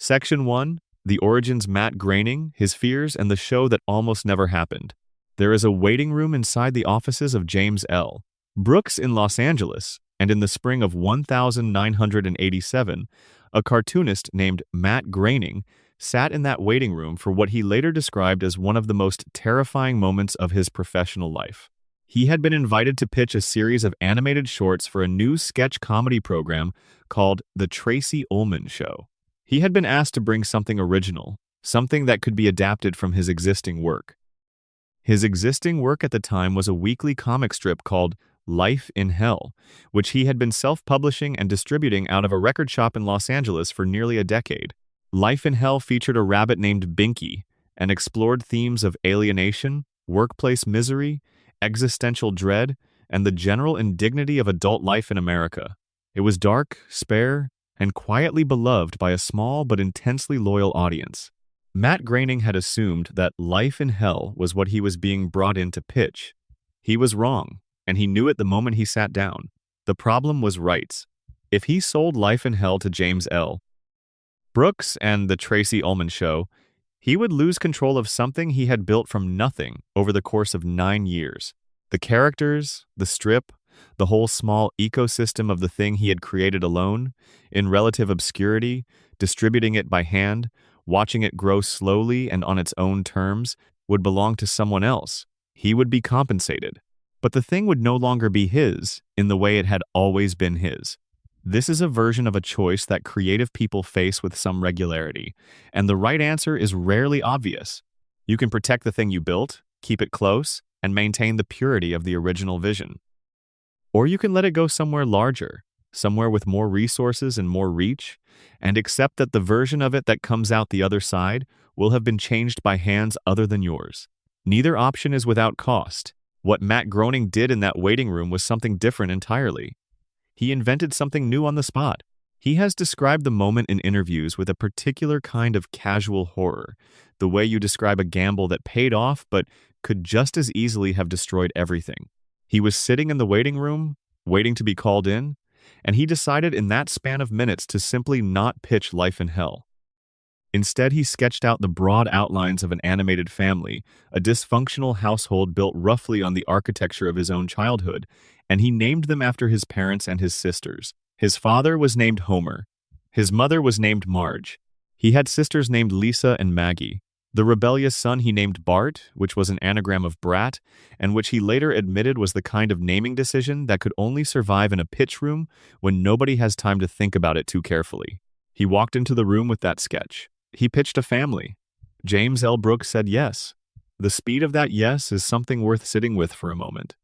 Section 1. The origins Matt Groening, his fears, and the show that almost never happened. There is a waiting room inside the offices of James L. Brooks in Los Angeles, and in the spring of 1987, a cartoonist named Matt Groening sat in that waiting room for what he later described as one of the most terrifying moments of his professional life. He had been invited to pitch a series of animated shorts for a new sketch comedy program called The Tracy Ullman Show. He had been asked to bring something original, something that could be adapted from his existing work. His existing work at the time was a weekly comic strip called Life in Hell, which he had been self-publishing and distributing out of a record shop in Los Angeles for nearly a decade. Life in Hell featured a rabbit named Binky and explored themes of alienation, workplace misery, existential dread, and the general indignity of adult life in America. It was dark, spare, and quietly beloved by a small but intensely loyal audience. Matt Groening had assumed that Life in Hell was what he was being brought in to pitch. He was wrong, and he knew it the moment he sat down. The problem was rights. If he sold Life in Hell to James L. Brooks and The Tracy Ullman Show, he would lose control of something he had built from nothing over the course of 9 years. The characters, the strip, the whole small ecosystem of the thing he had created alone, in relative obscurity, distributing it by hand, watching it grow slowly and on its own terms, would belong to someone else. He would be compensated. But the thing would no longer be his in the way it had always been his. This is a version of a choice that creative people face with some regularity, and the right answer is rarely obvious. You can protect the thing you built, keep it close, and maintain the purity of the original vision. Or you can let it go somewhere larger, somewhere with more resources and more reach, and accept that the version of it that comes out the other side will have been changed by hands other than yours. Neither option is without cost. What Matt Groening did in that waiting room was something different entirely. He invented something new on the spot. He has described the moment in interviews with a particular kind of casual horror, the way you describe a gamble that paid off but could just as easily have destroyed everything. He was sitting in the waiting room, waiting to be called in, and he decided in that span of minutes to simply not pitch Life in Hell. Instead, he sketched out the broad outlines of an animated family, a dysfunctional household built roughly on the architecture of his own childhood, and he named them after his parents and his sisters. His father was named Homer. His mother was named Marge. He had sisters named Lisa and Maggie. The rebellious son he named Bart, which was an anagram of brat, and which he later admitted was the kind of naming decision that could only survive in a pitch room when nobody has time to think about it too carefully. He walked into the room with that sketch. He pitched a family. James L. Brooks said yes. The speed of that yes is something worth sitting with for a moment.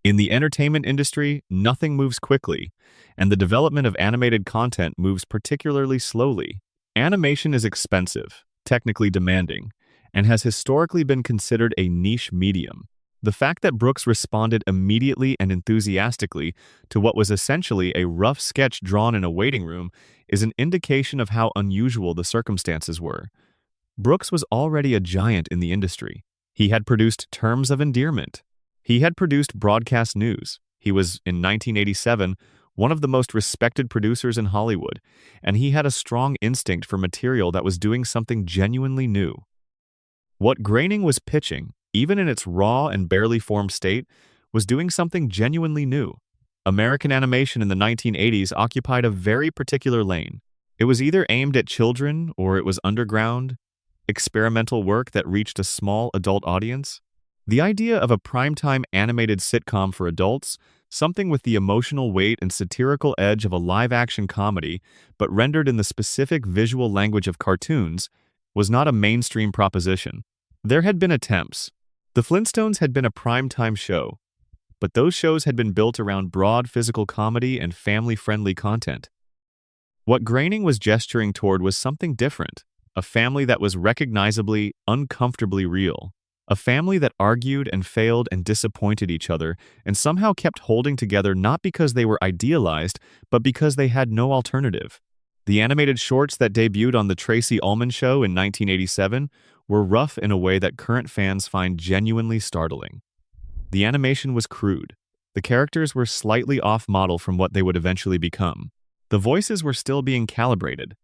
In the entertainment industry, nothing moves quickly, and the development of animated content moves particularly slowly. Animation is expensive, technically demanding, and has historically been considered a niche medium. The fact that Brooks responded immediately and enthusiastically to what was essentially a rough sketch drawn in a waiting room is an indication of how unusual the circumstances were. Brooks was already a giant in the industry. He had produced Terms of Endearment. He had produced broadcast news. He was, in 1987, one of the most respected producers in Hollywood, and he had a strong instinct for material that was doing something genuinely new. What Groening was pitching, even in its raw and barely formed state, was doing something genuinely new. American animation in the 1980s occupied a very particular lane. It was either aimed at children or it was underground, experimental work that reached a small adult audience. The idea of a primetime animated sitcom for adults, something with the emotional weight and satirical edge of a live-action comedy, but rendered in the specific visual language of cartoons, was not a mainstream proposition. There had been attempts. The Flintstones had been a primetime show, but those shows had been built around broad physical comedy and family-friendly content. What Groening was gesturing toward was something different, a family that was recognizably, uncomfortably real. A family that argued and failed and disappointed each other and somehow kept holding together not because they were idealized, but because they had no alternative. The animated shorts that debuted on The Tracy Ullman Show in 1987 were rough in a way that current fans find genuinely startling. The animation was crude. The characters were slightly off-model from what they would eventually become. The voices were still being calibrated.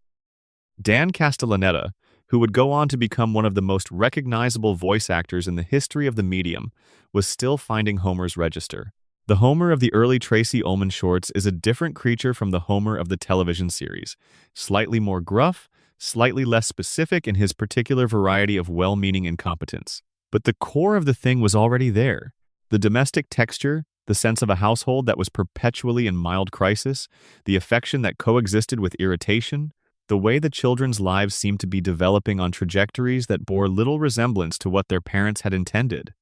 Dan Castellaneta, who would go on to become one of the most recognizable voice actors in the history of the medium, was still finding Homer's register. The Homer of the early Tracy Ullman shorts is a different creature from the Homer of the television series, slightly more gruff, slightly less specific in his particular variety of well-meaning incompetence. But the core of the thing was already there. The domestic texture, the sense of a household that was perpetually in mild crisis, the affection that coexisted with irritation, the way the children's lives seemed to be developing on trajectories that bore little resemblance to what their parents had intended.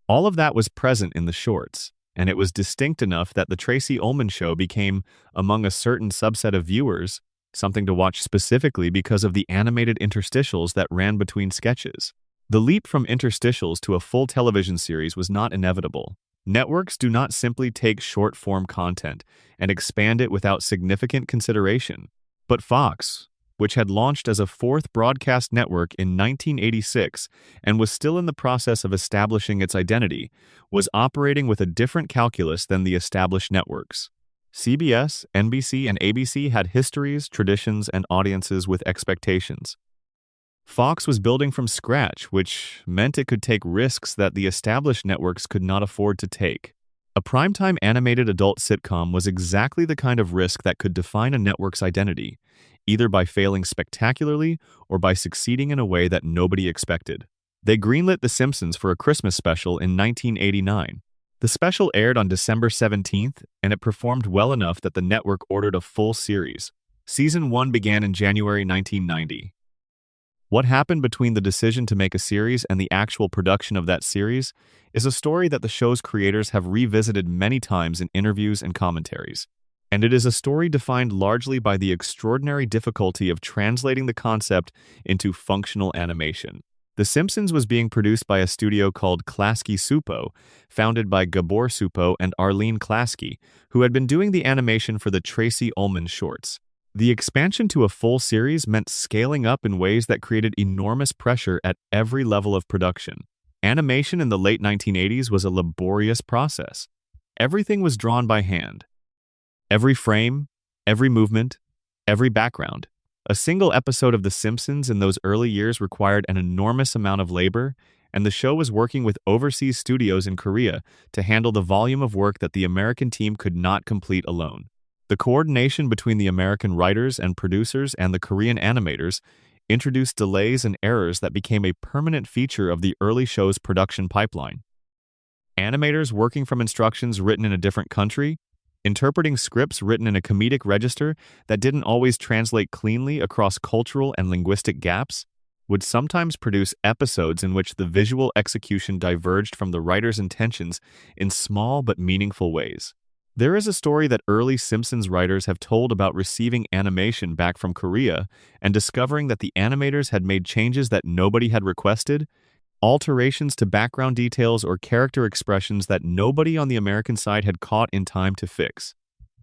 All of that was present in the shorts, and it was distinct enough that the Tracy Ullman Show became, among a certain subset of viewers, something to watch specifically because of the animated interstitials that ran between sketches. The leap from interstitials to a full television series was not inevitable. Networks do not simply take short-form content and expand it without significant consideration. But Fox, which had launched as a fourth broadcast network in 1986 and was still in the process of establishing its identity, was operating with a different calculus than the established networks. CBS, NBC, and ABC had histories, traditions, and audiences with expectations. Fox was building from scratch, which meant it could take risks that the established networks could not afford to take. A primetime animated adult sitcom was exactly the kind of risk that could define a network's identity, either by failing spectacularly or by succeeding in a way that nobody expected. They greenlit The Simpsons for a Christmas special in 1989. The special aired on December 17th, and it performed well enough that the network ordered a full series. Season 1 began in January 1990. What happened between the decision to make a series and the actual production of that series is a story that the show's creators have revisited many times in interviews and commentaries. And it is a story defined largely by the extraordinary difficulty of translating the concept into functional animation. The Simpsons was being produced by a studio called Klasky Supo, founded by Gabor Supo and Arlene Klasky, who had been doing the animation for the Tracy Ullman shorts. The expansion to a full series meant scaling up in ways that created enormous pressure at every level of production. Animation in the late 1980s was a laborious process. Everything was drawn by hand. Every frame, every movement, every background. A single episode of The Simpsons in those early years required an enormous amount of labor, and the show was working with overseas studios in Korea to handle the volume of work that the American team could not complete alone. The coordination between the American writers and producers and the Korean animators introduced delays and errors that became a permanent feature of the early show's production pipeline. Animators working from instructions written in a different country, interpreting scripts written in a comedic register that didn't always translate cleanly across cultural and linguistic gaps, would sometimes produce episodes in which the visual execution diverged from the writer's intentions in small but meaningful ways. There is a story that early Simpsons writers have told about receiving animation back from Korea and discovering that the animators had made changes that nobody had requested, alterations to background details or character expressions that nobody on the American side had caught in time to fix.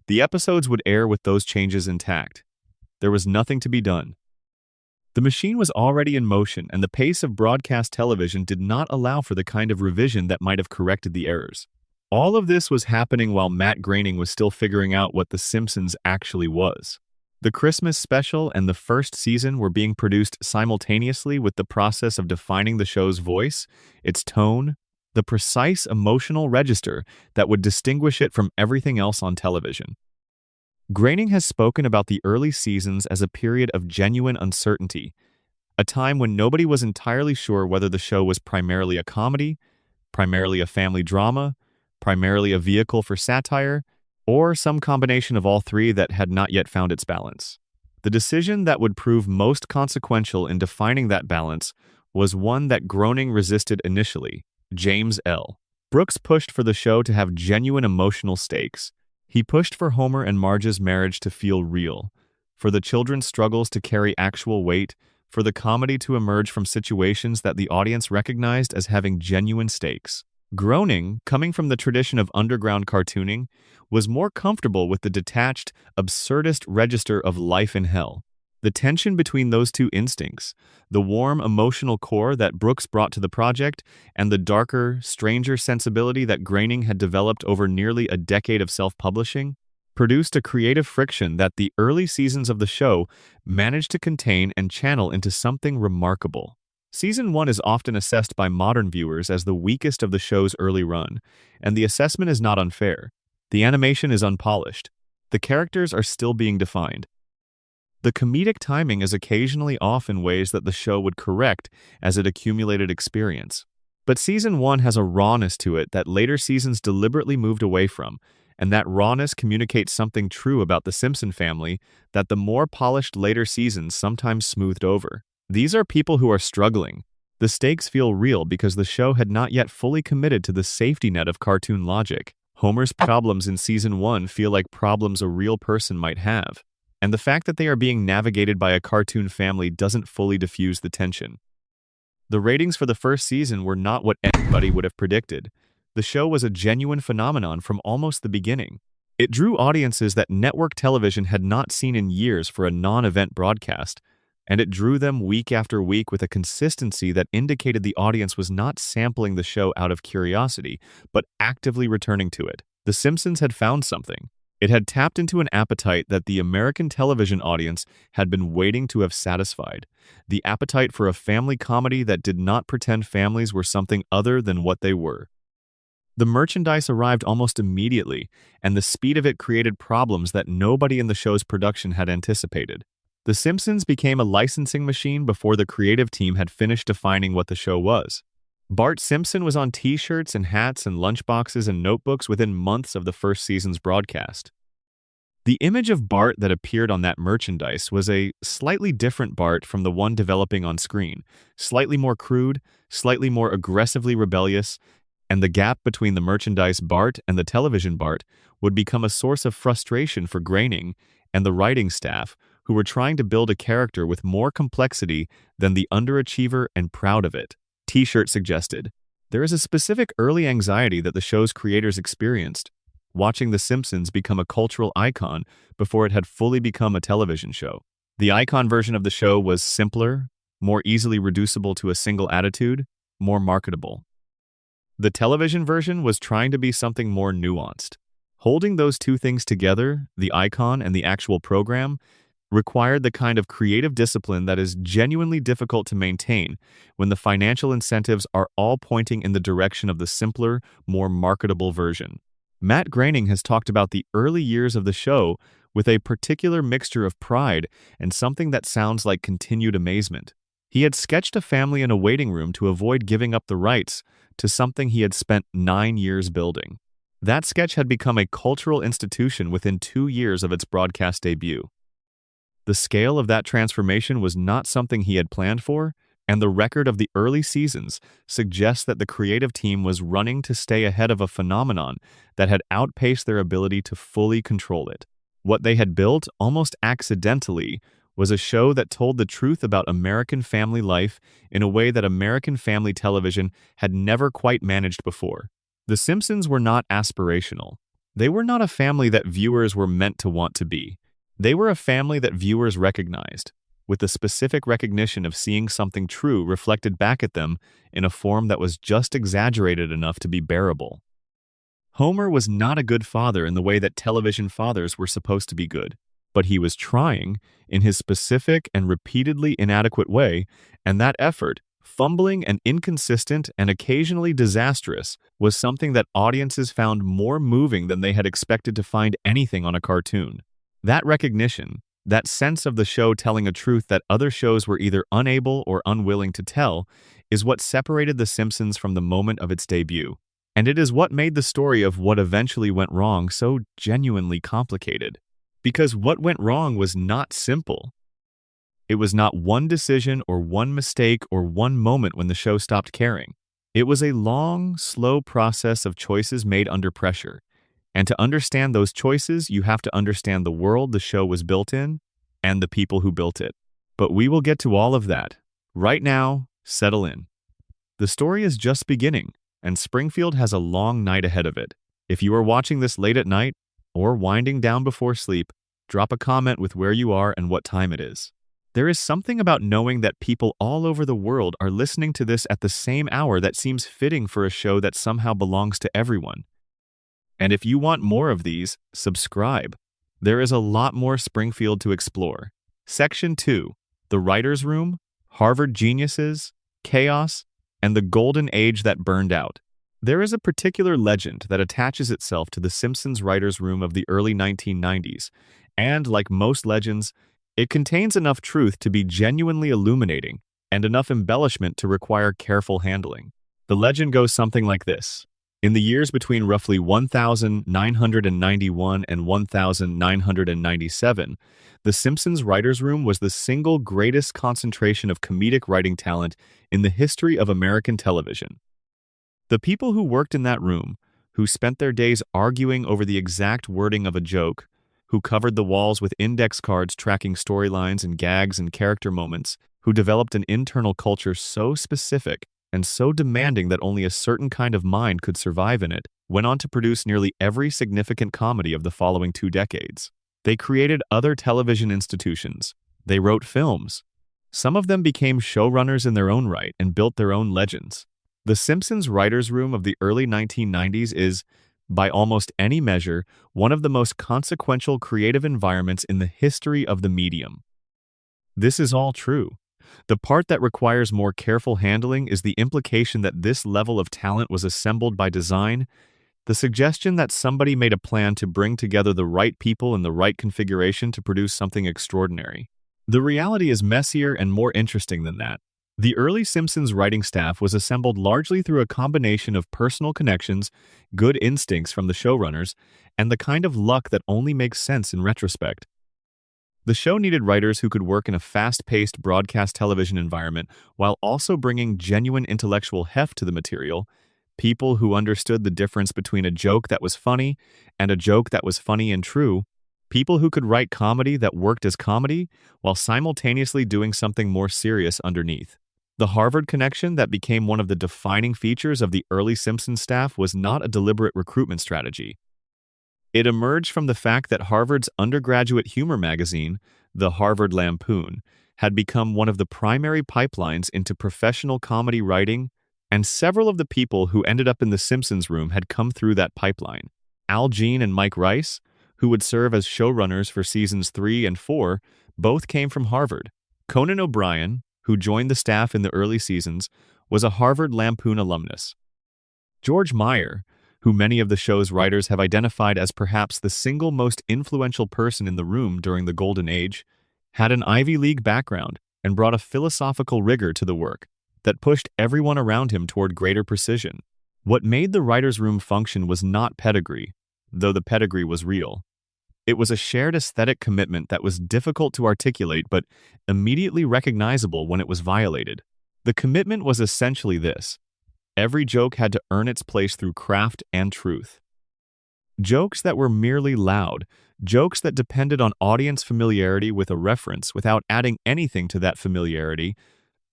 The episodes would air with those changes intact. There was nothing to be done. The machine was already in motion, and the pace of broadcast television did not allow for the kind of revision that might have corrected the errors. All of this was happening while Matt Groening was still figuring out what The Simpsons actually was. The Christmas special and the first season were being produced simultaneously with the process of defining the show's voice, its tone, the precise emotional register that would distinguish it from everything else on television. Groening has spoken about the early seasons as a period of genuine uncertainty, a time when nobody was entirely sure whether the show was primarily a comedy, primarily a family drama, primarily a vehicle for satire, or some combination of all three that had not yet found its balance. The decision that would prove most consequential in defining that balance was one that Groening resisted initially: James L. Brooks pushed for the show to have genuine emotional stakes. He pushed for Homer and Marge's marriage to feel real, for the children's struggles to carry actual weight, for the comedy to emerge from situations that the audience recognized as having genuine stakes. Groening, coming from the tradition of underground cartooning, was more comfortable with the detached, absurdist register of life in hell. The tension between those two instincts, the warm emotional core that Brooks brought to the project, and the darker, stranger sensibility that Groening had developed over nearly a decade of self-publishing, produced a creative friction that the early seasons of the show managed to contain and channel into something remarkable. Season 1 is often assessed by modern viewers as the weakest of the show's early run, and the assessment is not unfair. The animation is unpolished. The characters are still being defined. The comedic timing is occasionally off in ways that the show would correct as it accumulated experience. But Season 1 has a rawness to it that later seasons deliberately moved away from, and that rawness communicates something true about the Simpson family that the more polished later seasons sometimes smoothed over. These are people who are struggling. The stakes feel real because the show had not yet fully committed to the safety net of cartoon logic. Homer's problems in Season 1 feel like problems a real person might have, and the fact that they are being navigated by a cartoon family doesn't fully diffuse the tension. The ratings for the first season were not what anybody would have predicted. The show was a genuine phenomenon from almost the beginning. It drew audiences that network television had not seen in years for a non-event broadcast, and it drew them week after week with a consistency that indicated the audience was not sampling the show out of curiosity, but actively returning to it. The Simpsons had found something. It had tapped into an appetite that the American television audience had been waiting to have satisfied. The appetite for a family comedy that did not pretend families were something other than what they were. The merchandise arrived almost immediately, and the speed of it created problems that nobody in the show's production had anticipated. The Simpsons became a licensing machine before the creative team had finished defining what the show was. Bart Simpson was on t-shirts and hats and lunchboxes and notebooks within months of the first season's broadcast. The image of Bart that appeared on that merchandise was a slightly different Bart from the one developing on screen, slightly more crude, slightly more aggressively rebellious, and the gap between the merchandise Bart and the television Bart would become a source of frustration for Groening and the writing staff, who were trying to build a character with more complexity than the underachiever and proud of it. T-shirt suggested. There is a specific early anxiety that the show's creators experienced, watching The Simpsons become a cultural icon before it had fully become a television show. The icon version of the show was simpler, more easily reducible to a single attitude, more marketable. The television version was trying to be something more nuanced. Holding those two things together, the icon and the actual program, required the kind of creative discipline that is genuinely difficult to maintain when the financial incentives are all pointing in the direction of the simpler, more marketable version. Matt Groening has talked about the early years of the show with a particular mixture of pride and something that sounds like continued amazement. He had sketched a family in a waiting room to avoid giving up the rights to something he had spent 9 years building. That sketch had become a cultural institution within 2 years of its broadcast debut. The scale of that transformation was not something he had planned for, and the record of the early seasons suggests that the creative team was running to stay ahead of a phenomenon that had outpaced their ability to fully control it. What they had built, almost accidentally, was a show that told the truth about American family life in a way that American family television had never quite managed before. The Simpsons were not aspirational. They were not a family that viewers were meant to want to be. They were a family that viewers recognized, with the specific recognition of seeing something true reflected back at them in a form that was just exaggerated enough to be bearable. Homer was not a good father in the way that television fathers were supposed to be good, but he was trying, in his specific and repeatedly inadequate way, and that effort, fumbling and inconsistent and occasionally disastrous, was something that audiences found more moving than they had expected to find anything on a cartoon. That recognition, that sense of the show telling a truth that other shows were either unable or unwilling to tell, is what separated The Simpsons from the moment of its debut. And it is what made the story of what eventually went wrong so genuinely complicated. Because what went wrong was not simple. It was not one decision or one mistake or one moment when the show stopped caring. It was a long, slow process of choices made under pressure. And to understand those choices, you have to understand the world the show was built in and the people who built it. But we will get to all of that. Right now, settle in. The story is just beginning, and Springfield has a long night ahead of it. If you are watching this late at night or winding down before sleep, drop a comment with where you are and what time it is. There is something about knowing that people all over the world are listening to this at the same hour that seems fitting for a show that somehow belongs to everyone. And if you want more of these, subscribe. There is a lot more Springfield to explore. Section 2: The Writer's Room, Harvard Geniuses, Chaos, and the Golden Age that Burned Out. There is a particular legend that attaches itself to the Simpsons writer's room of the early 1990s, and like most legends, it contains enough truth to be genuinely illuminating and enough embellishment to require careful handling. The legend goes something like this. In the years between roughly 1991 and 1997, the Simpsons writer's room was the single greatest concentration of comedic writing talent in the history of American television. The people who worked in that room, who spent their days arguing over the exact wording of a joke, who covered the walls with index cards tracking storylines and gags and character moments, who developed an internal culture so specific and so demanding that only a certain kind of mind could survive in it, went on to produce nearly every significant comedy of the following 2 decades. They created other television institutions. They wrote films. Some of them became showrunners in their own right and built their own legends. The Simpsons writer's room of the early 1990s is, by almost any measure, one of the most consequential creative environments in the history of the medium. This is all true. The part that requires more careful handling is the implication that this level of talent was assembled by design, the suggestion that somebody made a plan to bring together the right people in the right configuration to produce something extraordinary. The reality is messier and more interesting than that. The early Simpsons writing staff was assembled largely through a combination of personal connections, good instincts from the showrunners, and the kind of luck that only makes sense in retrospect. The show needed writers who could work in a fast-paced broadcast television environment while also bringing genuine intellectual heft to the material, people who understood the difference between a joke that was funny and a joke that was funny and true, people who could write comedy that worked as comedy while simultaneously doing something more serious underneath. The Harvard connection that became one of the defining features of the early Simpsons staff was not a deliberate recruitment strategy. It emerged from the fact that Harvard's undergraduate humor magazine, the Harvard Lampoon, had become one of the primary pipelines into professional comedy writing, and several of the people who ended up in the Simpsons room had come through that pipeline. Al Jean and Mike Rice, who would serve as showrunners for seasons 3 and 4, both came from Harvard. Conan O'Brien, who joined the staff in the early seasons, was a Harvard Lampoon alumnus. George Meyer, who many of the show's writers have identified as perhaps the single most influential person in the room during the Golden Age, had an Ivy League background and brought a philosophical rigor to the work that pushed everyone around him toward greater precision. What made the writer's room function was not pedigree, though the pedigree was real. It was a shared aesthetic commitment that was difficult to articulate but immediately recognizable when it was violated. The commitment was essentially this: every joke had to earn its place through craft and truth. Jokes that were merely loud, jokes that depended on audience familiarity with a reference without adding anything to that familiarity,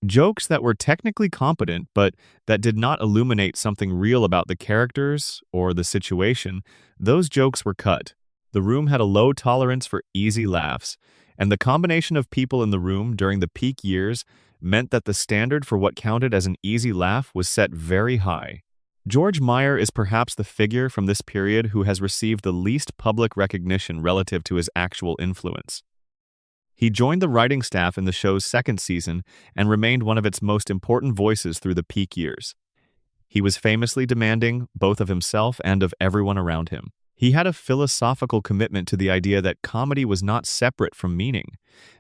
jokes that were technically competent but that did not illuminate something real about the characters or the situation, those jokes were cut. The room had a low tolerance for easy laughs, and the combination of people in the room during the peak years meant that the standard for what counted as an easy laugh was set very high. George Meyer is perhaps the figure from this period who has received the least public recognition relative to his actual influence. He joined the writing staff in the show's second season and remained one of its most important voices through the peak years. He was famously demanding both of himself and of everyone around him. He had a philosophical commitment to the idea that comedy was not separate from meaning,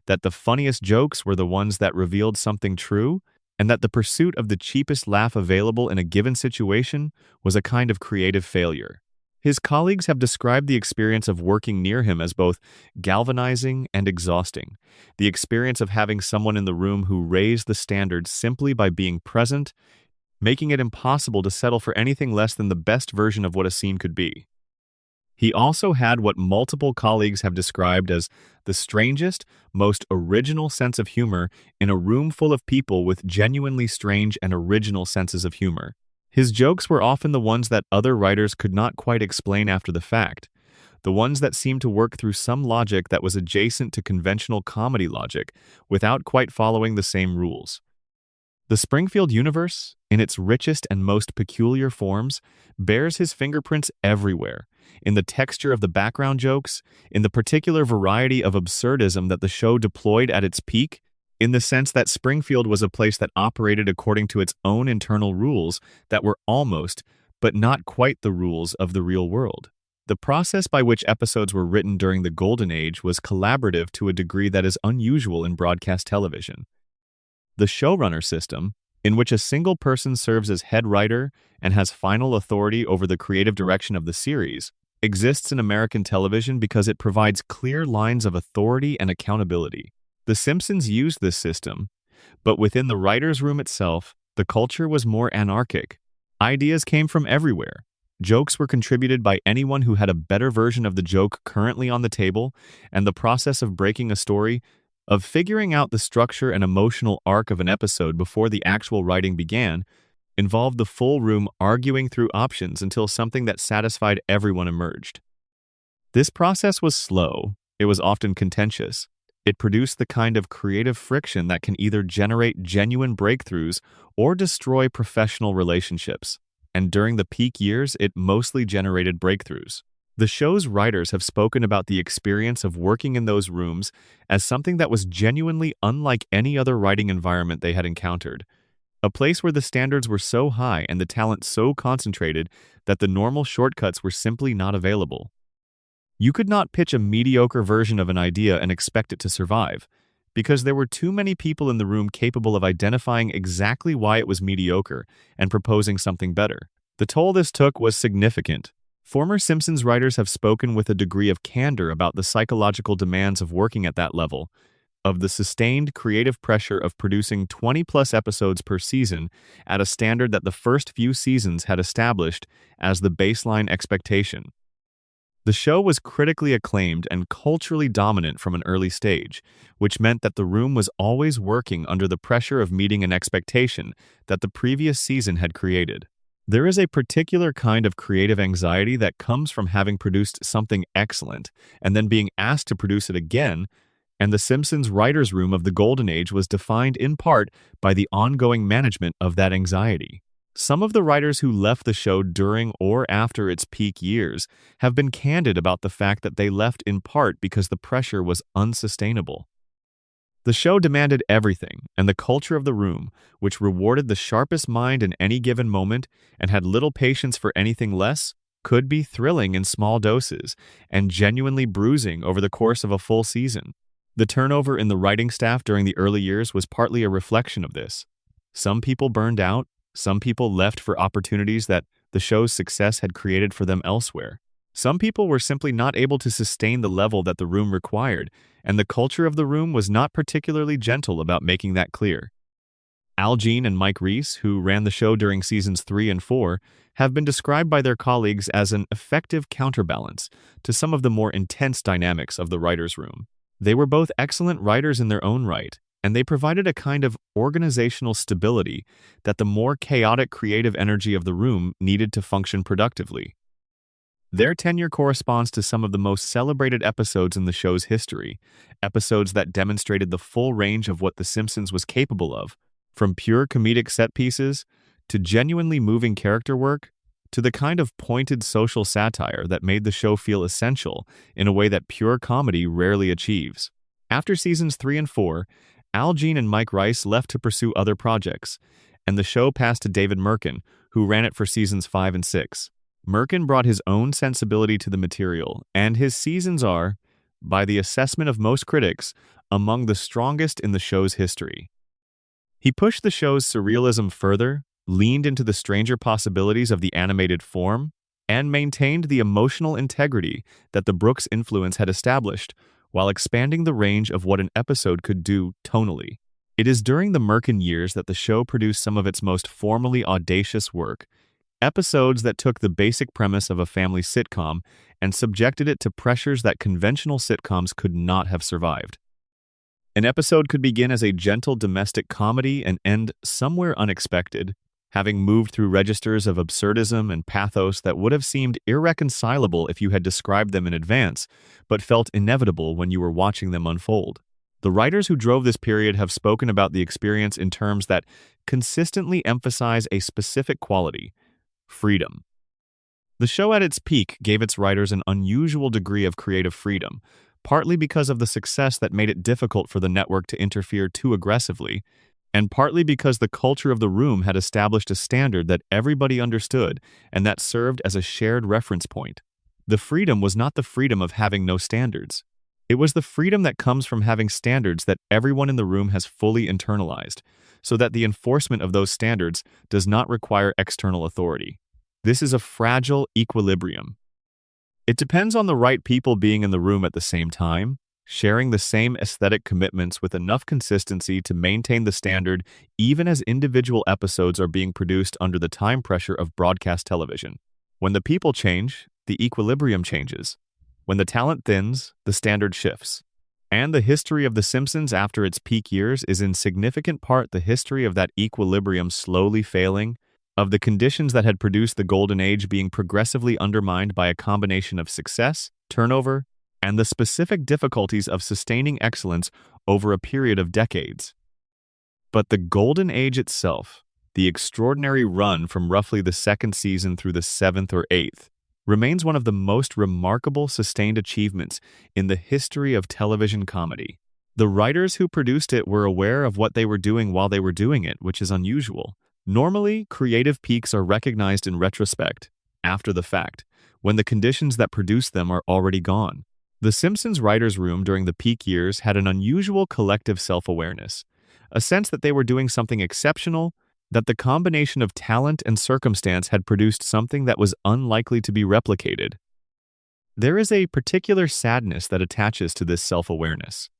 that the funniest jokes were the ones that revealed something true, and that the pursuit of the cheapest laugh available in a given situation was a kind of creative failure. His colleagues have described the experience of working near him as both galvanizing and exhausting, the experience of having someone in the room who raised the standards simply by being present, making it impossible to settle for anything less than the best version of what a scene could be. He also had what multiple colleagues have described as the strangest, most original sense of humor in a room full of people with genuinely strange and original senses of humor. His jokes were often the ones that other writers could not quite explain after the fact, the ones that seemed to work through some logic that was adjacent to conventional comedy logic without quite following the same rules. The Springfield universe, in its richest and most peculiar forms, bears his fingerprints everywhere, in the texture of the background jokes, in the particular variety of absurdism that the show deployed at its peak, in the sense that Springfield was a place that operated according to its own internal rules that were almost, but not quite the rules of the real world. The process by which episodes were written during the Golden Age was collaborative to a degree that is unusual in broadcast television. The showrunner system, in which a single person serves as head writer and has final authority over the creative direction of the series, exists in American television because it provides clear lines of authority and accountability. The Simpsons used this system, but within the writer's room itself, the culture was more anarchic. Ideas came from everywhere. Jokes were contributed by anyone who had a better version of the joke currently on the table, and the process of breaking a story, of figuring out the structure and emotional arc of an episode before the actual writing began, involved the full room arguing through options until something that satisfied everyone emerged. This process was slow. It was often contentious. It produced the kind of creative friction that can either generate genuine breakthroughs or destroy professional relationships. And during the peak years, it mostly generated breakthroughs. The show's writers have spoken about the experience of working in those rooms as something that was genuinely unlike any other writing environment they had encountered. A place where the standards were so high and the talent so concentrated that the normal shortcuts were simply not available. You could not pitch a mediocre version of an idea and expect it to survive, because there were too many people in the room capable of identifying exactly why it was mediocre and proposing something better. The toll this took was significant. Former Simpsons writers have spoken with a degree of candor about the psychological demands of working at that level, of the sustained creative pressure of producing 20-plus episodes per season at a standard that the first few seasons had established as the baseline expectation. The show was critically acclaimed and culturally dominant from an early stage, which meant that the room was always working under the pressure of meeting an expectation that the previous season had created. There is a particular kind of creative anxiety that comes from having produced something excellent and then being asked to produce it again, and the Simpsons writers' room of the Golden Age was defined in part by the ongoing management of that anxiety. Some of the writers who left the show during or after its peak years have been candid about the fact that they left in part because the pressure was unsustainable. The show demanded everything, and the culture of the room, which rewarded the sharpest mind in any given moment and had little patience for anything less, could be thrilling in small doses and genuinely bruising over the course of a full season. The turnover in the writing staff during the early years was partly a reflection of this. Some people burned out, some people left for opportunities that the show's success had created for them elsewhere. Some people were simply not able to sustain the level that the room required, and the culture of the room was not particularly gentle about making that clear. Al Jean and Mike Reiss, who ran the show during seasons 3 and 4, have been described by their colleagues as an effective counterbalance to some of the more intense dynamics of the writers' room. They were both excellent writers in their own right, and they provided a kind of organizational stability that the more chaotic creative energy of the room needed to function productively. Their tenure corresponds to some of the most celebrated episodes in the show's history, episodes that demonstrated the full range of what The Simpsons was capable of, from pure comedic set pieces to genuinely moving character work to the kind of pointed social satire that made the show feel essential in a way that pure comedy rarely achieves. After seasons 3 and 4, Al Jean and Mike Reiss left to pursue other projects, and the show passed to David Merkin, who ran it for seasons 5 and 6. Merkin brought his own sensibility to the material, and his seasons are, by the assessment of most critics, among the strongest in the show's history. He pushed the show's surrealism further, leaned into the stranger possibilities of the animated form, and maintained the emotional integrity that the Brooks influence had established, while expanding the range of what an episode could do tonally. It is during the Merkin years that the show produced some of its most formally audacious work, episodes that took the basic premise of a family sitcom and subjected it to pressures that conventional sitcoms could not have survived. An episode could begin as a gentle domestic comedy and end somewhere unexpected, having moved through registers of absurdism and pathos that would have seemed irreconcilable if you had described them in advance, but felt inevitable when you were watching them unfold. The writers who drove this period have spoken about the experience in terms that consistently emphasize a specific quality: freedom. The show at its peak gave its writers an unusual degree of creative freedom, partly because of the success that made it difficult for the network to interfere too aggressively, and partly because the culture of the room had established a standard that everybody understood and that served as a shared reference point. The freedom was not the freedom of having no standards. It was the freedom that comes from having standards that everyone in the room has fully internalized, so that the enforcement of those standards does not require external authority. This is a fragile equilibrium. It depends on the right people being in the room at the same time, sharing the same aesthetic commitments with enough consistency to maintain the standard even as individual episodes are being produced under the time pressure of broadcast television. When the people change, the equilibrium changes. When the talent thins, the standard shifts. And the history of The Simpsons after its peak years is in significant part the history of that equilibrium slowly failing, of the conditions that had produced the golden age being progressively undermined by a combination of success, turnover, and the specific difficulties of sustaining excellence over a period of decades. But the golden age itself, the extraordinary run from roughly the second season through the seventh or eighth, remains one of the most remarkable sustained achievements in the history of television comedy. The writers who produced it were aware of what they were doing while they were doing it, which is unusual. Normally, creative peaks are recognized in retrospect, after the fact, when the conditions that produce them are already gone. The Simpsons writers' room during the peak years had an unusual collective self-awareness, a sense that they were doing something exceptional, that the combination of talent and circumstance had produced something that was unlikely to be replicated. There is a particular sadness that attaches to this self-awareness.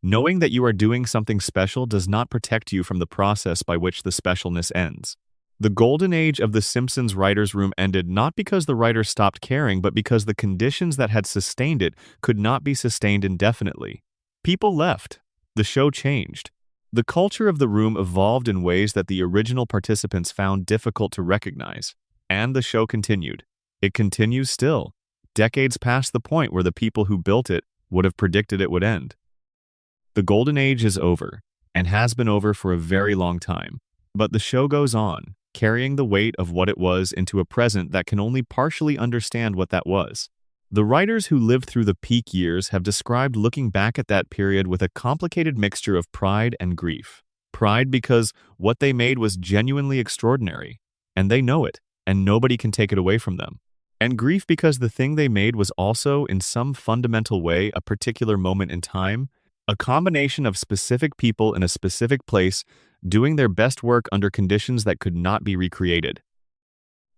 Knowing that you are doing something special does not protect you from the process by which the specialness ends. The golden age of The Simpsons writers' room ended not because the writers stopped caring, but because the conditions that had sustained it could not be sustained indefinitely. People left. The show changed. The culture of the room evolved in ways that the original participants found difficult to recognize. And the show continued. It continues still, decades past the point where the people who built it would have predicted it would end. The golden age is over, and has been over for a very long time. But the show goes on, carrying the weight of what it was into a present that can only partially understand what that was. The writers who lived through the peak years have described looking back at that period with a complicated mixture of pride and grief. Pride because what they made was genuinely extraordinary, and they know it, and nobody can take it away from them. And grief because the thing they made was also, in some fundamental way, a particular moment in time, a combination of specific people in a specific place doing their best work under conditions that could not be recreated.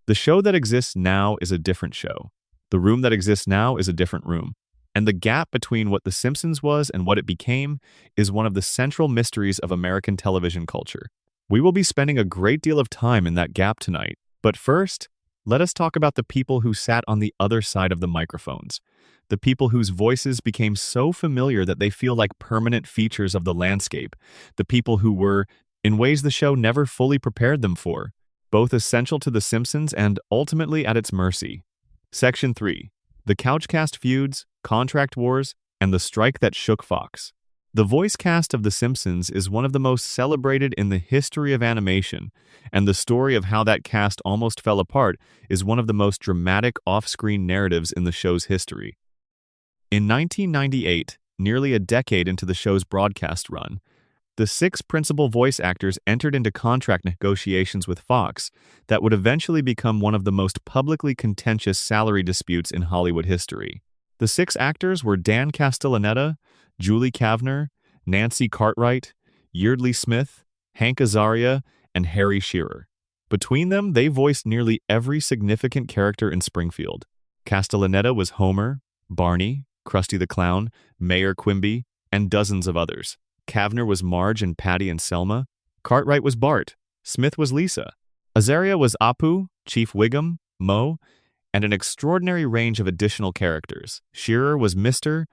The show that exists now is a different show. The room that exists now is a different room. And the gap between what The Simpsons was and what it became is one of the central mysteries of American television culture. We will be spending a great deal of time in that gap tonight. But first, let us talk about the people who sat on the other side of the microphones. The people whose voices became so familiar that they feel like permanent features of the landscape. The people who were, in ways the show never fully prepared them for, both essential to The Simpsons and ultimately at its mercy. Section 3. The Couchcast Feuds, Contract Wars, and the Strike That Shook Fox. The voice cast of The Simpsons is one of the most celebrated in the history of animation, and the story of how that cast almost fell apart is one of the most dramatic off-screen narratives in the show's history. In 1998, nearly a decade into the show's broadcast run, the 6 principal voice actors entered into contract negotiations with Fox that would eventually become one of the most publicly contentious salary disputes in Hollywood history. The 6 actors were Dan Castellaneta, Julie Kavner, Nancy Cartwright, Yeardley Smith, Hank Azaria, and Harry Shearer. Between them, they voiced nearly every significant character in Springfield. Castellaneta was Homer, Barney, Krusty the Clown, Mayor Quimby, and dozens of others. Kavner was Marge and Patty and Selma. Cartwright was Bart. Smith was Lisa. Azaria was Apu, Chief Wiggum, Moe, and an extraordinary range of additional characters. Shearer was Mr.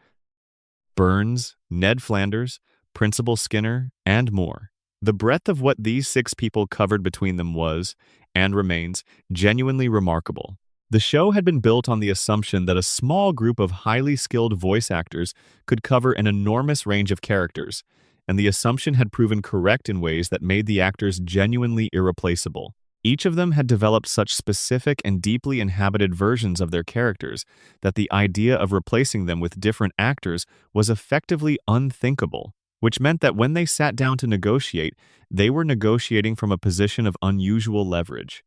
Burns, Ned Flanders, Principal Skinner, and more. The breadth of what these 6 people covered between them was, and remains, genuinely remarkable. The show had been built on the assumption that a small group of highly skilled voice actors could cover an enormous range of characters, and the assumption had proven correct in ways that made the actors genuinely irreplaceable. Each of them had developed such specific and deeply inhabited versions of their characters that the idea of replacing them with different actors was effectively unthinkable, which meant that when they sat down to negotiate, they were negotiating from a position of unusual leverage.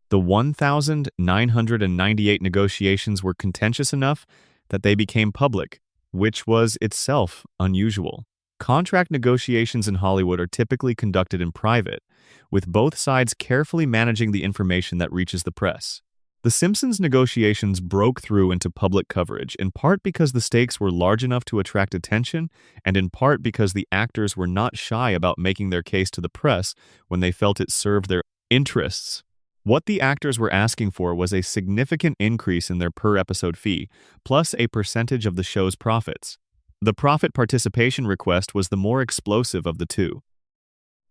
The 1,998 negotiations were contentious enough that they became public, which was itself unusual. Contract negotiations in Hollywood are typically conducted in private, with both sides carefully managing the information that reaches the press. The Simpsons negotiations broke through into public coverage, in part because the stakes were large enough to attract attention, and in part because the actors were not shy about making their case to the press when they felt it served their interests. What the actors were asking for was a significant increase in their per-episode fee, plus a percentage of the show's profits. The profit participation request was the more explosive of the two.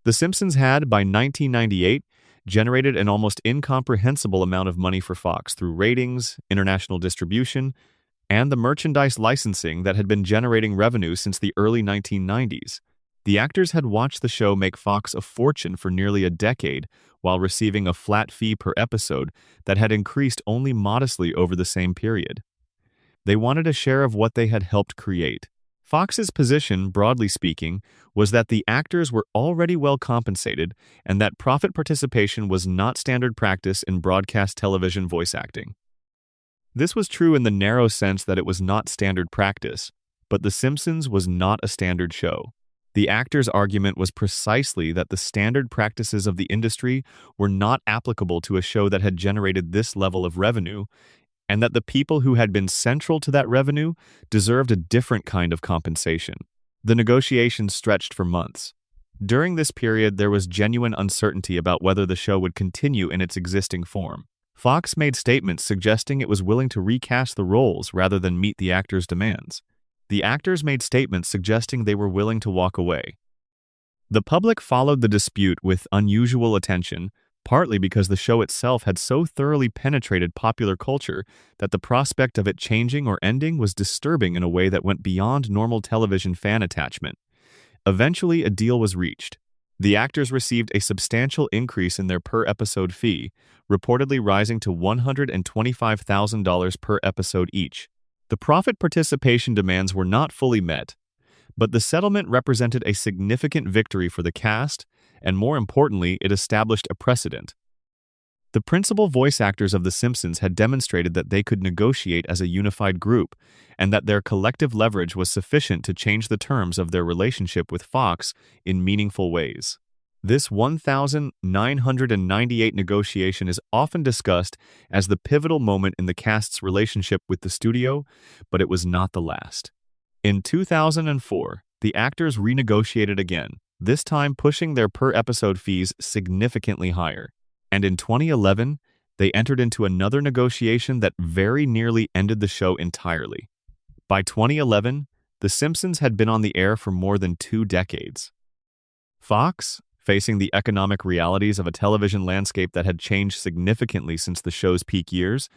The Simpsons had, by 1998, generated an almost incomprehensible amount of money for Fox through ratings, international distribution, and the merchandise licensing that had been generating revenue since the early 1990s. The actors had watched the show make Fox a fortune for nearly a decade, while receiving a flat fee per episode that had increased only modestly over the same period. They wanted a share of what they had helped create. Fox's position, broadly speaking, was that the actors were already well compensated and that profit participation was not standard practice in broadcast television voice acting. This was true in the narrow sense that it was not standard practice, but The Simpsons was not a standard show. The actors' argument was precisely that the standard practices of the industry were not applicable to a show that had generated this level of revenue, and that the people who had been central to that revenue deserved a different kind of compensation. The negotiations stretched for months. During this period, there was genuine uncertainty about whether the show would continue in its existing form. Fox made statements suggesting it was willing to recast the roles rather than meet the actors' demands. The actors made statements suggesting they were willing to walk away. The public followed the dispute with unusual attention, partly because the show itself had so thoroughly penetrated popular culture that the prospect of it changing or ending was disturbing in a way that went beyond normal television fan attachment. Eventually, a deal was reached. The actors received a substantial increase in their per-episode fee, reportedly rising to $125,000 per episode each. The profit participation demands were not fully met, but the settlement represented a significant victory for the cast, and more importantly, it established a precedent. The principal voice actors of The Simpsons had demonstrated that they could negotiate as a unified group, and that their collective leverage was sufficient to change the terms of their relationship with Fox in meaningful ways. This 1,998 negotiation is often discussed as the pivotal moment in the cast's relationship with the studio, but it was not the last. In 2004, the actors renegotiated again, this time pushing their per-episode fees significantly higher. And in 2011, they entered into another negotiation that very nearly ended the show entirely. By 2011, The Simpsons had been on the air for more than 2 decades. Fox, facing the economic realities of a television landscape that had changed significantly since the show's peak years,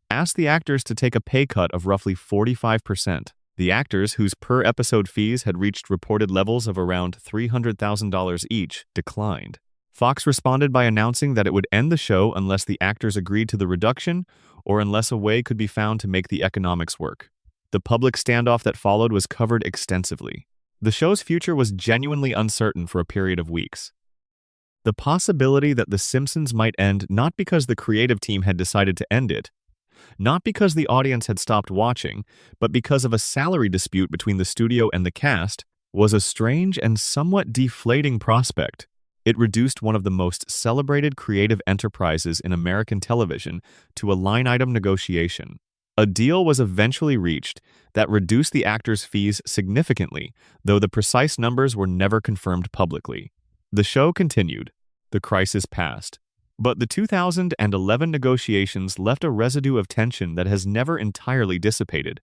asked the actors to take a pay cut of roughly 45%. The actors, whose per-episode fees had reached reported levels of around $300,000 each, declined. Fox responded by announcing that it would end the show unless the actors agreed to the reduction or unless a way could be found to make the economics work. The public standoff that followed was covered extensively. The show's future was genuinely uncertain for a period of weeks. The possibility that The Simpsons might end not because the creative team had decided to end it, not because the audience had stopped watching, but because of a salary dispute between the studio and the cast, was a strange and somewhat deflating prospect. It reduced one of the most celebrated creative enterprises in American television to a line-item negotiation. A deal was eventually reached that reduced the actors' fees significantly, though the precise numbers were never confirmed publicly. The show continued. The crisis passed. But the 2011 negotiations left a residue of tension that has never entirely dissipated.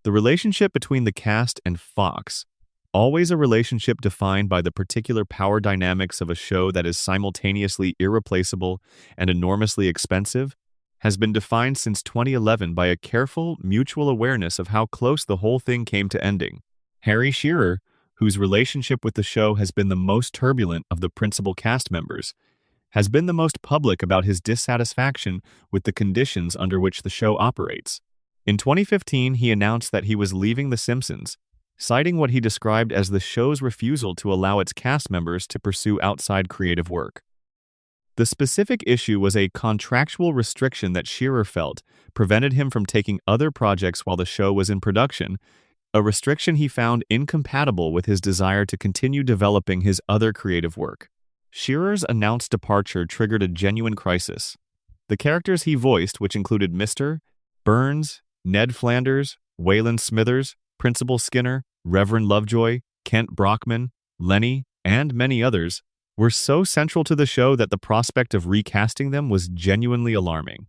The relationship between the cast and Fox, always a relationship defined by the particular power dynamics of a show that is simultaneously irreplaceable and enormously expensive, has been defined since 2011 by a careful, mutual awareness of how close the whole thing came to ending. Harry Shearer, whose relationship with the show has been the most turbulent of the principal cast members, has been the most public about his dissatisfaction with the conditions under which the show operates. In 2015, he announced that he was leaving The Simpsons, citing what he described as the show's refusal to allow its cast members to pursue outside creative work. The specific issue was a contractual restriction that Shearer felt prevented him from taking other projects while the show was in production, a restriction he found incompatible with his desire to continue developing his other creative work. Shearer's announced departure triggered a genuine crisis. The characters he voiced, which included Mr. Burns, Ned Flanders, Waylon Smithers, Principal Skinner, Reverend Lovejoy, Kent Brockman, Lenny, and many others, were so central to the show that the prospect of recasting them was genuinely alarming.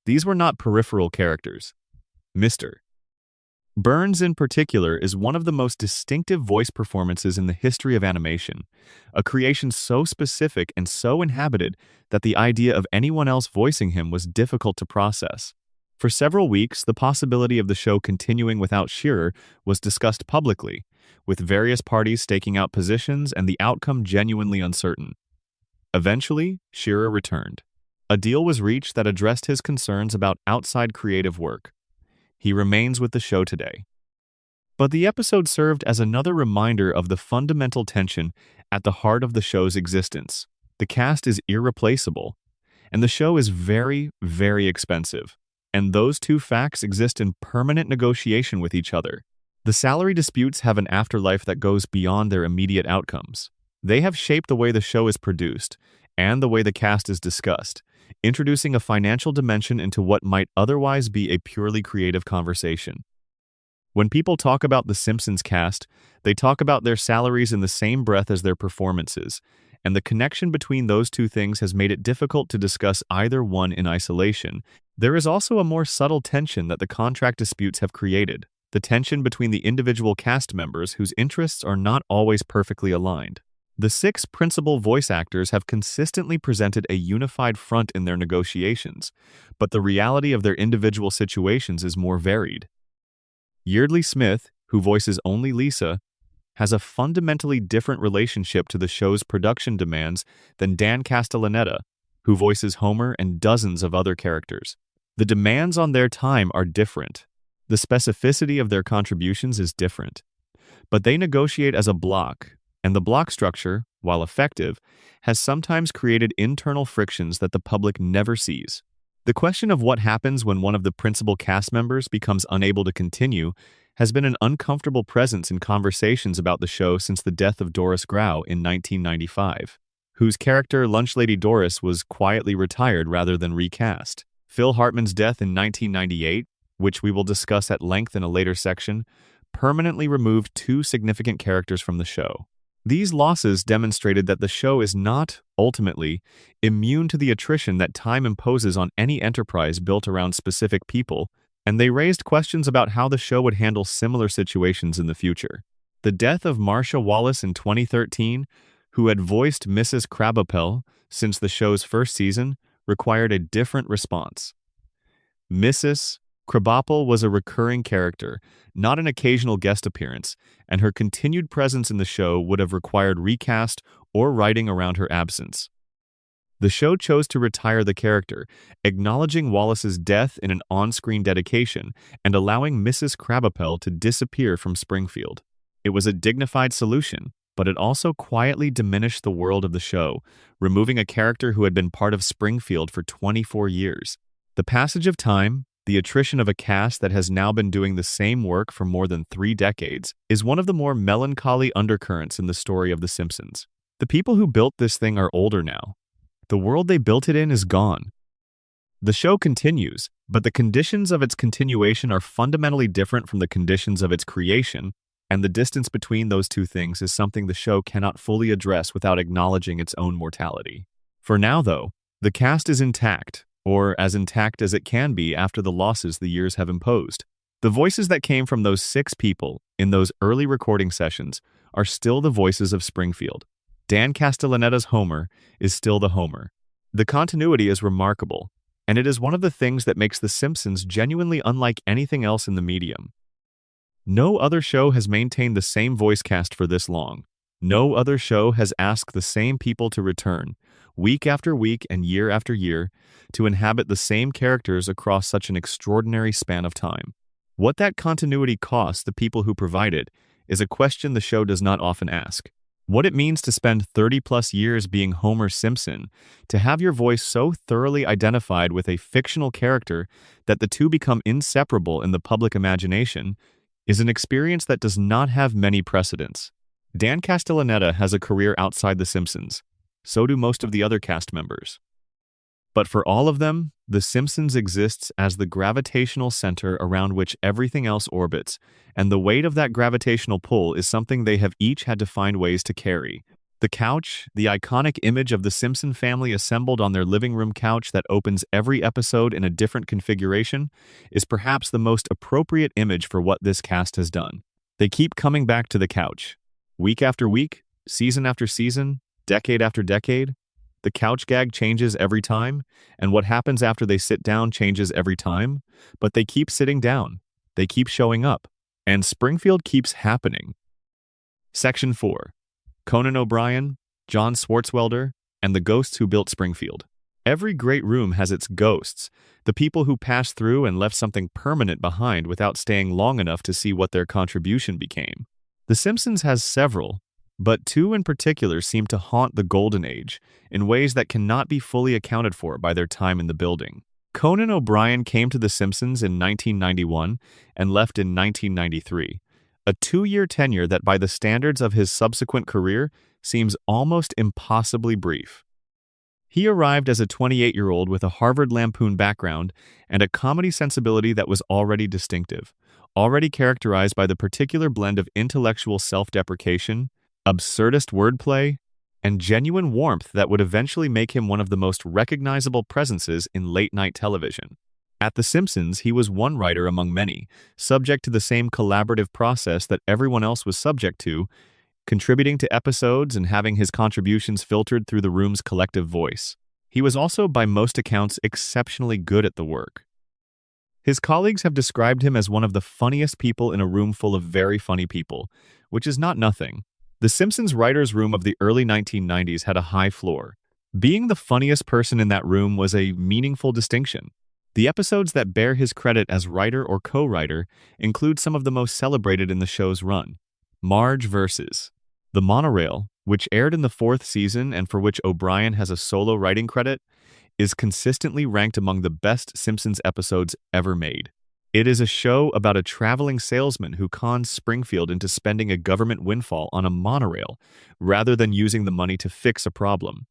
These were not peripheral characters. Mr. Burns, in particular, is one of the most distinctive voice performances in the history of animation, a creation so specific and so inhabited that the idea of anyone else voicing him was difficult to process. For several weeks, the possibility of the show continuing without Shearer was discussed publicly, with various parties staking out positions and the outcome genuinely uncertain. Eventually, Shearer returned. A deal was reached that addressed his concerns about outside creative work. He remains with the show today. But the episode served as another reminder of the fundamental tension at the heart of the show's existence. The cast is irreplaceable, and the show is very, very expensive. And those two facts exist in permanent negotiation with each other. The salary disputes have an afterlife that goes beyond their immediate outcomes. They have shaped the way the show is produced and the way the cast is discussed, introducing a financial dimension into what might otherwise be a purely creative conversation. When people talk about the Simpsons cast, they talk about their salaries in the same breath as their performances, and the connection between those two things has made it difficult to discuss either one in isolation. There is also a more subtle tension that the contract disputes have created, the tension between the individual cast members whose interests are not always perfectly aligned. The 6 principal voice actors have consistently presented a unified front in their negotiations, but the reality of their individual situations is more varied. Yeardley Smith, who voices only Lisa, has a fundamentally different relationship to the show's production demands than Dan Castellaneta, who voices Homer and dozens of other characters. The demands on their time are different. The specificity of their contributions is different. But they negotiate as a block, and the block structure, while effective, has sometimes created internal frictions that the public never sees. The question of what happens when one of the principal cast members becomes unable to continue has been an uncomfortable presence in conversations about the show since the death of Doris Grau in 1995, whose character Lunch Lady Doris was quietly retired rather than recast. Phil Hartman's death in 1998, which we will discuss at length in a later section, permanently removed 2 significant characters from the show. These losses demonstrated that the show is not, ultimately, immune to the attrition that time imposes on any enterprise built around specific people, and they raised questions about how the show would handle similar situations in the future. The death of Marcia Wallace in 2013, who had voiced Mrs. Krabappel since the show's first season, required a different response. Mrs. Krabappel was a recurring character, not an occasional guest appearance, and her continued presence in the show would have required recast or writing around her absence. The show chose to retire the character, acknowledging Wallace's death in an on-screen dedication and allowing Mrs. Krabappel to disappear from Springfield. It was a dignified solution, but it also quietly diminished the world of the show, removing a character who had been part of Springfield for 24 years. The passage of time, the attrition of a cast that has now been doing the same work for more than 3 decades, is one of the more melancholy undercurrents in the story of The Simpsons. The people who built this thing are older now. The world they built it in is gone. The show continues, but the conditions of its continuation are fundamentally different from the conditions of its creation, and the distance between those two things is something the show cannot fully address without acknowledging its own mortality. For now, though, the cast is intact, or as intact as it can be after the losses the years have imposed. The voices that came from those 6 people in those early recording sessions are still the voices of Springfield. Dan Castellaneta's Homer is still the Homer. The continuity is remarkable. And it is one of the things that makes The Simpsons genuinely unlike anything else in the medium. No other show has maintained the same voice cast for this long. No other show has asked the same people to return, week after week and year after year, to inhabit the same characters across such an extraordinary span of time. What that continuity costs the people who provide it is a question the show does not often ask. What it means to spend 30-plus years being Homer Simpson, to have your voice so thoroughly identified with a fictional character that the two become inseparable in the public imagination, is an experience that does not have many precedents. Dan Castellaneta has a career outside The Simpsons. So do most of the other cast members. But for all of them, The Simpsons exists as the gravitational center around which everything else orbits, and the weight of that gravitational pull is something they have each had to find ways to carry. The couch, the iconic image of the Simpson family assembled on their living room couch that opens every episode in a different configuration, is perhaps the most appropriate image for what this cast has done. They keep coming back to the couch. Week after week, season after season, decade after decade. The couch gag changes every time, and what happens after they sit down changes every time, but they keep sitting down. They keep showing up, and Springfield keeps happening. Section 4. Conan O'Brien, John Swartzwelder, and the ghosts who built Springfield. Every great room has its ghosts, the people who passed through and left something permanent behind without staying long enough to see what their contribution became. The Simpsons has several, but two in particular seem to haunt the Golden Age in ways that cannot be fully accounted for by their time in the building. Conan O'Brien came to The Simpsons in 1991 and left in 1993, a 2-year tenure that by the standards of his subsequent career seems almost impossibly brief. He arrived as a 28-year-old with a Harvard Lampoon background and a comedy sensibility that was already distinctive, already characterized by the particular blend of intellectual self-deprecation, absurdist wordplay, and genuine warmth that would eventually make him one of the most recognizable presences in late-night television. At The Simpsons, he was one writer among many, subject to the same collaborative process that everyone else was subject to, contributing to episodes and having his contributions filtered through the room's collective voice. He was also, by most accounts, exceptionally good at the work. His colleagues have described him as one of the funniest people in a room full of very funny people, which is not nothing. The Simpsons writers' room of the early 1990s had a high floor. Being the funniest person in that room was a meaningful distinction. The episodes that bear his credit as writer or co-writer include some of the most celebrated in the show's run. Marge vs. The Monorail, which aired in the 4th season and for which O'Brien has a solo writing credit, is consistently ranked among the best Simpsons episodes ever made. It is a show about a traveling salesman who cons Springfield into spending a government windfall on a monorail rather than using the money to fix a problem.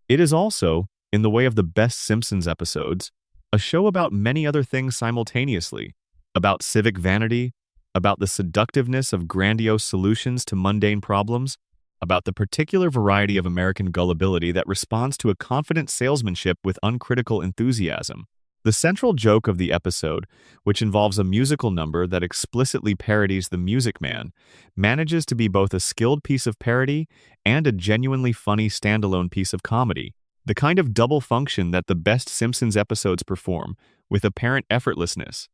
It is also, in the way of the best Simpsons episodes, a show about many other things simultaneously, about civic vanity, about the seductiveness of grandiose solutions to mundane problems, about the particular variety of American gullibility that responds to a confident salesmanship with uncritical enthusiasm. The central joke of the episode, which involves a musical number that explicitly parodies The Music Man, manages to be both a skilled piece of parody and a genuinely funny standalone piece of comedy, the kind of double function that the best Simpsons episodes perform, with apparent effortlessness.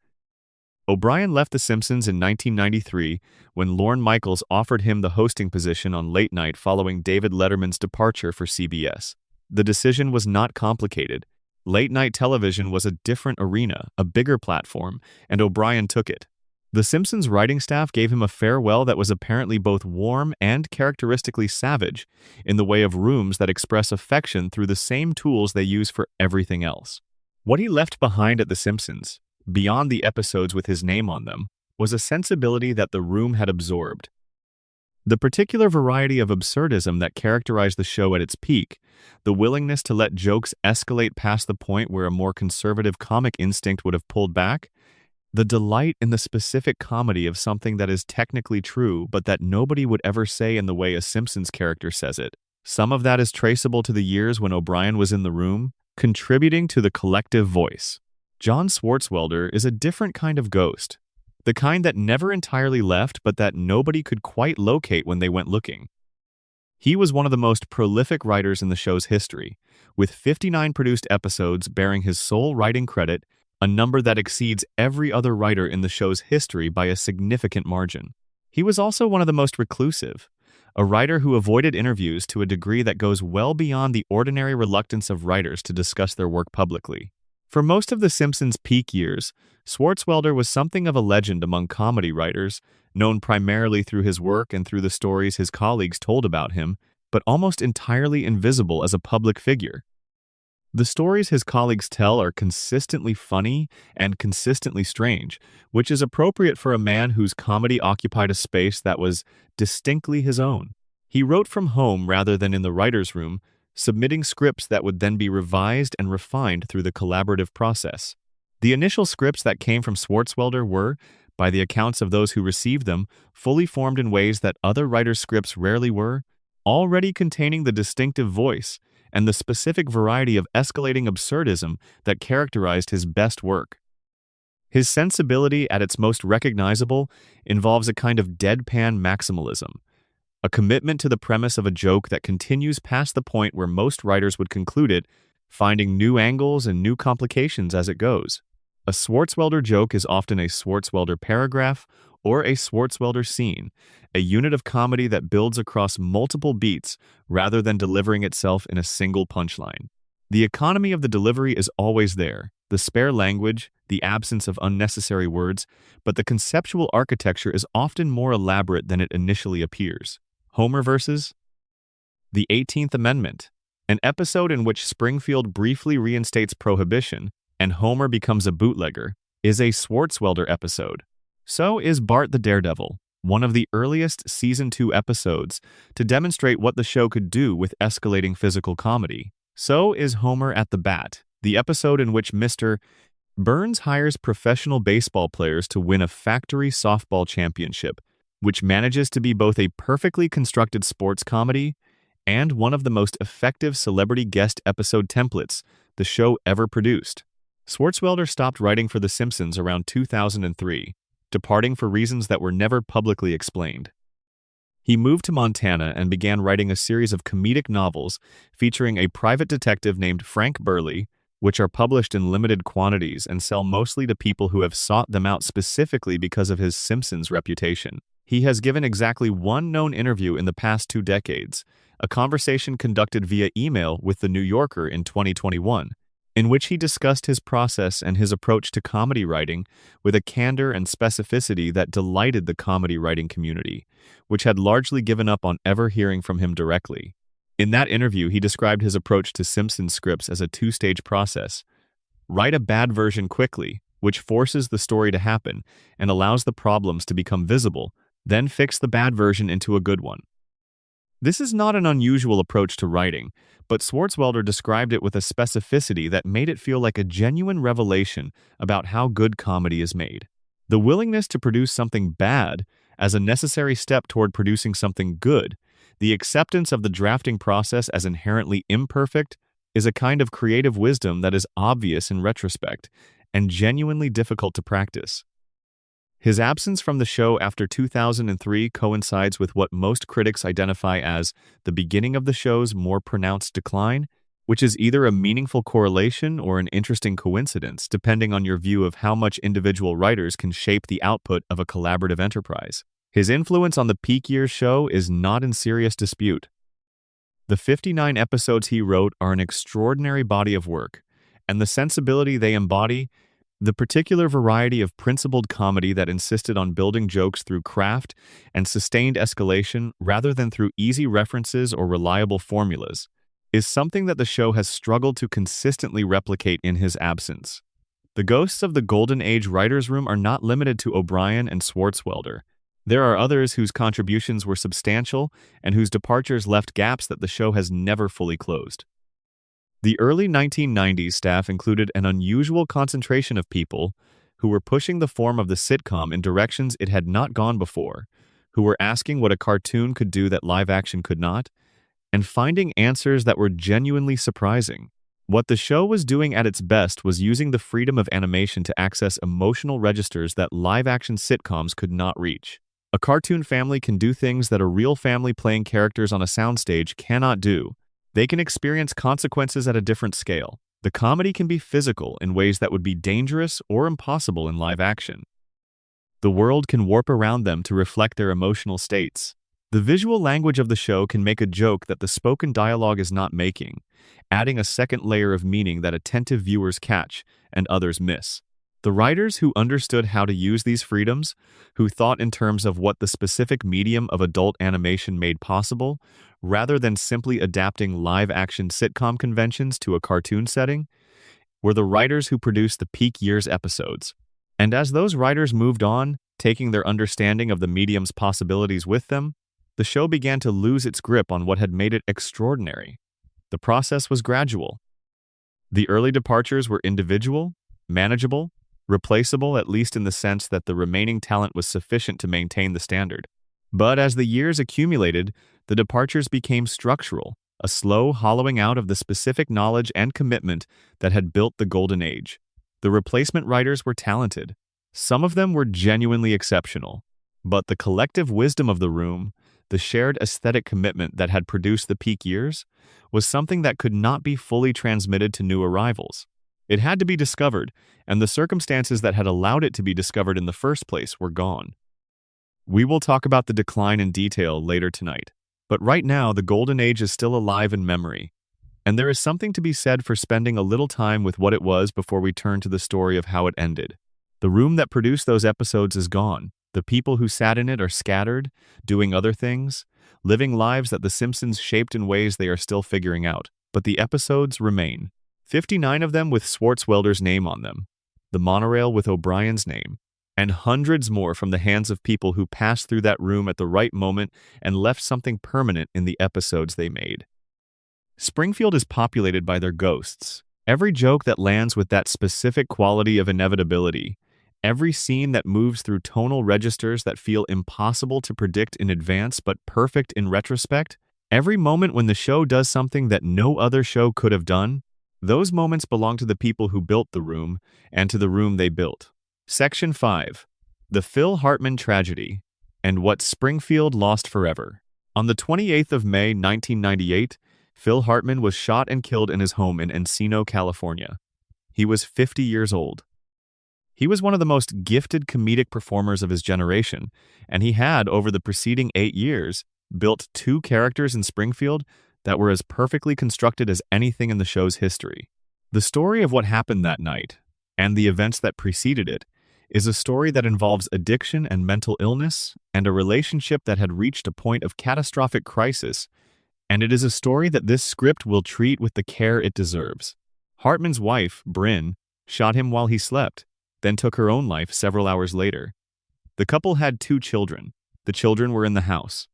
O'Brien left The Simpsons in 1993 when Lorne Michaels offered him the hosting position on Late Night following David Letterman's departure for CBS. The decision was not complicated. Late-night television was a different arena, a bigger platform, and O'Brien took it. The Simpsons writing staff gave him a farewell that was apparently both warm and characteristically savage, in the way of rooms that express affection through the same tools they use for everything else. What he left behind at The Simpsons, beyond the episodes with his name on them, was a sensibility that the room had absorbed. The particular variety of absurdism that characterized the show at its peak, the willingness to let jokes escalate past the point where a more conservative comic instinct would have pulled back, the delight in the specific comedy of something that is technically true but that nobody would ever say in the way a Simpsons character says it. Some of that is traceable to the years when O'Brien was in the room, contributing to the collective voice. John Swartzwelder is a different kind of ghost. The kind that never entirely left but that nobody could quite locate when they went looking. He was one of the most prolific writers in the show's history, with 59 produced episodes bearing his sole writing credit, a number that exceeds every other writer in the show's history by a significant margin. He was also one of the most reclusive, a writer who avoided interviews to a degree that goes well beyond the ordinary reluctance of writers to discuss their work publicly. For most of The Simpsons' peak years, Swartzwelder was something of a legend among comedy writers, known primarily through his work and through the stories his colleagues told about him, but almost entirely invisible as a public figure. The stories his colleagues tell are consistently funny and consistently strange, which is appropriate for a man whose comedy occupied a space that was distinctly his own. He wrote from home rather than in the writer's room, submitting scripts that would then be revised and refined through the collaborative process. The initial scripts that came from Swartzwelder were, by the accounts of those who received them, fully formed in ways that other writers' scripts rarely were, already containing the distinctive voice and the specific variety of escalating absurdism that characterized his best work. His sensibility, at its most recognizable, involves a kind of deadpan maximalism, a commitment to the premise of a joke that continues past the point where most writers would conclude it, finding new angles and new complications as it goes. A Swartzwelder joke is often a Swartzwelder paragraph or a Swartzwelder scene, a unit of comedy that builds across multiple beats rather than delivering itself in a single punchline. The economy of the delivery is always there, the spare language, the absence of unnecessary words, but the conceptual architecture is often more elaborate than it initially appears. Homer versus the 18th Amendment, an episode in which Springfield briefly reinstates prohibition and Homer becomes a bootlegger, is a Swartzwelder episode. So is Bart the Daredevil, one of the earliest Season 2 episodes to demonstrate what the show could do with escalating physical comedy. So is Homer at the Bat, the episode in which Mr. Burns hires professional baseball players to win a factory softball championship, which manages to be both a perfectly constructed sports comedy and one of the most effective celebrity guest episode templates the show ever produced. Swartzwelder stopped writing for The Simpsons around 2003, departing for reasons that were never publicly explained. He moved to Montana and began writing a series of comedic novels featuring a private detective named Frank Burley, which are published in limited quantities and sell mostly to people who have sought them out specifically because of his Simpsons reputation. He has given exactly one known interview in the past 2 decades, a conversation conducted via email with The New Yorker in 2021, in which he discussed his process and his approach to comedy writing with a candor and specificity that delighted the comedy writing community, which had largely given up on ever hearing from him directly. In that interview, he described his approach to Simpsons scripts as a 2-stage process. Write a bad version quickly, which forces the story to happen and allows the problems to become visible, then fix the bad version into a good one. This is not an unusual approach to writing, but Swartzwelder described it with a specificity that made it feel like a genuine revelation about how good comedy is made. The willingness to produce something bad as a necessary step toward producing something good, the acceptance of the drafting process as inherently imperfect, is a kind of creative wisdom that is obvious in retrospect and genuinely difficult to practice. His absence from the show after 2003 coincides with what most critics identify as the beginning of the show's more pronounced decline, which is either a meaningful correlation or an interesting coincidence, depending on your view of how much individual writers can shape the output of a collaborative enterprise. His influence on the peak years show is not in serious dispute. The 59 episodes he wrote are an extraordinary body of work, and the sensibility they embody, the particular variety of principled comedy that insisted on building jokes through craft and sustained escalation rather than through easy references or reliable formulas, is something that the show has struggled to consistently replicate in his absence. The ghosts of the Golden Age writers' room are not limited to O'Brien and Swartzwelder. There are others whose contributions were substantial and whose departures left gaps that the show has never fully closed. The early 1990s staff included an unusual concentration of people who were pushing the form of the sitcom in directions it had not gone before, who were asking what a cartoon could do that live action could not, and finding answers that were genuinely surprising. What the show was doing at its best was using the freedom of animation to access emotional registers that live action sitcoms could not reach. A cartoon family can do things that a real family playing characters on a soundstage cannot do. They can experience consequences at a different scale. The comedy can be physical in ways that would be dangerous or impossible in live action. The world can warp around them to reflect their emotional states. The visual language of the show can make a joke that the spoken dialogue is not making, adding a second layer of meaning that attentive viewers catch and others miss. The writers who understood how to use these freedoms, who thought in terms of what the specific medium of adult animation made possible, rather than simply adapting live-action sitcom conventions to a cartoon setting, were the writers who produced the peak years episodes. And as those writers moved on, taking their understanding of the medium's possibilities with them, the show began to lose its grip on what had made it extraordinary. The process was gradual. The early departures were individual, manageable, replaceable at least in the sense that the remaining talent was sufficient to maintain the standard. But as the years accumulated, the departures became structural, a slow hollowing out of the specific knowledge and commitment that had built the golden age. The replacement writers were talented. Some of them were genuinely exceptional. But the collective wisdom of the room, the shared aesthetic commitment that had produced the peak years, was something that could not be fully transmitted to new arrivals. It had to be discovered, and the circumstances that had allowed it to be discovered in the first place were gone. We will talk about the decline in detail later tonight, but right now the golden age is still alive in memory, and there is something to be said for spending a little time with what it was before we turn to the story of how it ended. The room that produced those episodes is gone. The people who sat in it are scattered, doing other things, living lives that the Simpsons shaped in ways they are still figuring out. But the episodes remain. 59 of them with Swartzwelder's name on them, the monorail with O'Brien's name, and hundreds more from the hands of people who passed through that room at the right moment and left something permanent in the episodes they made. Springfield is populated by their ghosts. Every joke that lands with that specific quality of inevitability, every scene that moves through tonal registers that feel impossible to predict in advance but perfect in retrospect, every moment when the show does something that no other show could have done, those moments belong to the people who built the room and to the room they built. Section 5. The Phil Hartman Tragedy and What Springfield Lost Forever. On the 28th of May, 1998, Phil Hartman was shot and killed in his home in Encino, California. He was 50 years old. He was one of the most gifted comedic performers of his generation, and he had, over the preceding 8 years, built 2 characters in Springfield that were as perfectly constructed as anything in the show's history. The story of what happened that night, and the events that preceded it, is a story that involves addiction and mental illness, and a relationship that had reached a point of catastrophic crisis, and it is a story that this script will treat with the care it deserves. Hartman's wife, Bryn, shot him while he slept, then took her own life several hours later. The couple had 2 children. The children were in the house.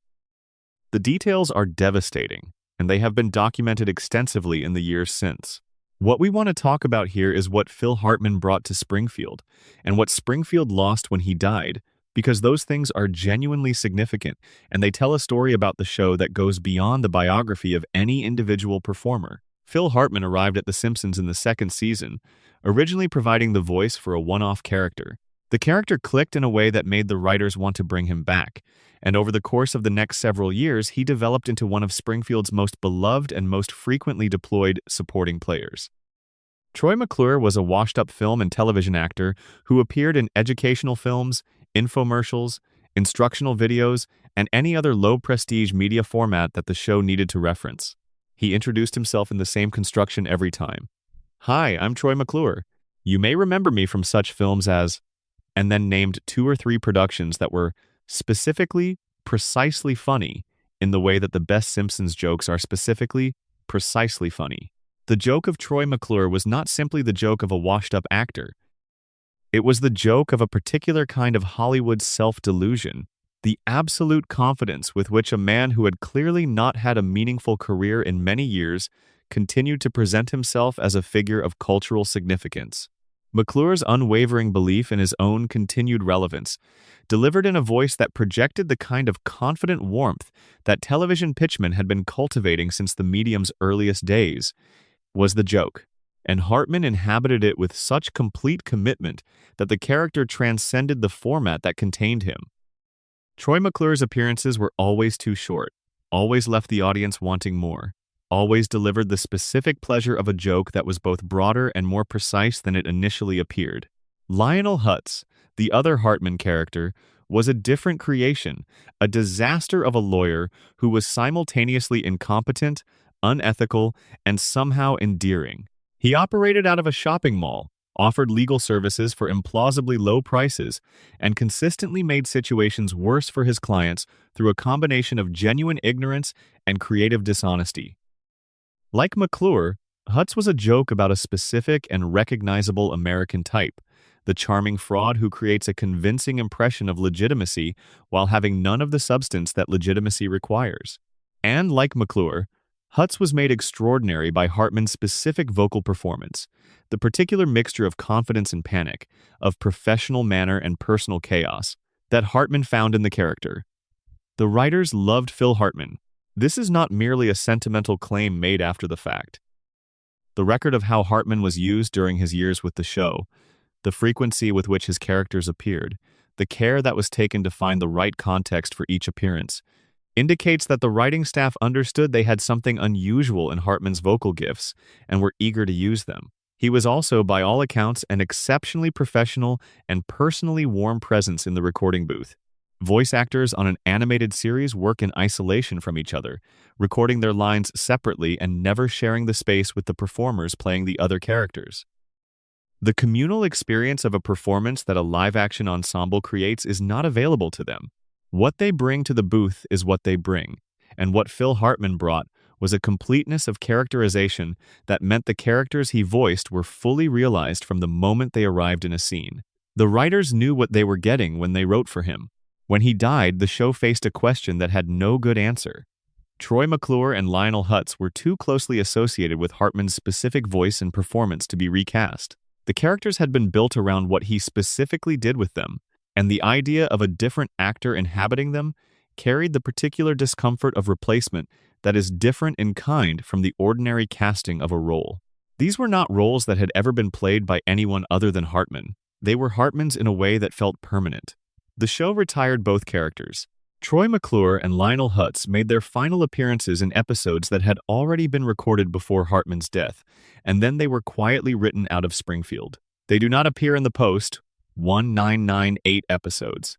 The details are devastating, and they have been documented extensively in the years since. What we want to talk about here is what Phil Hartman brought to Springfield, and what Springfield lost when he died, because those things are genuinely significant, and they tell a story about the show that goes beyond the biography of any individual performer. Phil Hartman arrived at The Simpsons in the 2nd season, originally providing the voice for a one-off character. The character clicked in a way that made the writers want to bring him back, and over the course of the next several years, he developed into one of Springfield's most beloved and most frequently deployed supporting players. Troy McClure was a washed-up film and television actor who appeared in educational films, infomercials, instructional videos, and any other low-prestige media format that the show needed to reference. He introduced himself in the same construction every time. "Hi, I'm Troy McClure. You may remember me from such films as..." and then named 2 or 3 productions that were specifically, precisely funny in the way that the best Simpsons jokes are specifically, precisely funny. The joke of Troy McClure was not simply the joke of a washed-up actor. It was the joke of a particular kind of Hollywood self-delusion, the absolute confidence with which a man who had clearly not had a meaningful career in many years continued to present himself as a figure of cultural significance. McClure's unwavering belief in his own continued relevance, delivered in a voice that projected the kind of confident warmth that television pitchmen had been cultivating since the medium's earliest days, was the joke, and Hartman inhabited it with such complete commitment that the character transcended the format that contained him. Troy McClure's appearances were always too short, always left the audience wanting more, always delivered the specific pleasure of a joke that was both broader and more precise than it initially appeared. Lionel Hutz, the other Hartman character, was a different creation, a disaster of a lawyer who was simultaneously incompetent, unethical, and somehow endearing. He operated out of a shopping mall, offered legal services for implausibly low prices, and consistently made situations worse for his clients through a combination of genuine ignorance and creative dishonesty. Like McClure, Hutz was a joke about a specific and recognizable American type, the charming fraud who creates a convincing impression of legitimacy while having none of the substance that legitimacy requires. And like McClure, Hutz was made extraordinary by Hartman's specific vocal performance, the particular mixture of confidence and panic, of professional manner and personal chaos, that Hartman found in the character. The writers loved Phil Hartman. This is not merely a sentimental claim made after the fact. The record of how Hartman was used during his years with the show, the frequency with which his characters appeared, the care that was taken to find the right context for each appearance, indicates that the writing staff understood they had something unusual in Hartman's vocal gifts and were eager to use them. He was also, by all accounts, an exceptionally professional and personally warm presence in the recording booth. Voice actors on an animated series work in isolation from each other, recording their lines separately and never sharing the space with the performers playing the other characters. The communal experience of a performance that a live-action ensemble creates is not available to them. What they bring to the booth is what they bring, and what Phil Hartman brought was a completeness of characterization that meant the characters he voiced were fully realized from the moment they arrived in a scene. The writers knew what they were getting when they wrote for him. When he died, the show faced a question that had no good answer. Troy McClure and Lionel Hutz were too closely associated with Hartman's specific voice and performance to be recast. The characters had been built around what he specifically did with them, and the idea of a different actor inhabiting them carried the particular discomfort of replacement that is different in kind from the ordinary casting of a role. These were not roles that had ever been played by anyone other than Hartman. They were Hartman's in a way that felt permanent. The show retired both characters. Troy McClure and Lionel Hutz made their final appearances in episodes that had already been recorded before Hartman's death, and then they were quietly written out of Springfield. They do not appear in the post-1998 episodes.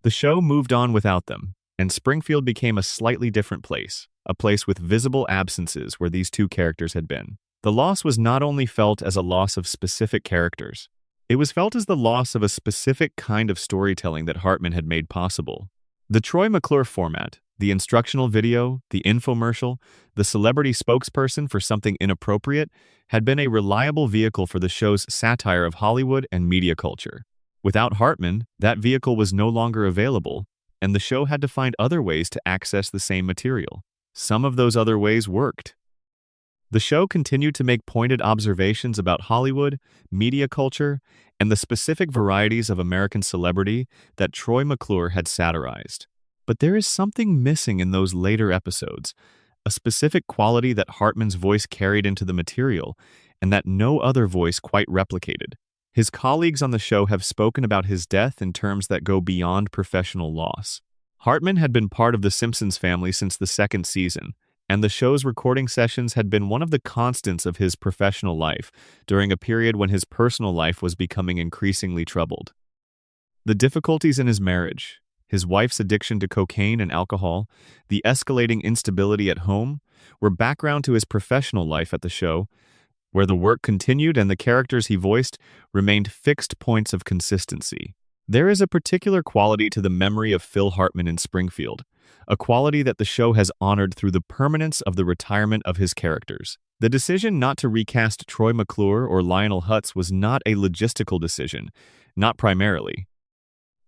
The show moved on without them, and Springfield became a slightly different place, a place with visible absences where these two characters had been. The loss was not only felt as a loss of specific characters, it was felt as the loss of a specific kind of storytelling that Hartman had made possible. The Troy McClure format, the instructional video, the infomercial, the celebrity spokesperson for something inappropriate, had been a reliable vehicle for the show's satire of Hollywood and media culture. Without Hartman, that vehicle was no longer available, and the show had to find other ways to access the same material. Some of those other ways worked. The show continued to make pointed observations about Hollywood, media culture, and the specific varieties of American celebrity that Troy McClure had satirized. But there is something missing in those later episodes, a specific quality that Hartman's voice carried into the material and that no other voice quite replicated. His colleagues on the show have spoken about his death in terms that go beyond professional loss. Hartman had been part of the Simpsons family since the second season, and the show's recording sessions had been one of the constants of his professional life during a period when his personal life was becoming increasingly troubled. The difficulties in his marriage, his wife's addiction to cocaine and alcohol, the escalating instability at home, were background to his professional life at the show, where the work continued and the characters he voiced remained fixed points of consistency. There is a particular quality to the memory of Phil Hartman in Springfield, a quality that the show has honored through the permanence of the retirement of his characters. The decision not to recast Troy McClure or Lionel Hutz was not a logistical decision, not primarily.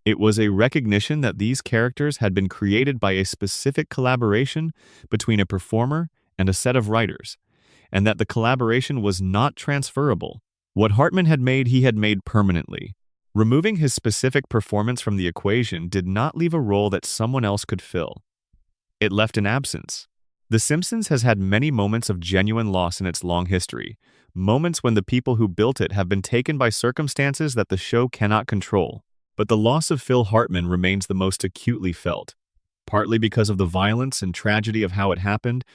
It was a recognition that these characters had been created by a specific collaboration between a performer and a set of writers, and that the collaboration was not transferable. What Hartman had made, he had made permanently. Removing his specific performance from the equation did not leave a role that someone else could fill. It left an absence. The Simpsons has had many moments of genuine loss in its long history, moments when the people who built it have been taken by circumstances that the show cannot control. But the loss of Phil Hartman remains the most acutely felt, partly because of the violence and tragedy of how it happened,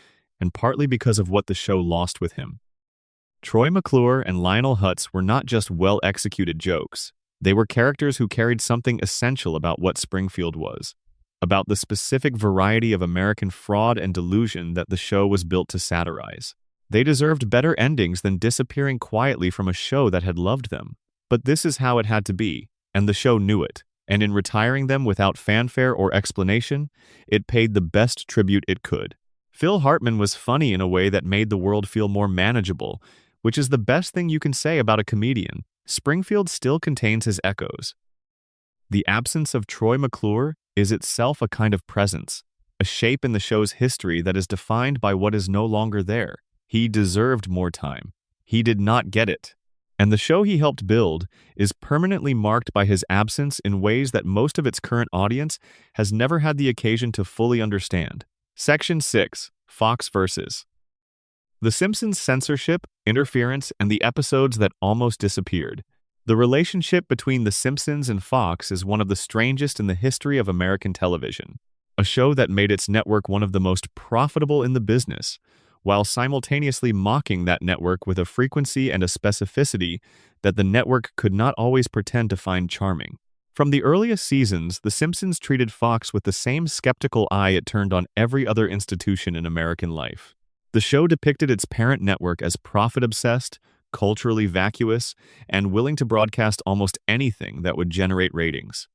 and partly because of what the show lost with him. Troy McClure and Lionel Hutz were not just well-executed jokes. They were characters who carried something essential about what Springfield was, about the specific variety of American fraud and delusion that the show was built to satirize. They deserved better endings than disappearing quietly from a show that had loved them. But this is how it had to be, and the show knew it. And in retiring them without fanfare or explanation, it paid the best tribute it could. Phil Hartman was funny in a way that made the world feel more manageable, which is the best thing you can say about a comedian. Springfield still contains his echoes. The absence of Troy McClure is itself a kind of presence, a shape in the show's history that is defined by what is no longer there. He deserved more time. He did not get it. And the show he helped build is permanently marked by his absence in ways that most of its current audience has never had the occasion to fully understand. Section 6. Fox vs. The Simpsons' censorship, interference, and the episodes that almost disappeared. The relationship between The Simpsons and Fox is one of the strangest in the history of American television. A show that made its network one of the most profitable in the business, while simultaneously mocking that network with a frequency and a specificity that the network could not always pretend to find charming. From the earliest seasons, The Simpsons treated Fox with the same skeptical eye it turned on every other institution in American life. The show depicted its parent network as profit-obsessed, culturally vacuous, and willing to broadcast almost anything that would generate ratings.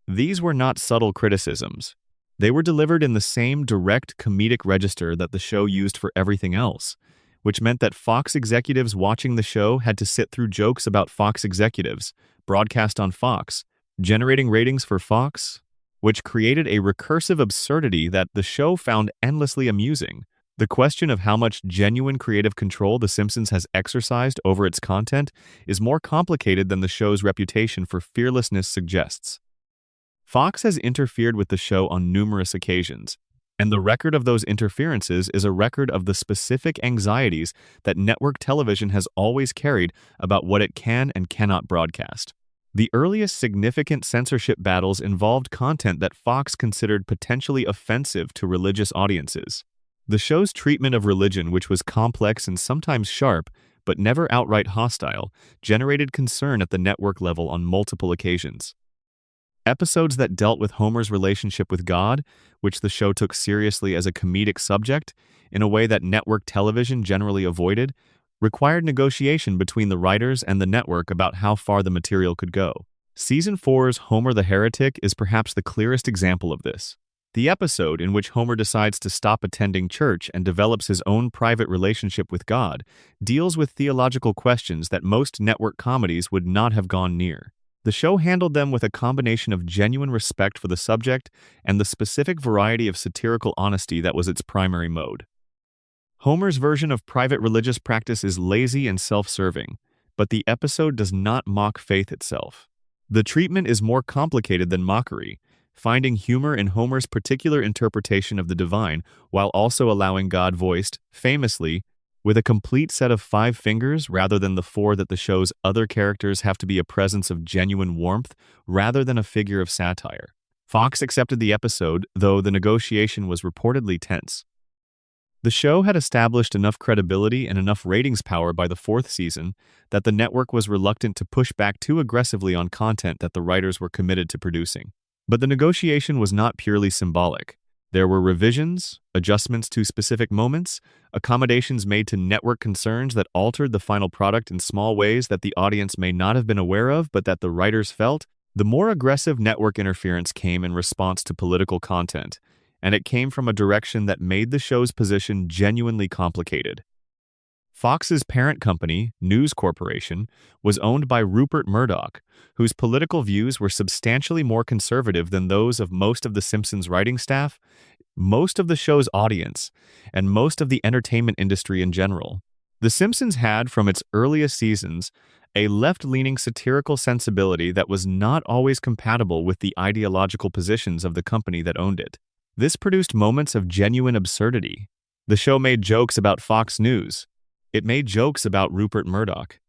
These were not subtle criticisms. They were delivered in the same direct comedic register that the show used for everything else, which meant that Fox executives watching the show had to sit through jokes about Fox executives, broadcast on Fox, generating ratings for Fox, which created a recursive absurdity that the show found endlessly amusing. The question of how much genuine creative control The Simpsons has exercised over its content is more complicated than the show's reputation for fearlessness suggests. Fox has interfered with the show on numerous occasions, and the record of those interferences is a record of the specific anxieties that network television has always carried about what it can and cannot broadcast. The earliest significant censorship battles involved content that Fox considered potentially offensive to religious audiences. The show's treatment of religion, which was complex and sometimes sharp, but never outright hostile, generated concern at the network level on multiple occasions. Episodes that dealt with Homer's relationship with God, which the show took seriously as a comedic subject, in a way that network television generally avoided, required negotiation between the writers and the network about how far the material could go. Season 4's Homer the Heretic is perhaps the clearest example of this. The episode in which Homer decides to stop attending church and develops his own private relationship with God deals with theological questions that most network comedies would not have gone near. The show handled them with a combination of genuine respect for the subject and the specific variety of satirical honesty that was its primary mode. Homer's version of private religious practice is lazy and self-serving, but the episode does not mock faith itself. The treatment is more complicated than mockery, finding humor in Homer's particular interpretation of the divine while also allowing God voiced, famously, with a complete set of 5 fingers rather than the 4 that the show's other characters have to be a presence of genuine warmth rather than a figure of satire. Fox accepted the episode, though the negotiation was reportedly tense. The show had established enough credibility and enough ratings power by the 4th season that the network was reluctant to push back too aggressively on content that the writers were committed to producing. But the negotiation was not purely symbolic. There were revisions, adjustments to specific moments, accommodations made to network concerns that altered the final product in small ways that the audience may not have been aware of but that the writers felt. The more aggressive network interference came in response to political content, and it came from a direction that made the show's position genuinely complicated. Fox's parent company, News Corporation, was owned by Rupert Murdoch, whose political views were substantially more conservative than those of most of The Simpsons' writing staff, most of the show's audience, and most of the entertainment industry in general. The Simpsons had, from its earliest seasons, a left-leaning satirical sensibility that was not always compatible with the ideological positions of the company that owned it. This produced moments of genuine absurdity. The show made jokes about Fox News. It made jokes about Rupert Murdoch.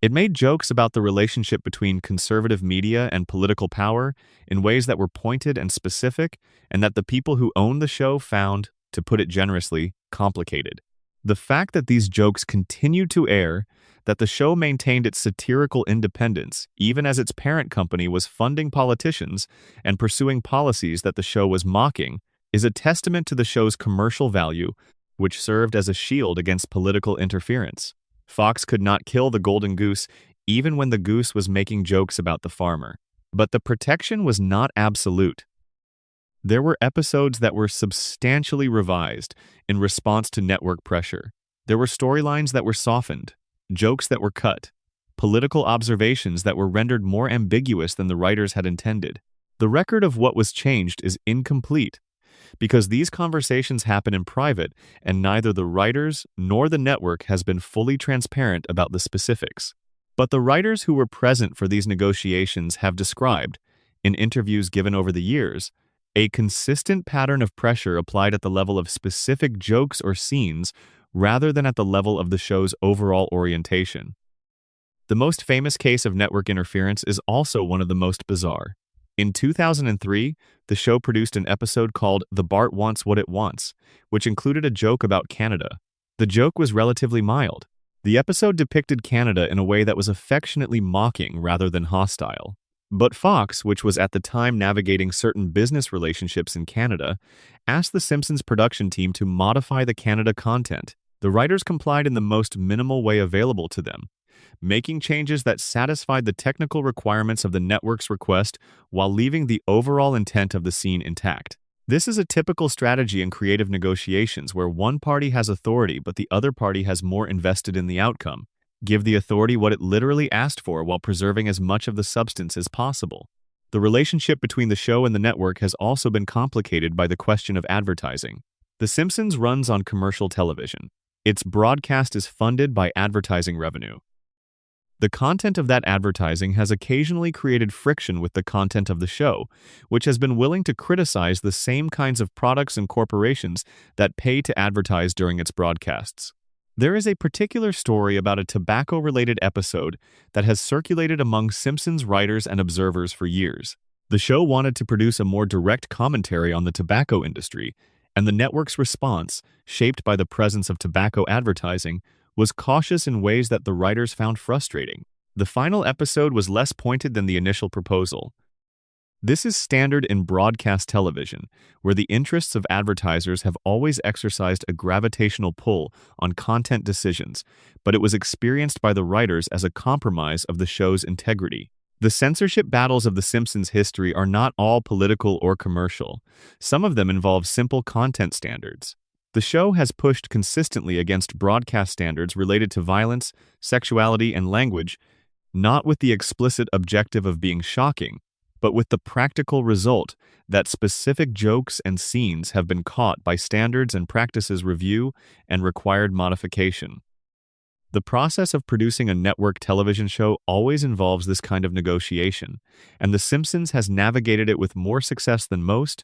It made jokes about the relationship between conservative media and political power in ways that were pointed and specific, and that the people who owned the show found, to put it generously, complicated. The fact that these jokes continued to air, that the show maintained its satirical independence, even as its parent company was funding politicians and pursuing policies that the show was mocking, is a testament to the show's commercial value, which served as a shield against political interference. Fox could not kill the golden goose, even when the goose was making jokes about the farmer. But the protection was not absolute. There were episodes that were substantially revised in response to network pressure. There were storylines that were softened, jokes that were cut, political observations that were rendered more ambiguous than the writers had intended. The record of what was changed is incomplete, because these conversations happen in private and neither the writers nor the network has been fully transparent about the specifics. But the writers who were present for these negotiations have described, in interviews given over the years, a consistent pattern of pressure applied at the level of specific jokes or scenes rather than at the level of the show's overall orientation. The most famous case of network interference is also one of the most bizarre. In 2003, the show produced an episode called The Bart Wants What It Wants, which included a joke about Canada. The joke was relatively mild. The episode depicted Canada in a way that was affectionately mocking rather than hostile. But Fox, which was at the time navigating certain business relationships in Canada, asked the Simpsons production team to modify the Canada content. The writers complied in the most minimal way available to them, making changes that satisfied the technical requirements of the network's request while leaving the overall intent of the scene intact. This is a typical strategy in creative negotiations where one party has authority but the other party has more invested in the outcome. Give the authority what it literally asked for while preserving as much of the substance as possible. The relationship between the show and the network has also been complicated by the question of advertising. The Simpsons runs on commercial television. Its broadcast is funded by advertising revenue. The content of that advertising has occasionally created friction with the content of the show, which has been willing to criticize the same kinds of products and corporations that pay to advertise during its broadcasts. There is a particular story about a tobacco-related episode that has circulated among Simpsons writers and observers for years. The show wanted to produce a more direct commentary on the tobacco industry, and the network's response, shaped by the presence of tobacco advertising, was cautious in ways that the writers found frustrating. The final episode was less pointed than the initial proposal. This is standard in broadcast television, where the interests of advertisers have always exercised a gravitational pull on content decisions, but it was experienced by the writers as a compromise of the show's integrity. The censorship battles of The Simpsons' history are not all political or commercial. Some of them involve simple content standards. The show has pushed consistently against broadcast standards related to violence, sexuality, and language, not with the explicit objective of being shocking, but with the practical result that specific jokes and scenes have been caught by standards and practices review and required modification. The process of producing a network television show always involves this kind of negotiation, and The Simpsons has navigated it with more success than most,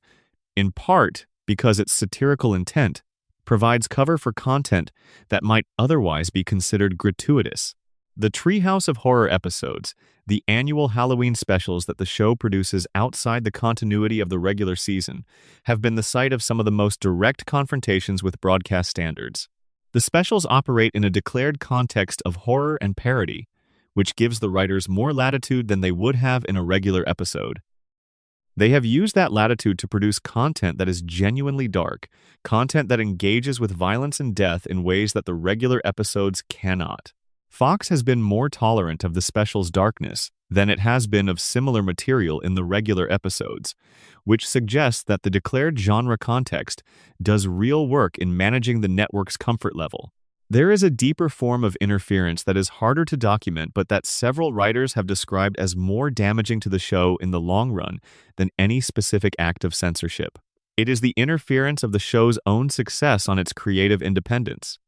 in part because its satirical intent provides cover for content that might otherwise be considered gratuitous. The Treehouse of Horror episodes, the annual Halloween specials that the show produces outside the continuity of the regular season, have been the site of some of the most direct confrontations with broadcast standards. The specials operate in a declared context of horror and parody, which gives the writers more latitude than they would have in a regular episode. They have used that latitude to produce content that is genuinely dark, content that engages with violence and death in ways that the regular episodes cannot. Fox has been more tolerant of the special's darkness than it has been of similar material in the regular episodes, which suggests that the declared genre context does real work in managing the network's comfort level. There is a deeper form of interference that is harder to document but that several writers have described as more damaging to the show in the long run than any specific act of censorship. It is the interference of the show's own success on its creative independence.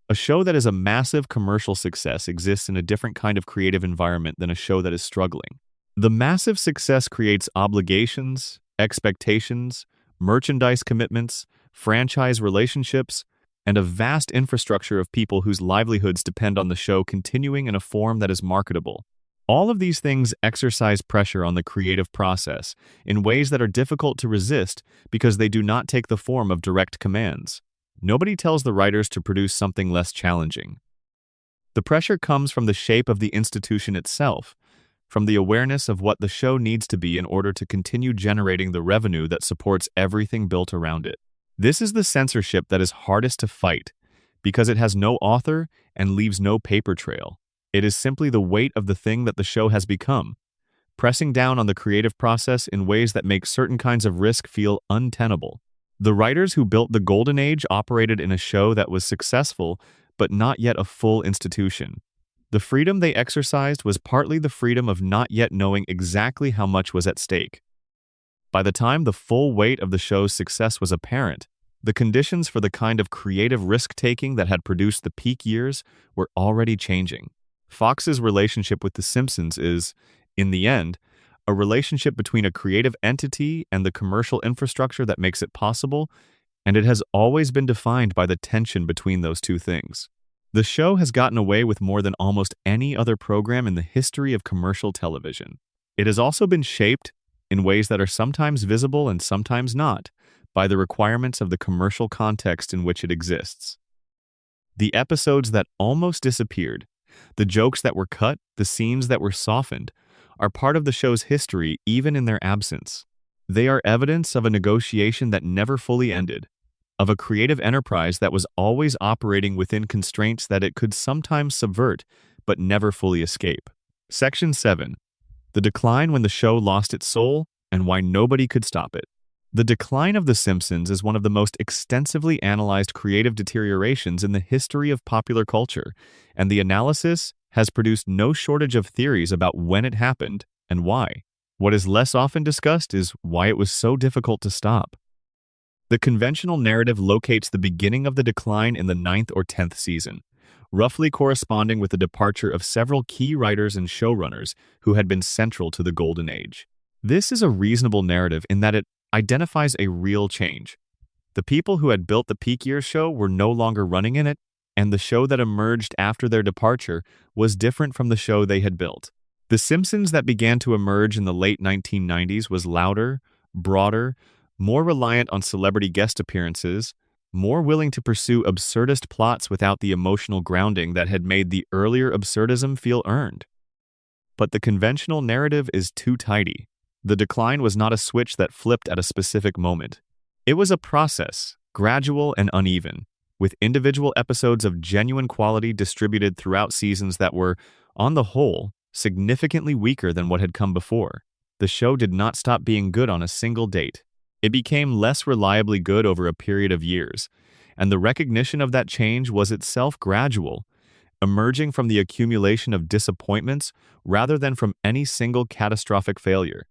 A show that is a massive commercial success exists in a different kind of creative environment than a show that is struggling. The massive success creates obligations, expectations, merchandise commitments, franchise relationships, and a vast infrastructure of people whose livelihoods depend on the show continuing in a form that is marketable. All of these things exercise pressure on the creative process in ways that are difficult to resist because they do not take the form of direct commands. Nobody tells the writers to produce something less challenging. The pressure comes from the shape of the institution itself, from the awareness of what the show needs to be in order to continue generating the revenue that supports everything built around it. This is the censorship that is hardest to fight, because it has no author and leaves no paper trail. It is simply the weight of the thing that the show has become, pressing down on the creative process in ways that make certain kinds of risk feel untenable. The writers who built the Golden Age operated in a show that was successful, but not yet a full institution. The freedom they exercised was partly the freedom of not yet knowing exactly how much was at stake. By the time the full weight of the show's success was apparent, the conditions for the kind of creative risk-taking that had produced the peak years were already changing. Fox's relationship with The Simpsons is, in the end, a relationship between a creative entity and the commercial infrastructure that makes it possible, and it has always been defined by the tension between those two things. The show has gotten away with more than almost any other program in the history of commercial television. It has also been shaped, in ways that are sometimes visible and sometimes not, by the requirements of the commercial context in which it exists. The episodes that almost disappeared, the jokes that were cut, the scenes that were softened, are part of the show's history even in their absence. They are evidence of a negotiation that never fully ended, of a creative enterprise that was always operating within constraints that it could sometimes subvert but never fully escape. Section 7. The decline when the show lost its soul and why nobody could stop it. The decline of The Simpsons is one of the most extensively analyzed creative deteriorations in the history of popular culture, and the analysis has produced no shortage of theories about when it happened and why. What is less often discussed is why it was so difficult to stop. The conventional narrative locates the beginning of the decline in the 9th or 10th season, roughly corresponding with the departure of several key writers and showrunners who had been central to the Golden Age. This is a reasonable narrative in that it identifies a real change. The people who had built the peak year show were no longer running in it, and the show that emerged after their departure was different from the show they had built. The Simpsons that began to emerge in the late 1990s was louder, broader, more reliant on celebrity guest appearances, more willing to pursue absurdist plots without the emotional grounding that had made the earlier absurdism feel earned. But the conventional narrative is too tidy. The decline was not a switch that flipped at a specific moment. It was a process, gradual and uneven, with individual episodes of genuine quality distributed throughout seasons that were, on the whole, significantly weaker than what had come before. The show did not stop being good on a single date. It became less reliably good over a period of years, and the recognition of that change was itself gradual, emerging from the accumulation of disappointments rather than from any single catastrophic failure.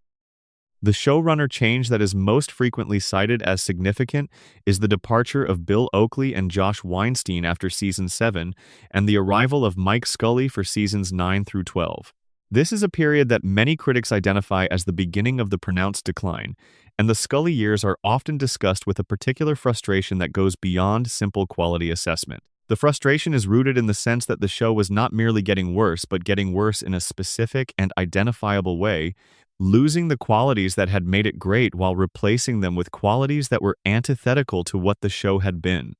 The showrunner change that is most frequently cited as significant is the departure of Bill Oakley and Josh Weinstein after Season 7 and the arrival of Mike Scully for Seasons 9 through 12. This is a period that many critics identify as the beginning of the pronounced decline, and the Scully years are often discussed with a particular frustration that goes beyond simple quality assessment. The frustration is rooted in the sense that the show was not merely getting worse, but getting worse in a specific and identifiable way, losing the qualities that had made it great while replacing them with qualities that were antithetical to what the show had been.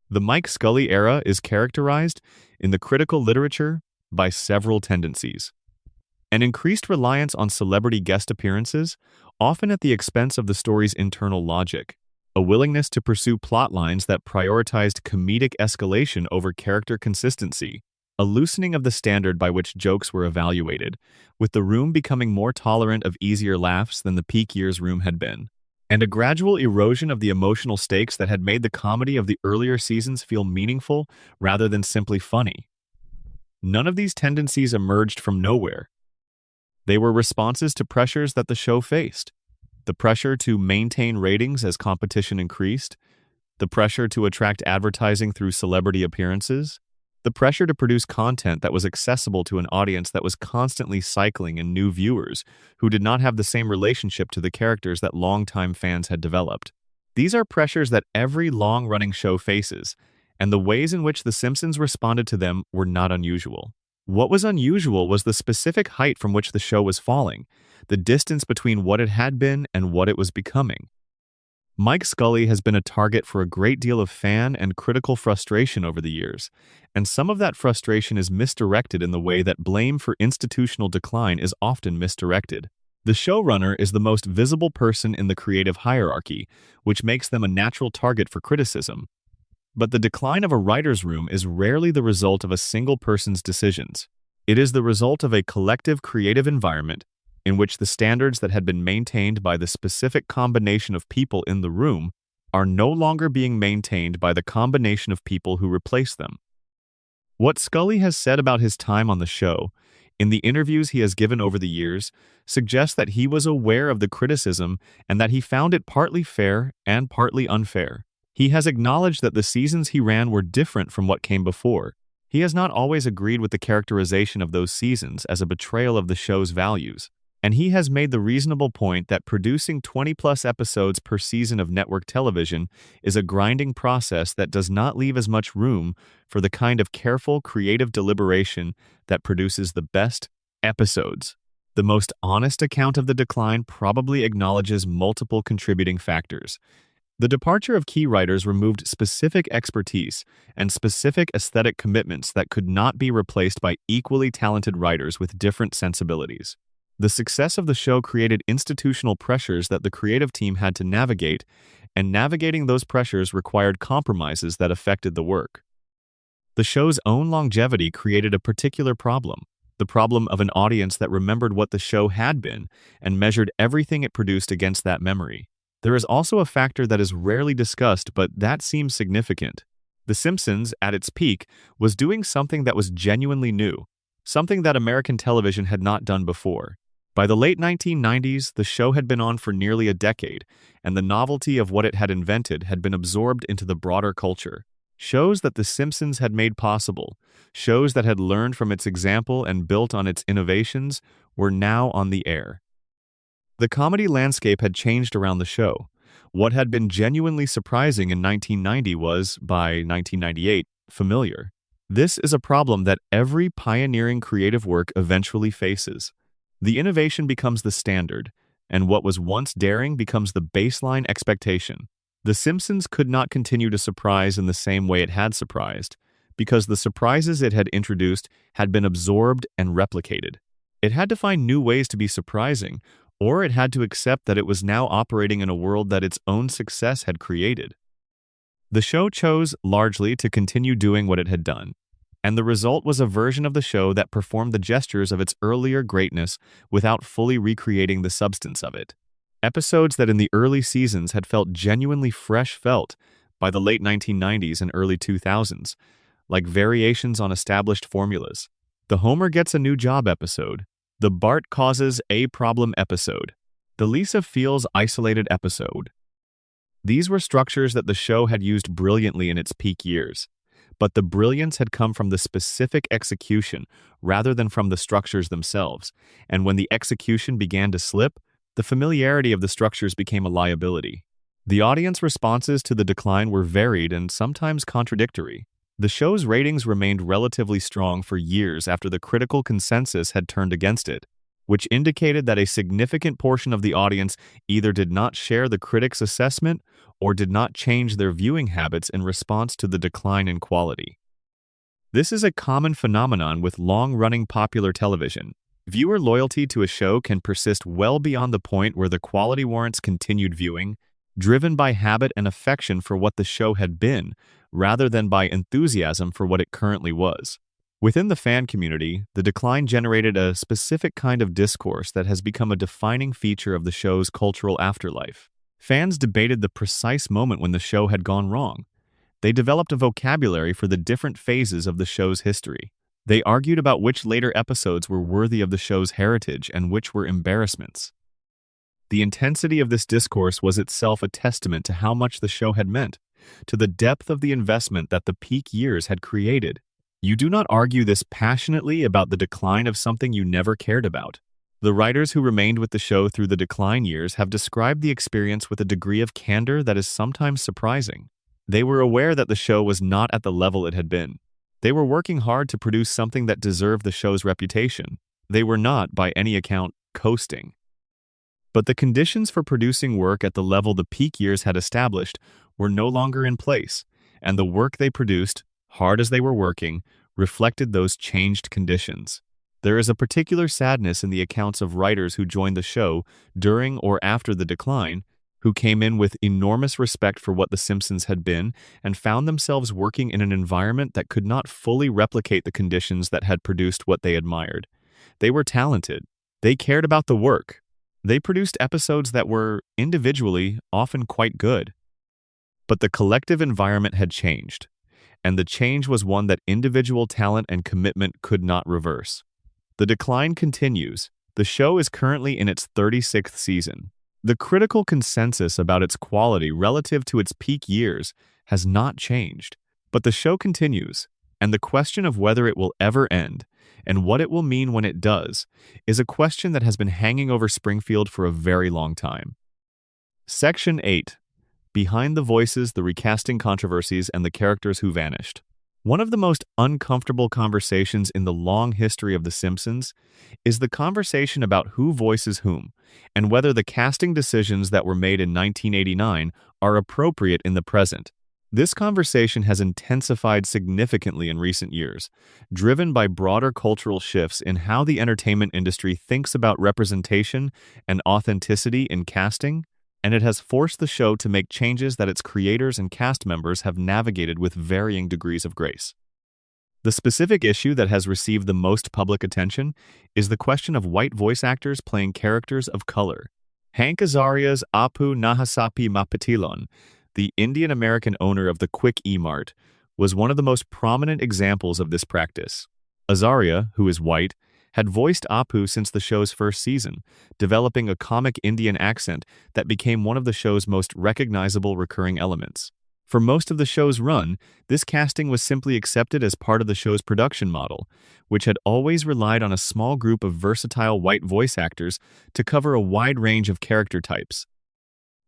The Mike Scully era is characterized, in the critical literature, by several tendencies. An increased reliance on celebrity guest appearances, often at the expense of the story's internal logic. A willingness to pursue plot lines that prioritized comedic escalation over character consistency. A loosening of the standard by which jokes were evaluated, with the room becoming more tolerant of easier laughs than the peak years room had been. And a gradual erosion of the emotional stakes that had made the comedy of the earlier seasons feel meaningful rather than simply funny. None of these tendencies emerged from nowhere. They were responses to pressures that the show faced. The pressure to maintain ratings as competition increased, the pressure to attract advertising through celebrity appearances, the pressure to produce content that was accessible to an audience that was constantly cycling in new viewers who did not have the same relationship to the characters that longtime fans had developed. These are pressures that every long-running show faces, and the ways in which The Simpsons responded to them were not unusual. What was unusual was the specific height from which the show was falling, the distance between what it had been and what it was becoming. Mike Scully has been a target for a great deal of fan and critical frustration over the years, and some of that frustration is misdirected in the way that blame for institutional decline is often misdirected. The showrunner is the most visible person in the creative hierarchy, which makes them a natural target for criticism. But the decline of a writer's room is rarely the result of a single person's decisions. It is the result of a collective creative environment in which the standards that had been maintained by the specific combination of people in the room are no longer being maintained by the combination of people who replace them. What Scully has said about his time on the show, in the interviews he has given over the years, suggests that he was aware of the criticism and that he found it partly fair and partly unfair. He has acknowledged that the seasons he ran were different from what came before. He has not always agreed with the characterization of those seasons as a betrayal of the show's values. And he has made the reasonable point that producing 20-plus episodes per season of network television is a grinding process that does not leave as much room for the kind of careful, creative deliberation that produces the best episodes. The most honest account of the decline probably acknowledges multiple contributing factors. The departure of key writers removed specific expertise and specific aesthetic commitments that could not be replaced by equally talented writers with different sensibilities. The success of the show created institutional pressures that the creative team had to navigate, and navigating those pressures required compromises that affected the work. The show's own longevity created a particular problem, the problem of an audience that remembered what the show had been and measured everything it produced against that memory. There is also a factor that is rarely discussed, but that seems significant. The Simpsons, at its peak, was doing something that was genuinely new, something that American television had not done before. By the late 1990s, the show had been on for nearly a decade, and the novelty of what it had invented had been absorbed into the broader culture. Shows that The Simpsons had made possible, shows that had learned from its example and built on its innovations, were now on the air. The comedy landscape had changed around the show. What had been genuinely surprising in 1990 was, by 1998, familiar. This is a problem that every pioneering creative work eventually faces. The innovation becomes the standard, and what was once daring becomes the baseline expectation. The Simpsons could not continue to surprise in the same way it had surprised, because the surprises it had introduced had been absorbed and replicated. It had to find new ways to be surprising, or it had to accept that it was now operating in a world that its own success had created. The show chose, largely, to continue doing what it had done. And the result was a version of the show that performed the gestures of its earlier greatness without fully recreating the substance of it. Episodes that in the early seasons had felt genuinely fresh felt by the late 1990s and early 2000s, like variations on established formulas. The Homer Gets a New Job episode, the Bart Causes a Problem episode, the Lisa Feels Isolated episode. These were structures that the show had used brilliantly in its peak years. But the brilliance had come from the specific execution rather than from the structures themselves, and when the execution began to slip, the familiarity of the structures became a liability. The audience responses to the decline were varied and sometimes contradictory. The show's ratings remained relatively strong for years after the critical consensus had turned against it, which indicated that a significant portion of the audience either did not share the critics' assessment or did not change their viewing habits in response to the decline in quality. This is a common phenomenon with long-running popular television. Viewer loyalty to a show can persist well beyond the point where the quality warrants continued viewing, driven by habit and affection for what the show had been, rather than by enthusiasm for what it currently was. Within the fan community, the decline generated a specific kind of discourse that has become a defining feature of the show's cultural afterlife. Fans debated the precise moment when the show had gone wrong. They developed a vocabulary for the different phases of the show's history. They argued about which later episodes were worthy of the show's heritage and which were embarrassments. The intensity of this discourse was itself a testament to how much the show had meant, to the depth of the investment that the peak years had created. You do not argue this passionately about the decline of something you never cared about. The writers who remained with the show through the decline years have described the experience with a degree of candor that is sometimes surprising. They were aware that the show was not at the level it had been. They were working hard to produce something that deserved the show's reputation. They were not, by any account, coasting. But the conditions for producing work at the level the peak years had established were no longer in place, and the work they produced, hard as they were working, reflected those changed conditions. There is a particular sadness in the accounts of writers who joined the show during or after the decline, who came in with enormous respect for what The Simpsons had been and found themselves working in an environment that could not fully replicate the conditions that had produced what they admired. They were talented. They cared about the work. They produced episodes that were, individually, often quite good. But the collective environment had changed, and the change was one that individual talent and commitment could not reverse. The decline continues. The show is currently in its 36th season. The critical consensus about its quality relative to its peak years has not changed, but the show continues, and the question of whether it will ever end and what it will mean when it does is a question that has been hanging over Springfield for a very long time. Section 8. Behind the voices, the recasting controversies, and the characters who vanished. One of the most uncomfortable conversations in the long history of The Simpsons is the conversation about who voices whom, and whether the casting decisions that were made in 1989 are appropriate in the present. This conversation has intensified significantly in recent years, driven by broader cultural shifts in how the entertainment industry thinks about representation and authenticity in casting, and it has forced the show to make changes that its creators and cast members have navigated with varying degrees of grace. The specific issue that has received the most public attention is the question of white voice actors playing characters of color. Hank Azaria's Apu Nahasapi Mapatilon, the Indian-American owner of the Quick E-Mart, was one of the most prominent examples of this practice. Azaria, who is white, had voiced Apu since the show's first season, developing a comic Indian accent that became one of the show's most recognizable recurring elements. For most of the show's run, this casting was simply accepted as part of the show's production model, which had always relied on a small group of versatile white voice actors to cover a wide range of character types.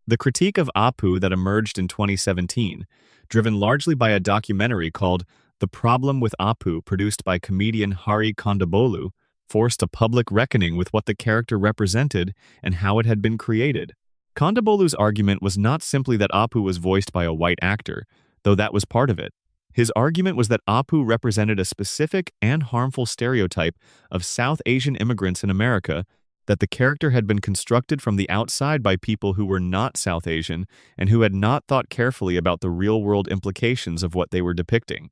The critique of Apu that emerged in 2017, driven largely by a documentary called The Problem with Apu, produced by comedian Hari Kondabolu, forced a public reckoning with what the character represented and how it had been created. Kondabolu's argument was not simply that Apu was voiced by a white actor, though that was part of it. His argument was that Apu represented a specific and harmful stereotype of South Asian immigrants in America, that the character had been constructed from the outside by people who were not South Asian and who had not thought carefully about the real-world implications of what they were depicting.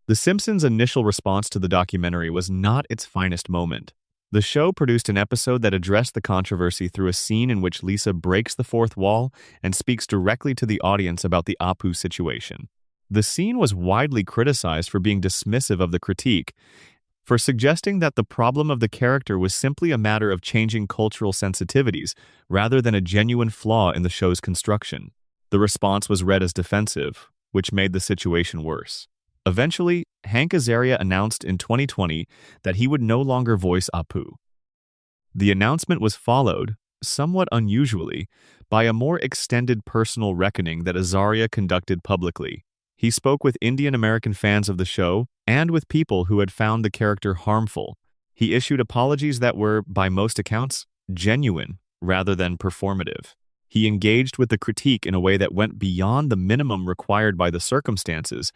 The Simpsons' initial response to the documentary was not its finest moment. The show produced an episode that addressed the controversy through a scene in which Lisa breaks the fourth wall and speaks directly to the audience about the Apu situation. The scene was widely criticized for being dismissive of the critique, for suggesting that the problem of the character was simply a matter of changing cultural sensitivities rather than a genuine flaw in the show's construction. The response was read as defensive, which made the situation worse. Eventually, Hank Azaria announced in 2020 that he would no longer voice Apu. The announcement was followed, somewhat unusually, by a more extended personal reckoning that Azaria conducted publicly. He spoke with Indian-American fans of the show and with people who had found the character harmful. He issued apologies that were, by most accounts, genuine rather than performative. He engaged with the critique in a way that went beyond the minimum required by the circumstances,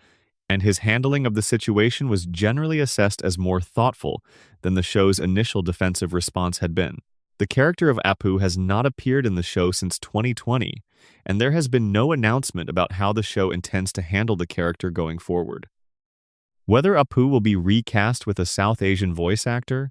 and his handling of the situation was generally assessed as more thoughtful than the show's initial defensive response had been. The character of Apu has not appeared in the show since 2020, and there has been no announcement about how the show intends to handle the character going forward. Whether Apu will be recast with a South Asian voice actor,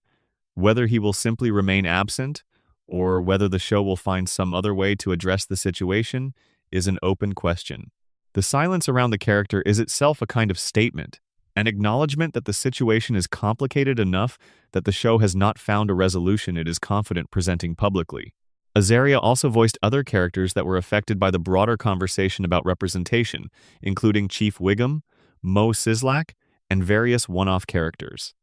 whether he will simply remain absent, or whether the show will find some other way to address the situation, is an open question. The silence around the character is itself a kind of statement, an acknowledgement that the situation is complicated enough that the show has not found a resolution it is confident presenting publicly. Azaria also voiced other characters that were affected by the broader conversation about representation, including Chief Wiggum, Mo Sislak, and various one-off characters.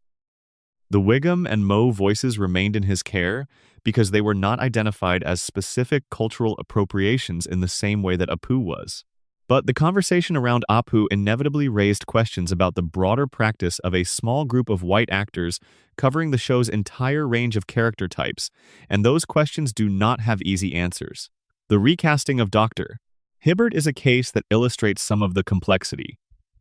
The Wiggum and Moe voices remained in his care because they were not identified as specific cultural appropriations in the same way that Apu was. But the conversation around Apu inevitably raised questions about the broader practice of a small group of white actors covering the show's entire range of character types, and those questions do not have easy answers. The recasting of Dr. Hibbert is a case that illustrates some of the complexity.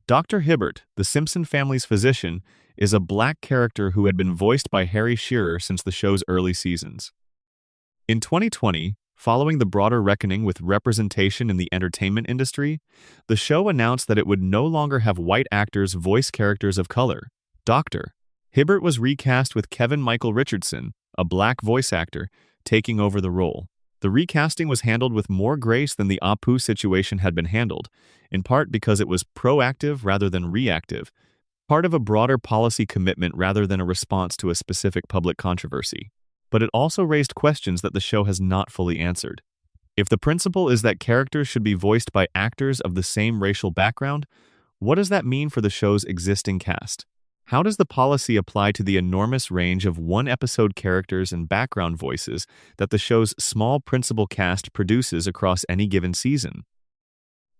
Dr. Hibbert, the Simpson family's physician, is a black character who had been voiced by Harry Shearer since the show's early seasons. In 2020, following the broader reckoning with representation in the entertainment industry, the show announced that it would no longer have white actors voice characters of color. Dr. Hibbert was recast with Kevin Michael Richardson, a black voice actor, taking over the role. The recasting was handled with more grace than the Apu situation had been handled, in part because it was proactive rather than reactive, part of a broader policy commitment rather than a response to a specific public controversy. But it also raised questions that the show has not fully answered. If the principle is that characters should be voiced by actors of the same racial background, what does that mean for the show's existing cast? How does the policy apply to the enormous range of one-episode characters and background voices that the show's small principal cast produces across any given season?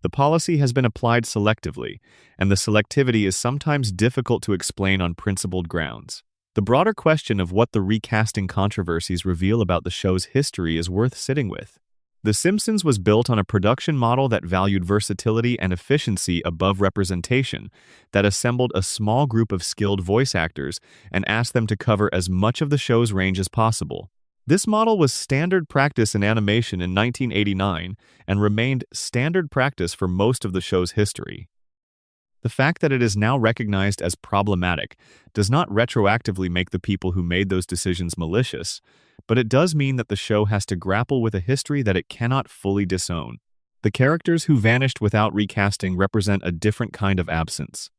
The policy has been applied selectively, and the selectivity is sometimes difficult to explain on principled grounds. The broader question of what the recasting controversies reveal about the show's history is worth sitting with. The Simpsons was built on a production model that valued versatility and efficiency above representation, that assembled a small group of skilled voice actors and asked them to cover as much of the show's range as possible. This model was standard practice in animation in 1989 and remained standard practice for most of the show's history. The fact that it is now recognized as problematic does not retroactively make the people who made those decisions malicious, but it does mean that the show has to grapple with a history that it cannot fully disown. The characters who vanished without recasting represent a different kind of absence.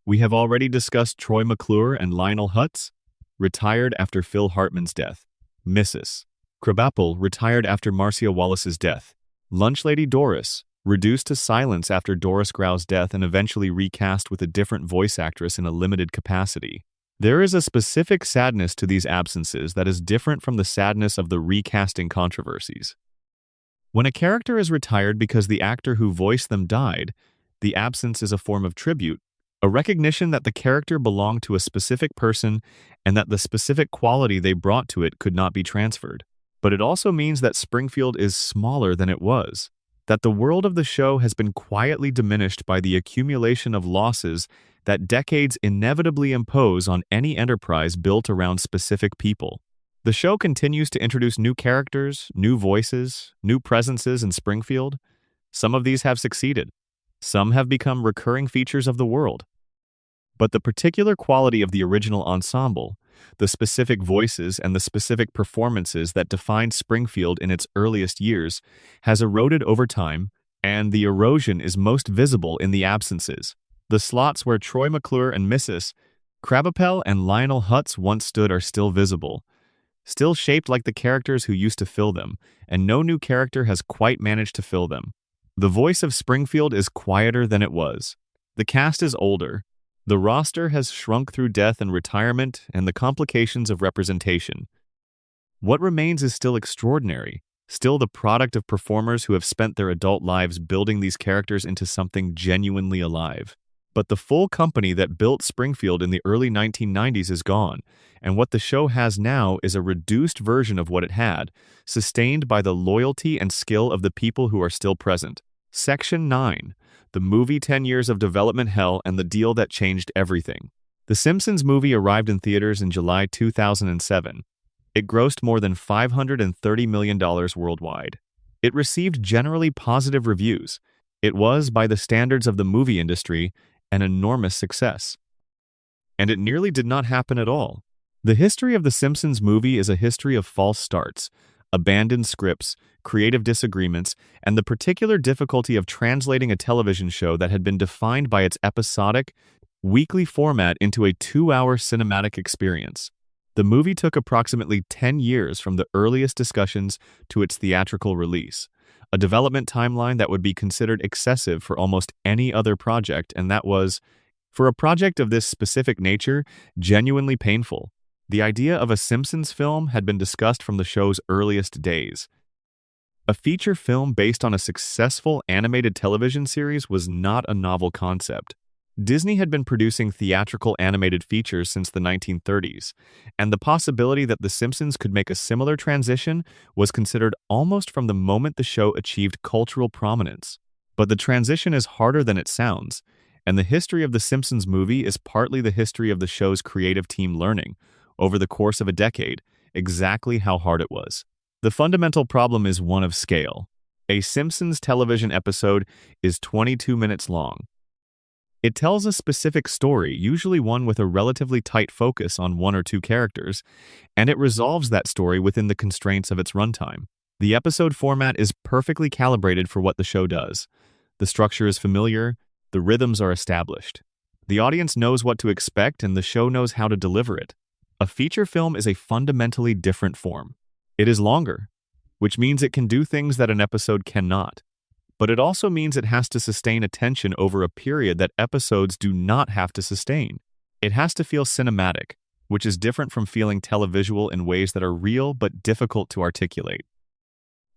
We have already discussed Troy McClure and Lionel Hutz, retired after Phil Hartman's death. Mrs. Krabappel, retired after Marcia Wallace's death. Lunchlady Doris, reduced to silence after Doris Grau's death and eventually recast with a different voice actress in a limited capacity. There is a specific sadness to these absences that is different from the sadness of the recasting controversies. When a character is retired because the actor who voiced them died, the absence is a form of tribute, a recognition that the character belonged to a specific person and that the specific quality they brought to it could not be transferred. But it also means that Springfield is smaller than it was, that the world of the show has been quietly diminished by the accumulation of losses that decades inevitably impose on any enterprise built around specific people. The show continues to introduce new characters, new voices, new presences in Springfield. Some of these have succeeded. Some have become recurring features of the world. But the particular quality of the original ensemble, the specific voices and the specific performances that defined Springfield in its earliest years, has eroded over time, and the erosion is most visible in the absences. The slots where Troy McClure and Mrs. Krabappel and Lionel Hutz once stood are still visible, still shaped like the characters who used to fill them, and no new character has quite managed to fill them. The voice of Springfield is quieter than it was. The cast is older. The roster has shrunk through death and retirement and the complications of representation. What remains is still extraordinary, still the product of performers who have spent their adult lives building these characters into something genuinely alive. But the full company that built Springfield in the early 1990s is gone, and what the show has now is a reduced version of what it had, sustained by the loyalty and skill of the people who are still present. Section 9. The movie 10 Years of Development Hell and the Deal That Changed Everything. The Simpsons movie arrived in theaters in July 2007. It grossed more than $530 million worldwide. It received generally positive reviews. It was, by the standards of the movie industry, an enormous success. And it nearly did not happen at all. The history of The Simpsons movie is a history of false starts, abandoned scripts, creative disagreements, and the particular difficulty of translating a television show that had been defined by its episodic, weekly format into a 2-hour cinematic experience. The movie took approximately 10 years from the earliest discussions to its theatrical release, a development timeline that would be considered excessive for almost any other project, and that was, for a project of this specific nature, genuinely painful. The idea of a Simpsons film had been discussed from the show's earliest days. A feature film based on a successful animated television series was not a novel concept. Disney had been producing theatrical animated features since the 1930s, and the possibility that The Simpsons could make a similar transition was considered almost from the moment the show achieved cultural prominence. But the transition is harder than it sounds, and the history of The Simpsons movie is partly the history of the show's creative team learning, over the course of a decade, exactly how hard it was. The fundamental problem is one of scale. A Simpsons television episode is 22 minutes long. It tells a specific story, usually one with a relatively tight focus on one or two characters, and it resolves that story within the constraints of its runtime. The episode format is perfectly calibrated for what the show does. The structure is familiar, the rhythms are established. The audience knows what to expect, and the show knows how to deliver it. A feature film is a fundamentally different form. It is longer, which means it can do things that an episode cannot. But it also means it has to sustain attention over a period that episodes do not have to sustain. It has to feel cinematic, which is different from feeling televisual in ways that are real but difficult to articulate.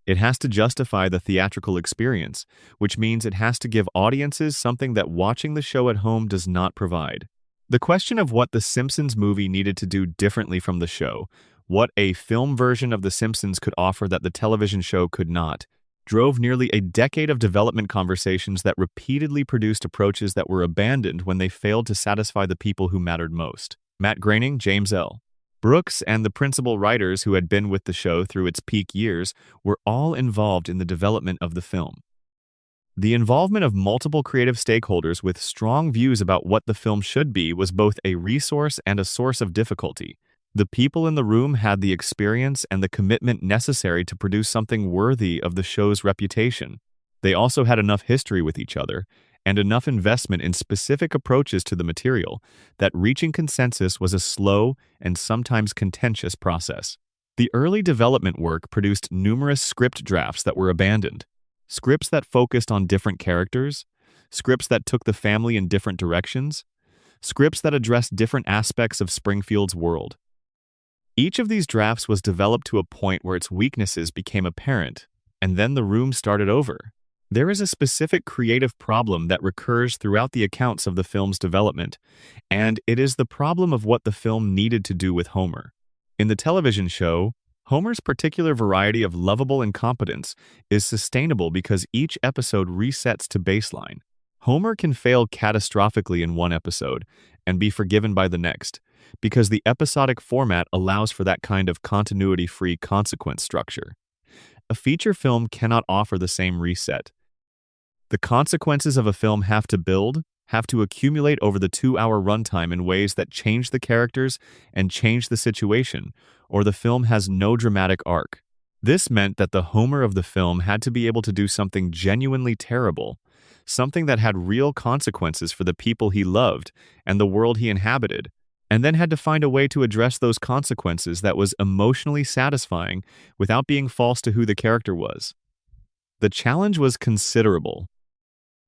It has to justify the theatrical experience, which means it has to give audiences something that watching the show at home does not provide. The question of what The Simpsons movie needed to do differently from the show, what a film version of The Simpsons could offer that the television show could not, drove nearly a decade of development conversations that repeatedly produced approaches that were abandoned when they failed to satisfy the people who mattered most. Matt Groening, James L. Brooks, and the principal writers who had been with the show through its peak years were all involved in the development of the film. The involvement of multiple creative stakeholders with strong views about what the film should be was both a resource and a source of difficulty. The people in the room had the experience and the commitment necessary to produce something worthy of the show's reputation. They also had enough history with each other and enough investment in specific approaches to the material that reaching consensus was a slow and sometimes contentious process. The early development work produced numerous script drafts that were abandoned, scripts that focused on different characters, scripts that took the family in different directions, scripts that addressed different aspects of Springfield's world. Each of these drafts was developed to a point where its weaknesses became apparent, and then the room started over. There is a specific creative problem that recurs throughout the accounts of the film's development, and it is the problem of what the film needed to do with Homer. In the television show, Homer's particular variety of lovable incompetence is sustainable because each episode resets to baseline. Homer can fail catastrophically in one episode and be forgiven by the next, because the episodic format allows for that kind of continuity-free consequence structure. A feature film cannot offer the same reset. The consequences of a film have to accumulate over the 2-hour runtime in ways that change the characters and change the situation, or the film has no dramatic arc. This meant that the Homer of the film had to be able to do something genuinely terrible, something that had real consequences for the people he loved and the world he inhabited, and then had to find a way to address those consequences that was emotionally satisfying without being false to who the character was. The challenge was considerable.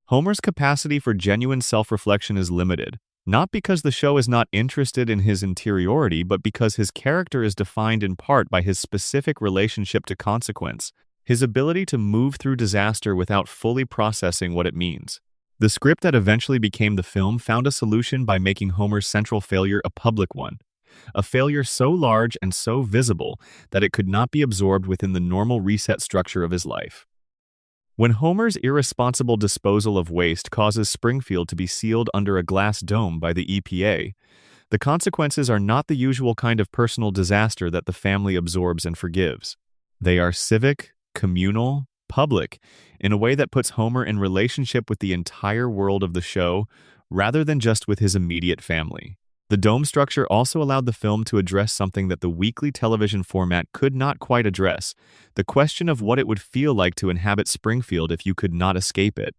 Homer's capacity for genuine self-reflection is limited, not because the show is not interested in his interiority, but because his character is defined in part by his specific relationship to consequence, his ability to move through disaster without fully processing what it means. The script that eventually became the film found a solution by making Homer's central failure a public one, a failure so large and so visible that it could not be absorbed within the normal reset structure of his life. When Homer's irresponsible disposal of waste causes Springfield to be sealed under a glass dome by the EPA, the consequences are not the usual kind of personal disaster that the family absorbs and forgives. They are civic, communal, public, in a way that puts Homer in relationship with the entire world of the show, rather than just with his immediate family. The dome structure also allowed the film to address something that the weekly television format could not quite address, the question of what it would feel like to inhabit Springfield if you could not escape it.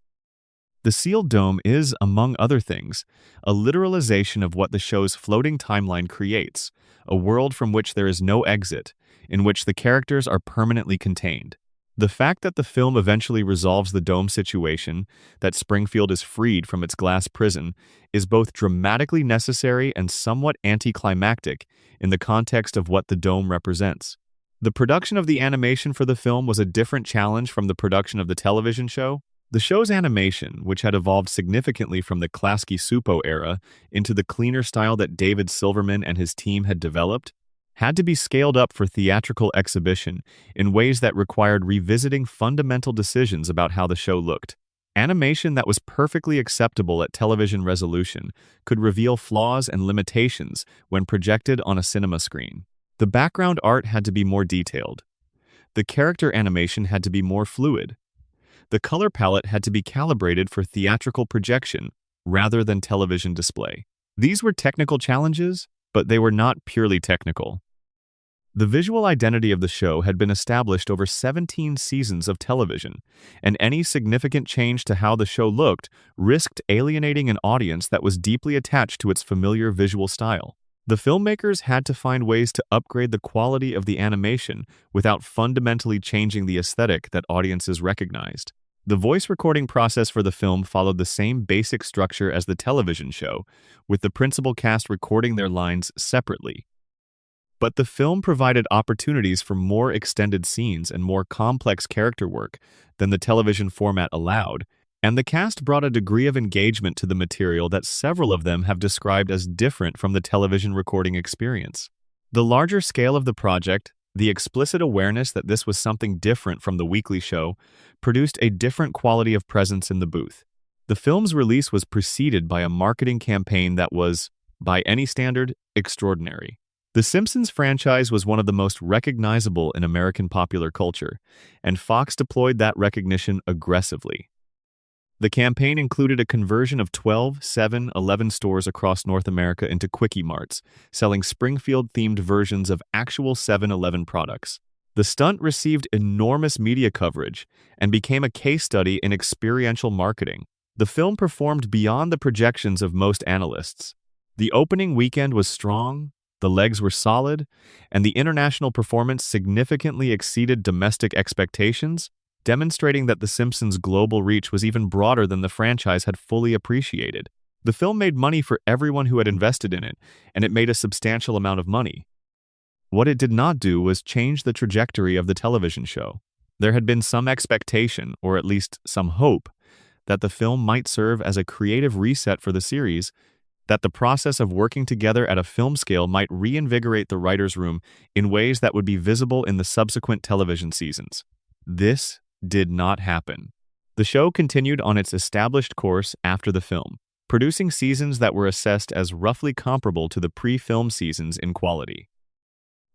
The sealed dome is, among other things, a literalization of what the show's floating timeline creates, a world from which there is no exit, in which the characters are permanently contained. The fact that the film eventually resolves the dome situation, that Springfield is freed from its glass prison, is both dramatically necessary and somewhat anticlimactic in the context of what the dome represents. The production of the animation for the film was a different challenge from the production of the television show. The show's animation, which had evolved significantly from the Klasky Supo era into the cleaner style that David Silverman and his team had developed, had to be scaled up for theatrical exhibition in ways that required revisiting fundamental decisions about how the show looked. Animation that was perfectly acceptable at television resolution could reveal flaws and limitations when projected on a cinema screen. The background art had to be more detailed. The character animation had to be more fluid. The color palette had to be calibrated for theatrical projection rather than television display. These were technical challenges, but they were not purely technical. The visual identity of the show had been established over 17 seasons of television, and any significant change to how the show looked risked alienating an audience that was deeply attached to its familiar visual style. The filmmakers had to find ways to upgrade the quality of the animation without fundamentally changing the aesthetic that audiences recognized. The voice recording process for the film followed the same basic structure as the television show, with the principal cast recording their lines separately. But the film provided opportunities for more extended scenes and more complex character work than the television format allowed, and the cast brought a degree of engagement to the material that several of them have described as different from the television recording experience. The larger scale of the project, the explicit awareness that this was something different from the weekly show, produced a different quality of presence in the booth. The film's release was preceded by a marketing campaign that was, by any standard, extraordinary. The Simpsons franchise was one of the most recognizable in American popular culture, and Fox deployed that recognition aggressively. The campaign included a conversion of 12 7-Eleven stores across North America into Quickie Marts, selling Springfield-themed versions of actual 7-Eleven products. The stunt received enormous media coverage and became a case study in experiential marketing. The film performed beyond the projections of most analysts. The opening weekend was strong, the legs were solid, and the international performance significantly exceeded domestic expectations, demonstrating that The Simpsons' global reach was even broader than the franchise had fully appreciated. The film made money for everyone who had invested in it, and it made a substantial amount of money. What it did not do was change the trajectory of the television show. There had been some expectation, or at least some hope, that the film might serve as a creative reset for the series, that the process of working together at a film scale might reinvigorate the writer's room in ways that would be visible in the subsequent television seasons. This did not happen. The show continued on its established course after the film, producing seasons that were assessed as roughly comparable to the pre-film seasons in quality.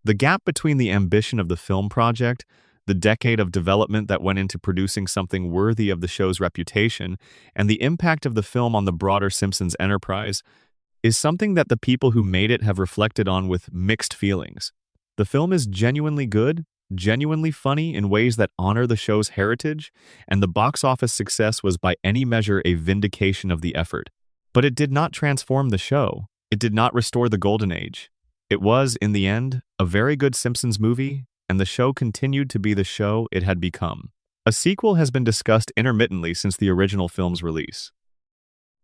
The gap between the ambition of the film project, the decade of development that went into producing something worthy of the show's reputation, and the impact of the film on the broader Simpsons enterprise, is something that the people who made it have reflected on with mixed feelings. The film is genuinely good, genuinely funny in ways that honor the show's heritage, and the box office success was by any measure a vindication of the effort. But it did not transform the show. It did not restore the golden age. It was, in the end, a very good Simpsons movie, and the show continued to be the show it had become. A sequel has been discussed intermittently since the original film's release.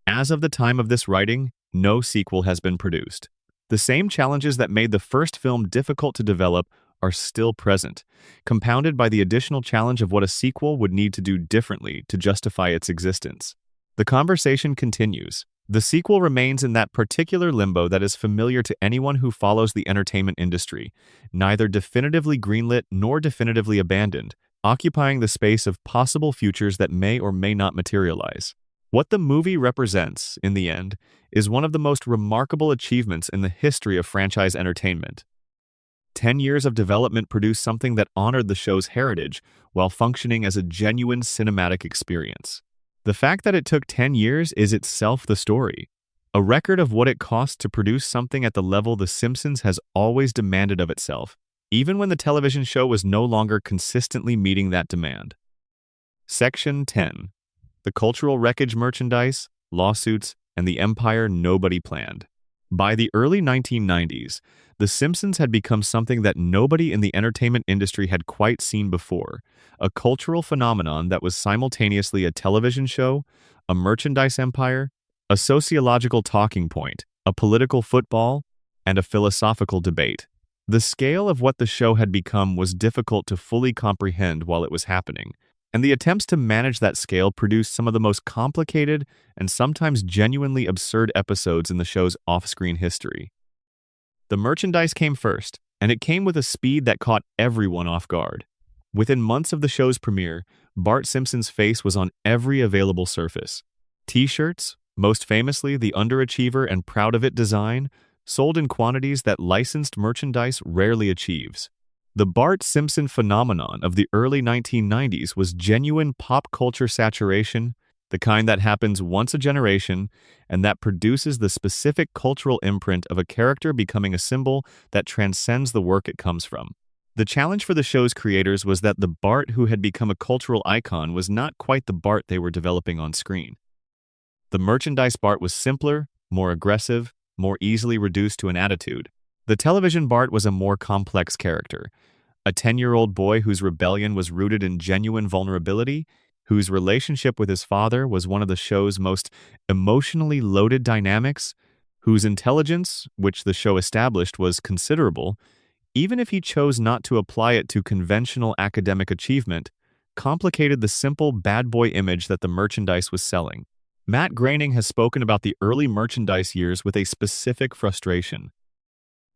As of the time of this writing, no sequel has been produced. The same challenges that made the first film difficult to develop are still present, compounded by the additional challenge of what a sequel would need to do differently to justify its existence. The conversation continues. The sequel remains in that particular limbo that is familiar to anyone who follows the entertainment industry, neither definitively greenlit nor definitively abandoned, occupying the space of possible futures that may or may not materialize. What the movie represents, in the end, is one of the most remarkable achievements in the history of franchise entertainment. 10 years of development produced something that honored the show's heritage while functioning as a genuine cinematic experience. The fact that it took 10 years is itself the story, a record of what it cost to produce something at the level The Simpsons has always demanded of itself, even when the television show was no longer consistently meeting that demand. Section 10. The cultural wreckage merchandise, lawsuits, and the empire nobody planned. By the early 1990s, The Simpsons had become something that nobody in the entertainment industry had quite seen before, a cultural phenomenon that was simultaneously a television show, a merchandise empire, a sociological talking point, a political football, and a philosophical debate. The scale of what the show had become was difficult to fully comprehend while it was happening, and the attempts to manage that scale produced some of the most complicated and sometimes genuinely absurd episodes in the show's off-screen history. The merchandise came first, and it came with a speed that caught everyone off guard. Within months of the show's premiere, Bart Simpson's face was on every available surface. T-shirts, most famously the underachiever and proud of it design, sold in quantities that licensed merchandise rarely achieves. The Bart Simpson phenomenon of the early 1990s was genuine pop culture saturation, the kind that happens once a generation and that produces the specific cultural imprint of a character becoming a symbol that transcends the work it comes from. The challenge for the show's creators was that the Bart who had become a cultural icon was not quite the Bart they were developing on screen. The merchandise Bart was simpler, more aggressive, more easily reduced to an attitude. The television Bart was a more complex character, a 10-year-old boy whose rebellion was rooted in genuine vulnerability, whose relationship with his father was one of the show's most emotionally loaded dynamics, whose intelligence, which the show established, was considerable, even if he chose not to apply it to conventional academic achievement, complicated the simple bad boy image that the merchandise was selling. Matt Groening has spoken about the early merchandise years with a specific frustration.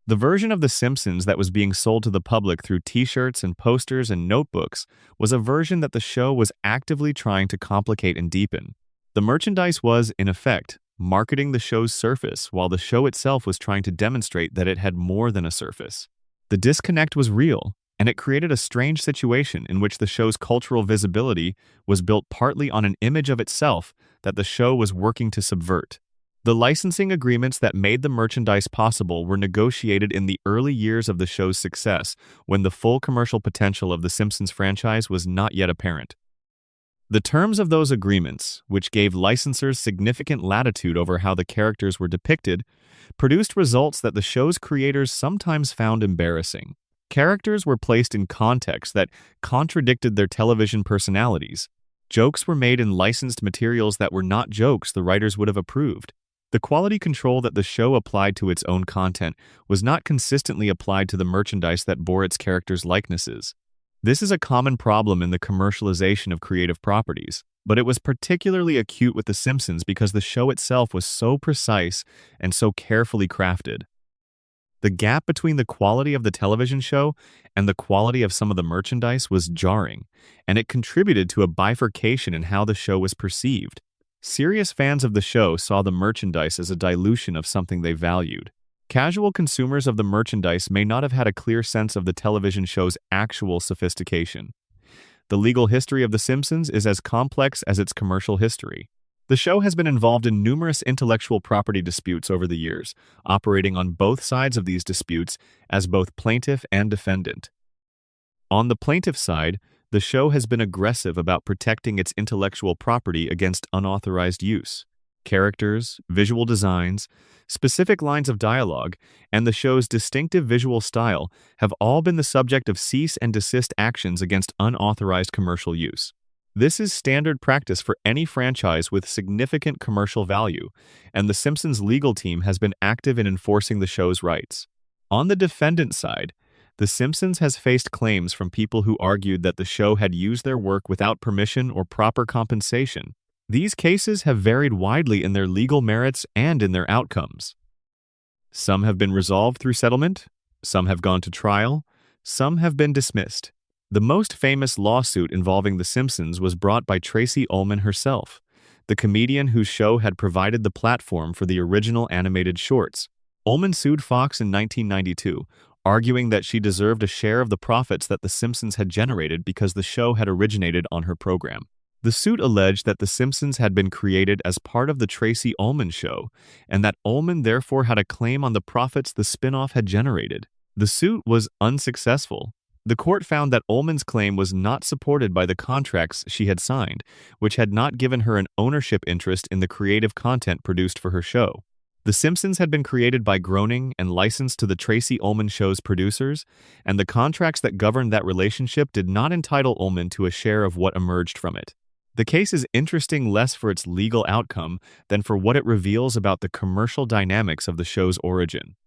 The version of The Simpsons that was being sold to the public through t-shirts and posters and notebooks was a version that the show was actively trying to complicate and deepen. The merchandise was, in effect, marketing the show's surface while the show itself was trying to demonstrate that it had more than a surface. The disconnect was real, and it created a strange situation in which the show's cultural visibility was built partly on an image of itself that the show was working to subvert. The licensing agreements that made the merchandise possible were negotiated in the early years of the show's success, when the full commercial potential of the Simpsons franchise was not yet apparent. The terms of those agreements, which gave licensors significant latitude over how the characters were depicted, produced results that the show's creators sometimes found embarrassing. Characters were placed in contexts that contradicted their television personalities. Jokes were made in licensed materials that were not jokes the writers would have approved. The quality control that the show applied to its own content was not consistently applied to the merchandise that bore its characters' likenesses. This is a common problem in the commercialization of creative properties, but it was particularly acute with The Simpsons because the show itself was so precise and so carefully crafted. The gap between the quality of the television show and the quality of some of the merchandise was jarring, and it contributed to a bifurcation in how the show was perceived. Serious fans of the show saw the merchandise as a dilution of something they valued. Casual consumers of the merchandise may not have had a clear sense of the television show's actual sophistication. The legal history of The Simpsons is as complex as its commercial history. The show has been involved in numerous intellectual property disputes over the years, operating on both sides of these disputes as both plaintiff and defendant. On the plaintiff side, the show has been aggressive about protecting its intellectual property against unauthorized use. Characters, visual designs, specific lines of dialogue, and the show's distinctive visual style have all been the subject of cease and desist actions against unauthorized commercial use. This is standard practice for any franchise with significant commercial value, and The Simpsons legal team has been active in enforcing the show's rights. On the defendant side, The Simpsons has faced claims from people who argued that the show had used their work without permission or proper compensation. These cases have varied widely in their legal merits and in their outcomes. Some have been resolved through settlement, some have gone to trial, some have been dismissed. The most famous lawsuit involving The Simpsons was brought by Tracy Ullman herself, the comedian whose show had provided the platform for the original animated shorts. Ullman sued Fox in 1992, arguing that she deserved a share of the profits that The Simpsons had generated because the show had originated on her program. The suit alleged that The Simpsons had been created as part of the Tracy Ullman Show, and that Ullman therefore had a claim on the profits the spin-off had generated. The suit was unsuccessful. The court found that Ullman's claim was not supported by the contracts she had signed, which had not given her an ownership interest in the creative content produced for her show. The Simpsons had been created by Groening and licensed to the Tracy Ullman Show's producers, and the contracts that governed that relationship did not entitle Ullman to a share of what emerged from it. The case is interesting less for its legal outcome than for what it reveals about the commercial dynamics of the show's origin.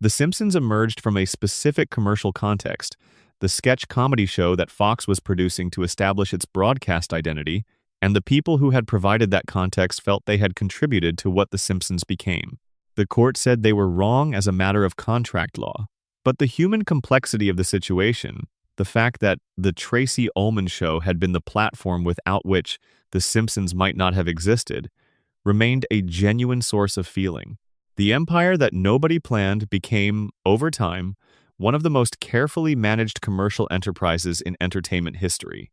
The Simpsons emerged from a specific commercial context, the sketch comedy show that Fox was producing to establish its broadcast identity, and the people who had provided that context felt they had contributed to what The Simpsons became. The court said they were wrong as a matter of contract law. But the human complexity of the situation, the fact that the Tracy Ullman Show had been the platform without which The Simpsons might not have existed, remained a genuine source of feeling. The empire that nobody planned became, over time, one of the most carefully managed commercial enterprises in entertainment history.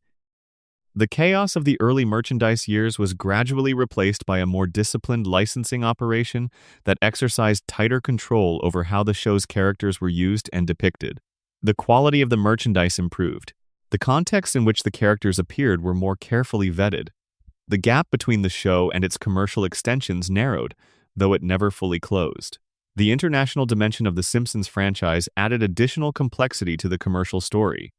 The chaos of the early merchandise years was gradually replaced by a more disciplined licensing operation that exercised tighter control over how the show's characters were used and depicted. The quality of the merchandise improved. The contexts in which the characters appeared were more carefully vetted. The gap between the show and its commercial extensions narrowed, though it never fully closed. The international dimension of the Simpsons franchise added additional complexity to the commercial story.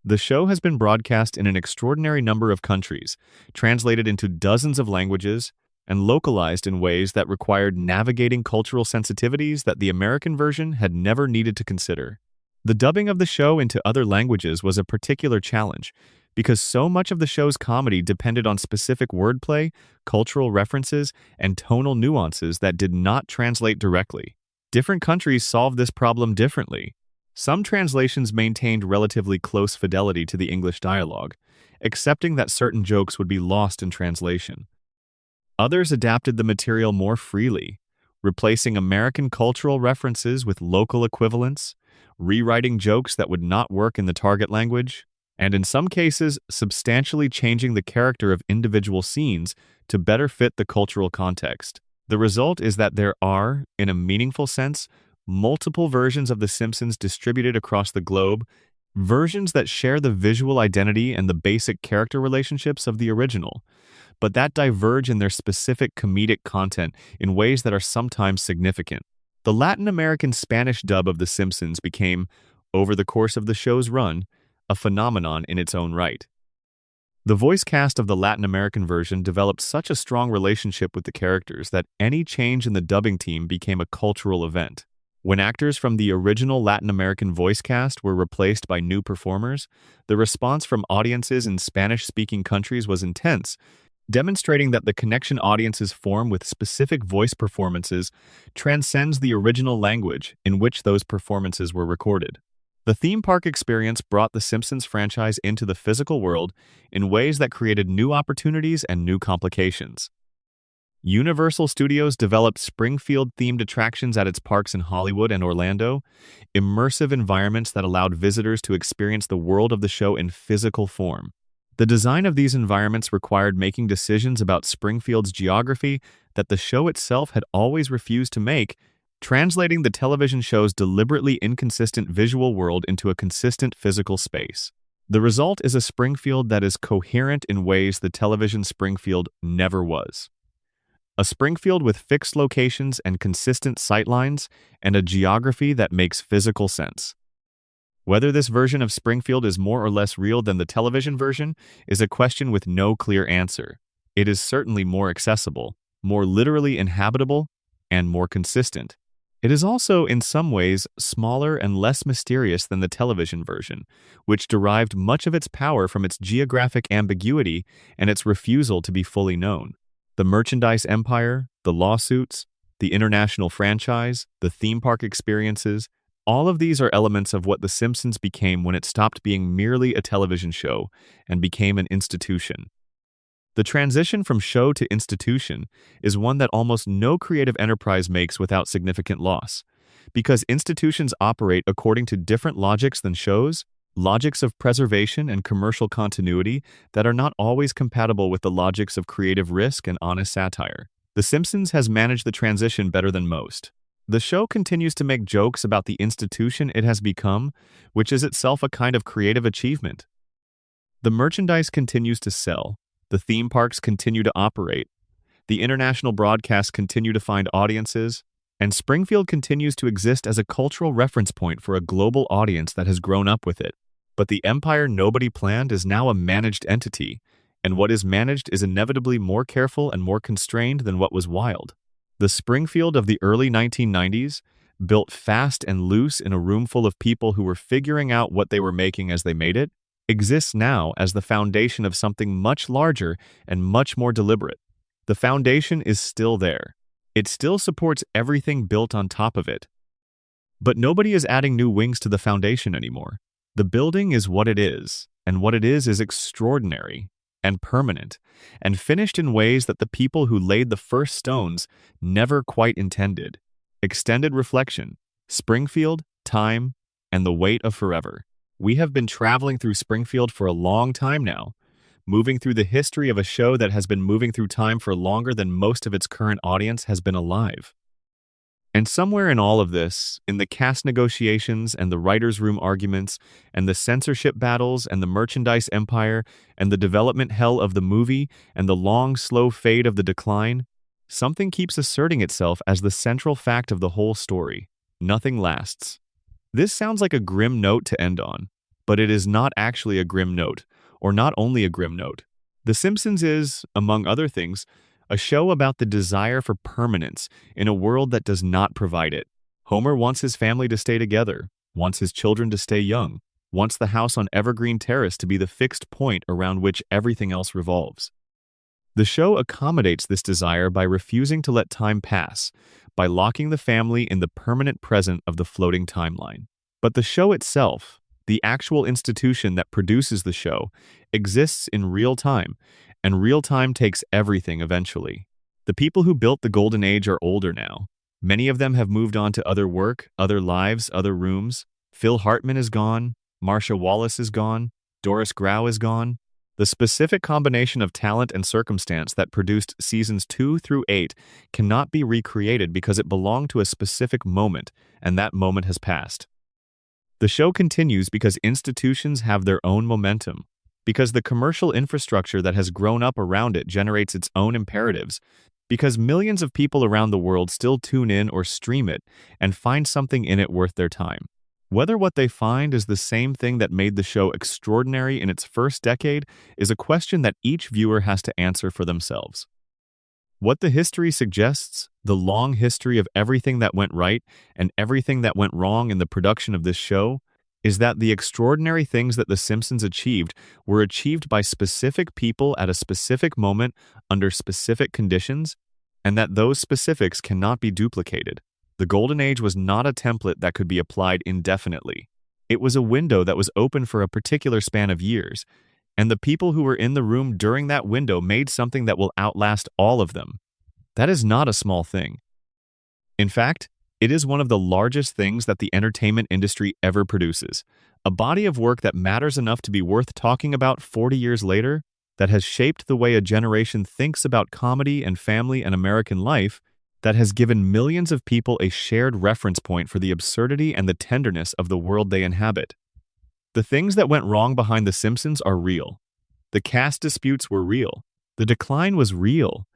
The show has been broadcast in an extraordinary number of countries, translated into dozens of languages, and localized in ways that required navigating cultural sensitivities that the American version had never needed to consider. The dubbing of the show into other languages was a particular challenge, because so much of the show's comedy depended on specific wordplay, cultural references, and tonal nuances that did not translate directly. Different countries solved this problem differently. Some translations maintained relatively close fidelity to the English dialogue, accepting that certain jokes would be lost in translation. Others adapted the material more freely, replacing American cultural references with local equivalents, rewriting jokes that would not work in the target language, and in some cases, substantially changing the character of individual scenes to better fit the cultural context. The result is that there are, in a meaningful sense, multiple versions of The Simpsons distributed across the globe, versions that share the visual identity and the basic character relationships of the original, but that diverge in their specific comedic content in ways that are sometimes significant. The Latin American Spanish dub of The Simpsons became, over the course of the show's run, a phenomenon in its own right. The voice cast of the Latin American version developed such a strong relationship with the characters that any change in the dubbing team became a cultural event. When actors from the original Latin American voice cast were replaced by new performers, the response from audiences in Spanish-speaking countries was intense, demonstrating that the connection audiences form with specific voice performances transcends the original language in which those performances were recorded. The theme park experience brought the Simpsons franchise into the physical world in ways that created new opportunities and new complications. Universal Studios developed Springfield-themed attractions at its parks in Hollywood and Orlando, immersive environments that allowed visitors to experience the world of the show in physical form. The design of these environments required making decisions about Springfield's geography that the show itself had always refused to make, translating the television show's deliberately inconsistent visual world into a consistent physical space. The result is a Springfield that is coherent in ways the television Springfield never was. A Springfield with fixed locations and consistent sightlines, and a geography that makes physical sense. Whether this version of Springfield is more or less real than the television version is a question with no clear answer. It is certainly more accessible, more literally inhabitable, and more consistent. It is also, in some ways, smaller and less mysterious than the television version, which derived much of its power from its geographic ambiguity and its refusal to be fully known. The merchandise empire, the lawsuits, the international franchise, the theme park experiences, all of these are elements of what The Simpsons became when it stopped being merely a television show and became an institution. The transition from show to institution is one that almost no creative enterprise makes without significant loss. Because institutions operate according to different logics than shows, logics of preservation and commercial continuity that are not always compatible with the logics of creative risk and honest satire. The Simpsons has managed the transition better than most. The show continues to make jokes about the institution it has become, which is itself a kind of creative achievement. The merchandise continues to sell. The theme parks continue to operate. The international broadcasts continue to find audiences, and Springfield continues to exist as a cultural reference point for a global audience that has grown up with it. But the empire nobody planned is now a managed entity, and what is managed is inevitably more careful and more constrained than what was wild. The Springfield of the early 1990s, built fast and loose in a room full of people who were figuring out what they were making as they made it, exists now as the foundation of something much larger and much more deliberate. The foundation is still there. It still supports everything built on top of it. But nobody is adding new wings to the foundation anymore. The building is what it is, and what it is extraordinary and permanent, and finished in ways that the people who laid the first stones never quite intended. Extended reflection, Springfield, time, and the weight of forever. We have been traveling through Springfield for a long time now, moving through the history of a show that has been moving through time for longer than most of its current audience has been alive. And somewhere in all of this, in the cast negotiations and the writers' room arguments and the censorship battles and the merchandise empire and the development hell of the movie and the long, slow fade of the decline, something keeps asserting itself as the central fact of the whole story. Nothing lasts. This sounds like a grim note to end on, but it is not actually a grim note, or not only a grim note. The Simpsons is, among other things, a show about the desire for permanence in a world that does not provide it. Homer wants his family to stay together, wants his children to stay young, wants the house on Evergreen Terrace to be the fixed point around which everything else revolves. The show accommodates this desire by refusing to let time pass, by locking the family in the permanent present of the floating timeline. But the show itself, the actual institution that produces the show, exists in real time, and real time takes everything eventually. The people who built the Golden Age are older now. Many of them have moved on to other work, other lives, other rooms. Phil Hartman is gone. Marcia Wallace is gone. Doris Grau is gone. The specific combination of talent and circumstance that produced seasons 2 through 8 cannot be recreated because it belonged to a specific moment, and that moment has passed. The show continues because institutions have their own momentum, because the commercial infrastructure that has grown up around it generates its own imperatives, because millions of people around the world still tune in or stream it and find something in it worth their time. Whether what they find is the same thing that made the show extraordinary in its first decade is a question that each viewer has to answer for themselves. What the history suggests, the long history of everything that went right and everything that went wrong in the production of this show, is that the extraordinary things that The Simpsons achieved were achieved by specific people at a specific moment under specific conditions, and that those specifics cannot be duplicated. The Golden Age was not a template that could be applied indefinitely. It was a window that was open for a particular span of years, and the people who were in the room during that window made something that will outlast all of them. That is not a small thing. In fact, it is one of the largest things that the entertainment industry ever produces, a body of work that matters enough to be worth talking about 40 years later, that has shaped the way a generation thinks about comedy and family and American life, that has given millions of people a shared reference point for the absurdity and the tenderness of the world they inhabit. The things that went wrong behind The Simpsons are real. The cast disputes were real. The decline was real.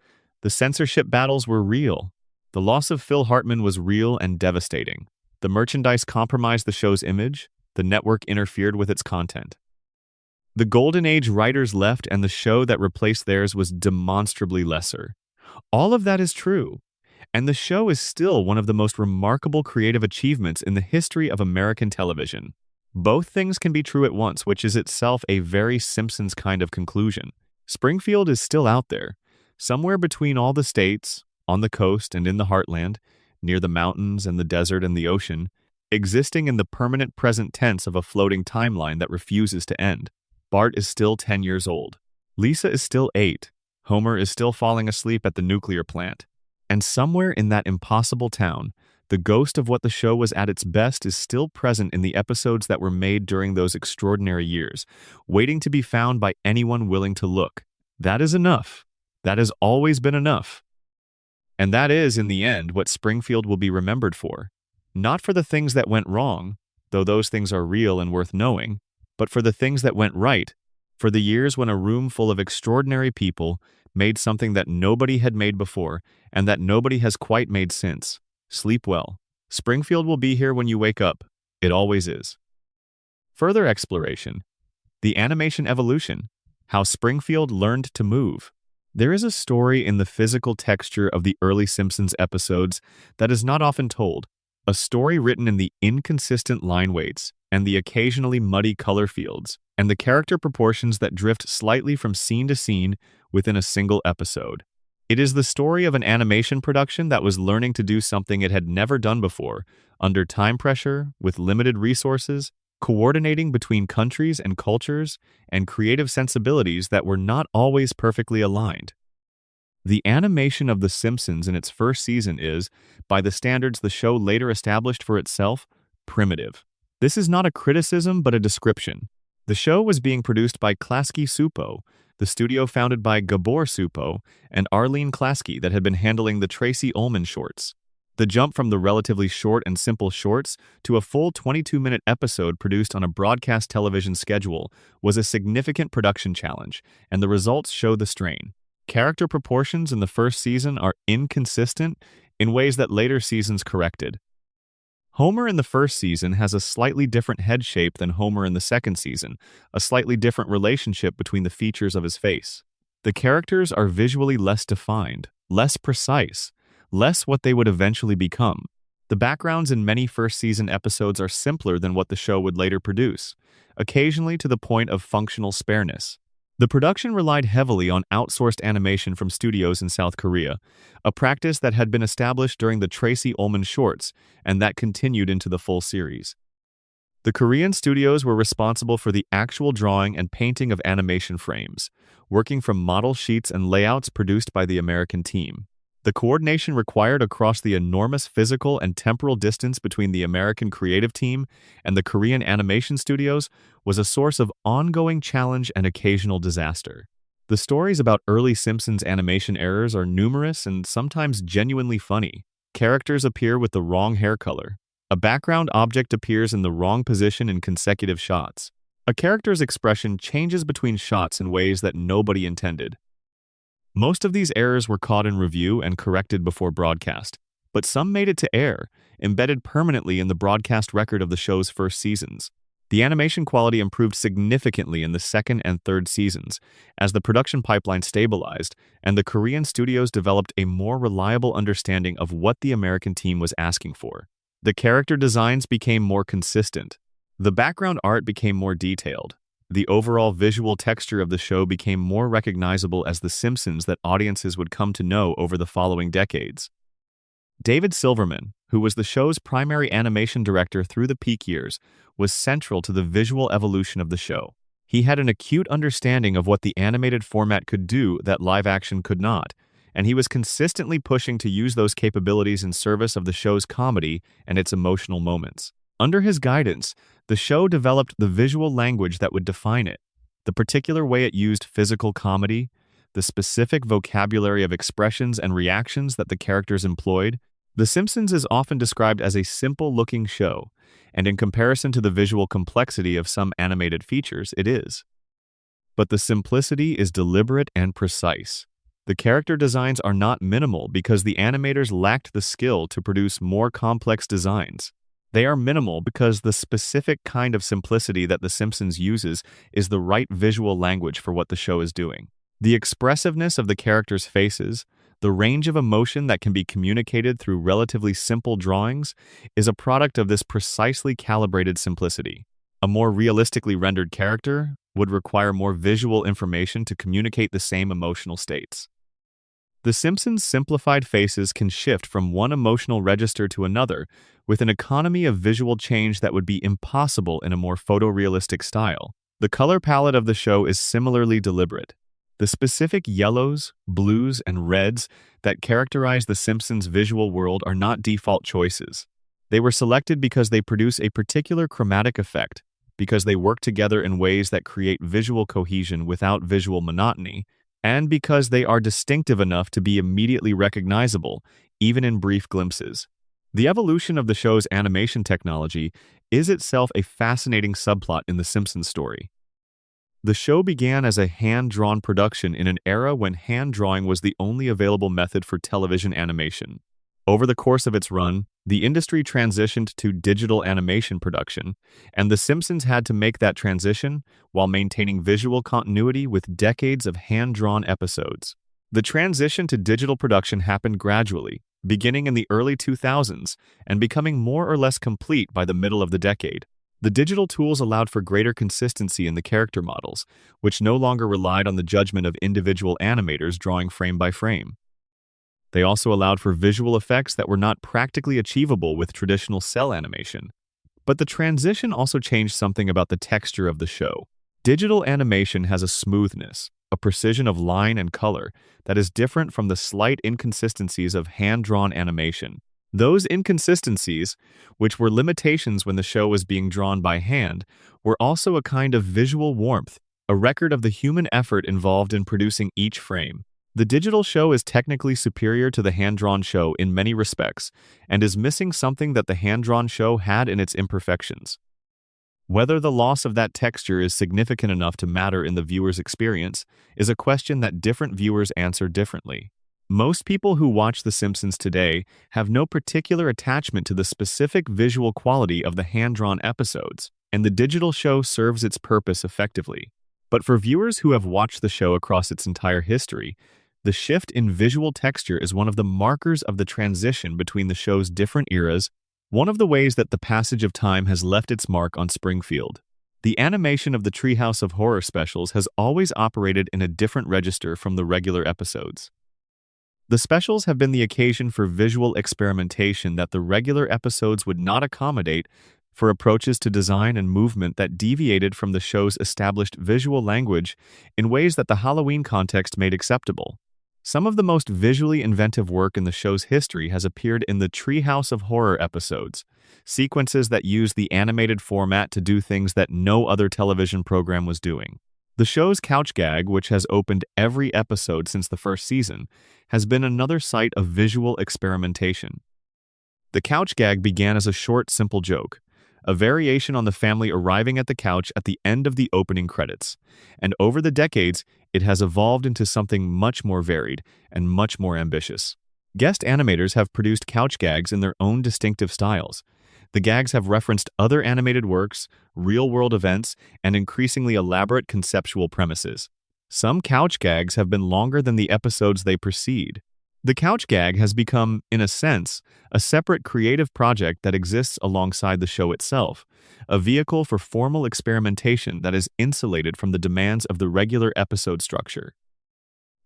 The censorship battles were real. The loss of Phil Hartman was real and devastating. The merchandise compromised the show's image. The network interfered with its content. The Golden Age writers left and the show that replaced theirs was demonstrably lesser. All of that is true. And the show is still one of the most remarkable creative achievements in the history of American television. Both things can be true at once, which is itself a very Simpsons kind of conclusion. Springfield is still out there, somewhere between all the states, on the coast and in the heartland, near the mountains and the desert and the ocean, existing in the permanent present tense of a floating timeline that refuses to end. Bart is still 10 years old. Lisa is still 8. Homer is still falling asleep at the nuclear plant. And somewhere in that impossible town, the ghost of what the show was at its best is still present in the episodes that were made during those extraordinary years, waiting to be found by anyone willing to look. That is enough. That has always been enough. And that is, in the end, what Springfield will be remembered for. Not for the things that went wrong, though those things are real and worth knowing, but for the things that went right, for the years when a room full of extraordinary people made something that nobody had made before and that nobody has quite made since. Sleep well. Springfield will be here when you wake up. It always is. Further exploration. The animation evolution. How Springfield learned to move. There is a story in the physical texture of the early Simpsons episodes that is not often told. A story written in the inconsistent line weights and the occasionally muddy color fields, and the character proportions that drift slightly from scene to scene within a single episode. It is the story of an animation production that was learning to do something it had never done before, under time pressure, with limited resources, coordinating between countries and cultures, and creative sensibilities that were not always perfectly aligned. The animation of The Simpsons in its first season is, by the standards the show later established for itself, primitive. This is not a criticism but a description. The show was being produced by Klasky Supo, the studio founded by Gabor Supo and Arlene Klasky that had been handling the Tracy Ullman shorts. The jump from the relatively short and simple shorts to a full 22-minute episode produced on a broadcast television schedule was a significant production challenge, and the results show the strain. Character proportions in the first season are inconsistent in ways that later seasons corrected. Homer in the first season has a slightly different head shape than Homer in the second season, a slightly different relationship between the features of his face. The characters are visually less defined, less precise, less what they would eventually become. The backgrounds in many first-season episodes are simpler than what the show would later produce, occasionally to the point of functional spareness. The production relied heavily on outsourced animation from studios in South Korea, a practice that had been established during the Tracy Ullman shorts and that continued into the full series. The Korean studios were responsible for the actual drawing and painting of animation frames, working from model sheets and layouts produced by the American team. The coordination required across the enormous physical and temporal distance between the American creative team and the Korean animation studios was a source of ongoing challenge and occasional disaster. The stories about early Simpsons animation errors are numerous and sometimes genuinely funny. Characters appear with the wrong hair color. A background object appears in the wrong position in consecutive shots. A character's expression changes between shots in ways that nobody intended. Most of these errors were caught in review and corrected before broadcast, but some made it to air, embedded permanently in the broadcast record of the show's first seasons. The animation quality improved significantly in the second and third seasons, as the production pipeline stabilized and the Korean studios developed a more reliable understanding of what the American team was asking for. The character designs became more consistent. The background art became more detailed. The overall visual texture of the show became more recognizable as The Simpsons that audiences would come to know over the following decades. David Silverman, who was the show's primary animation director through the peak years, was central to the visual evolution of the show. He had an acute understanding of what the animated format could do that live action could not, and he was consistently pushing to use those capabilities in service of the show's comedy and its emotional moments. Under his guidance, the show developed the visual language that would define it, the particular way it used physical comedy, the specific vocabulary of expressions and reactions that the characters employed. The Simpsons is often described as a simple-looking show, and in comparison to the visual complexity of some animated features, it is. But the simplicity is deliberate and precise. The character designs are not minimal because the animators lacked the skill to produce more complex designs. They are minimal because the specific kind of simplicity that The Simpsons uses is the right visual language for what the show is doing. The expressiveness of the characters' faces, the range of emotion that can be communicated through relatively simple drawings, is a product of this precisely calibrated simplicity. A more realistically rendered character would require more visual information to communicate the same emotional states. The Simpsons' simplified faces can shift from one emotional register to another with an economy of visual change that would be impossible in a more photorealistic style. The color palette of the show is similarly deliberate. The specific yellows, blues, and reds that characterize The Simpsons' visual world are not default choices. They were selected because they produce a particular chromatic effect, because they work together in ways that create visual cohesion without visual monotony, and because they are distinctive enough to be immediately recognizable, even in brief glimpses. The evolution of the show's animation technology is itself a fascinating subplot in The Simpsons story. The show began as a hand-drawn production in an era when hand drawing was the only available method for television animation. Over the course of its run, the industry transitioned to digital animation production, and The Simpsons had to make that transition while maintaining visual continuity with decades of hand-drawn episodes. The transition to digital production happened gradually, beginning in the early 2000s and becoming more or less complete by the middle of the decade. The digital tools allowed for greater consistency in the character models, which no longer relied on the judgment of individual animators drawing frame by frame. They also allowed for visual effects that were not practically achievable with traditional cell animation. But the transition also changed something about the texture of the show. Digital animation has a smoothness, a precision of line and color that is different from the slight inconsistencies of hand-drawn animation. Those inconsistencies, which were limitations when the show was being drawn by hand, were also a kind of visual warmth, a record of the human effort involved in producing each frame. The digital show is technically superior to the hand-drawn show in many respects, and is missing something that the hand-drawn show had in its imperfections. Whether the loss of that texture is significant enough to matter in the viewer's experience is a question that different viewers answer differently. Most people who watch The Simpsons today have no particular attachment to the specific visual quality of the hand-drawn episodes, and the digital show serves its purpose effectively. But for viewers who have watched the show across its entire history, the shift in visual texture is one of the markers of the transition between the show's different eras, one of the ways that the passage of time has left its mark on Springfield. The animation of the Treehouse of Horror specials has always operated in a different register from the regular episodes. The specials have been the occasion for visual experimentation that the regular episodes would not accommodate, for approaches to design and movement that deviated from the show's established visual language in ways that the Halloween context made acceptable. Some of the most visually inventive work in the show's history has appeared in the Treehouse of Horror episodes, sequences that use the animated format to do things that no other television program was doing. The show's couch gag, which has opened every episode since the first season, has been another site of visual experimentation. The couch gag began as a short, simple joke, a variation on the family arriving at the couch at the end of the opening credits, and over the decades, it has evolved into something much more varied and much more ambitious. Guest animators have produced couch gags in their own distinctive styles. The gags have referenced other animated works, real-world events, and increasingly elaborate conceptual premises. Some couch gags have been longer than the episodes they precede. The couch gag has become, in a sense, a separate creative project that exists alongside the show itself, a vehicle for formal experimentation that is insulated from the demands of the regular episode structure.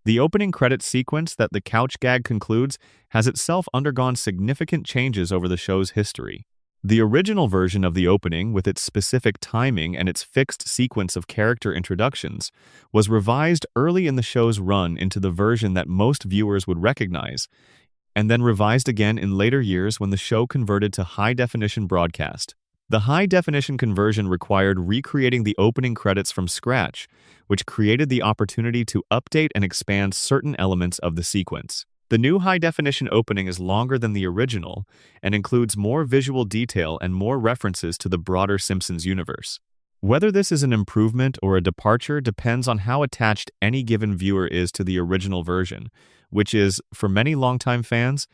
The opening credits sequence that the couch gag concludes has itself undergone significant changes over the show's history. The original version of the opening, with its specific timing and its fixed sequence of character introductions, was revised early in the show's run into the version that most viewers would recognize, and then revised again in later years when the show converted to high-definition broadcast. The high-definition conversion required recreating the opening credits from scratch, which created the opportunity to update and expand certain elements of the sequence. The new high-definition opening is longer than the original and includes more visual detail and more references to the broader Simpsons universe. Whether this is an improvement or a departure depends on how attached any given viewer is to the original version, which is, for many longtime fans,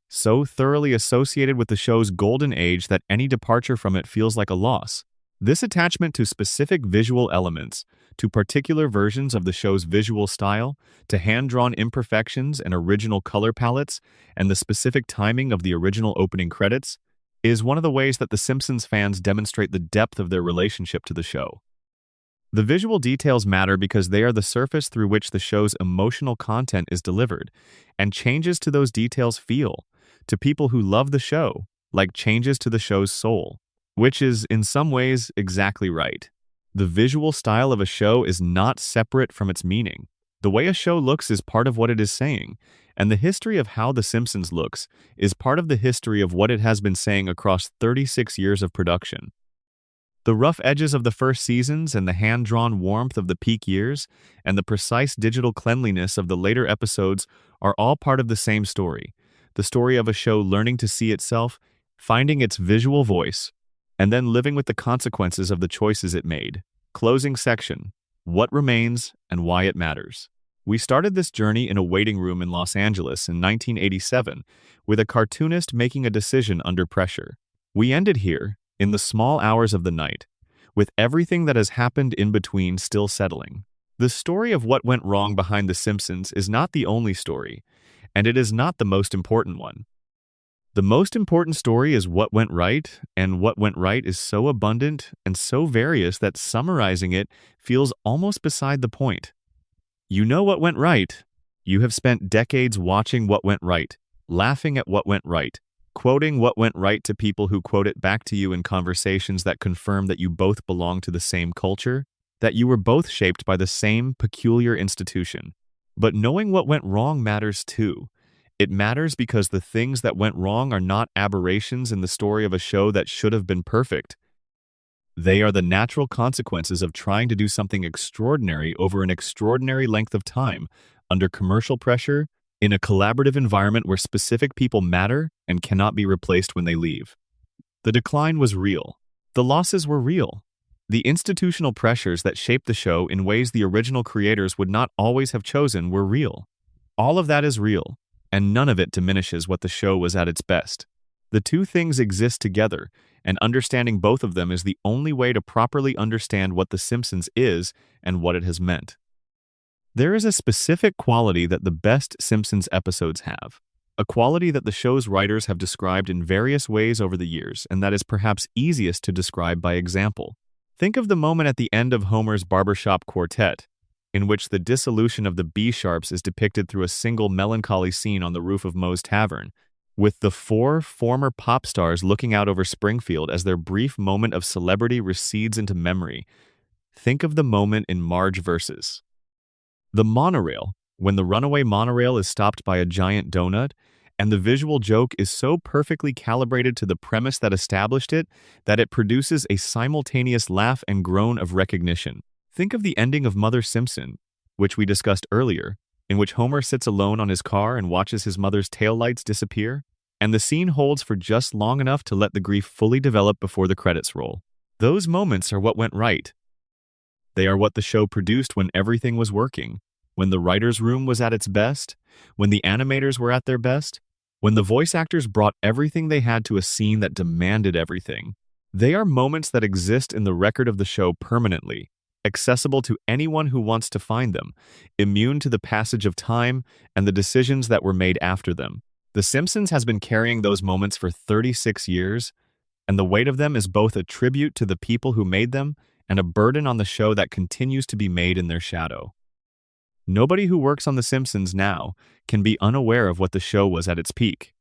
so thoroughly associated with the show's golden age that any departure from it feels like a loss. This attachment to specific visual elements, to particular versions of the show's visual style, to hand-drawn imperfections and original color palettes, and the specific timing of the original opening credits, is one of the ways that The Simpsons fans demonstrate the depth of their relationship to the show. The visual details matter because they are the surface through which the show's emotional content is delivered, and changes to those details feel, to people who love the show, like changes to the show's soul. Which is, in some ways, exactly right. The visual style of a show is not separate from its meaning. The way a show looks is part of what it is saying, and the history of how The Simpsons looks is part of the history of what it has been saying across 36 years of production. The rough edges of the first seasons and the hand-drawn warmth of the peak years and the precise digital cleanliness of the later episodes are all part of the same story, the story of a show learning to see itself, finding its visual voice, and then living with the consequences of the choices it made. Closing section. what remains, and why it matters. We started this journey in a waiting room in Los Angeles in 1987, with a cartoonist making a decision under pressure. We ended here, in the small hours of the night, with everything that has happened in between still settling. The story of what went wrong behind The Simpsons is not the only story, and it is not the most important one. The most important story is what went right, and what went right is so abundant and so various that summarizing it feels almost beside the point. You know what went right. You have spent decades watching what went right, laughing at what went right, quoting what went right to people who quote it back to you in conversations that confirm that you both belong to the same culture, that you were both shaped by the same peculiar institution. But knowing what went wrong matters too. It matters because the things that went wrong are not aberrations in the story of a show that should have been perfect. They are the natural consequences of trying to do something extraordinary over an extraordinary length of time, under commercial pressure, in a collaborative environment where specific people matter and cannot be replaced when they leave. The decline was real. The losses were real. The institutional pressures that shaped the show in ways the original creators would not always have chosen were real. All of that is real, and none of it diminishes what the show was at its best. The two things exist together, and understanding both of them is the only way to properly understand what The Simpsons is and what it has meant. There is a specific quality that the best Simpsons episodes have, a quality that the show's writers have described in various ways over the years, and that is perhaps easiest to describe by example. Think of the moment at the end of Homer's barbershop quartet, in which the dissolution of the B-sharps is depicted through a single melancholy scene on the roof of Moe's Tavern, with the four former pop stars looking out over Springfield as their brief moment of celebrity recedes into memory. Think of the moment in Marge vs. the monorail, when the runaway monorail is stopped by a giant donut, and the visual joke is so perfectly calibrated to the premise that established it that it produces a simultaneous laugh and groan of recognition. Think of the ending of Mother Simpson, which we discussed earlier, in which Homer sits alone on his car and watches his mother's taillights disappear, and the scene holds for just long enough to let the grief fully develop before the credits roll. Those moments are what went right. They are what the show produced when everything was working, when the writer's room was at its best, when the animators were at their best, when the voice actors brought everything they had to a scene that demanded everything. They are moments that exist in the record of the show permanently, accessible to anyone who wants to find them, immune to the passage of time and the decisions that were made after them. The Simpsons has been carrying those moments for 36 years, and the weight of them is both a tribute to the people who made them and a burden on the show that continues to be made in their shadow. Nobody who works on The Simpsons now can be unaware of what the show was at its peak.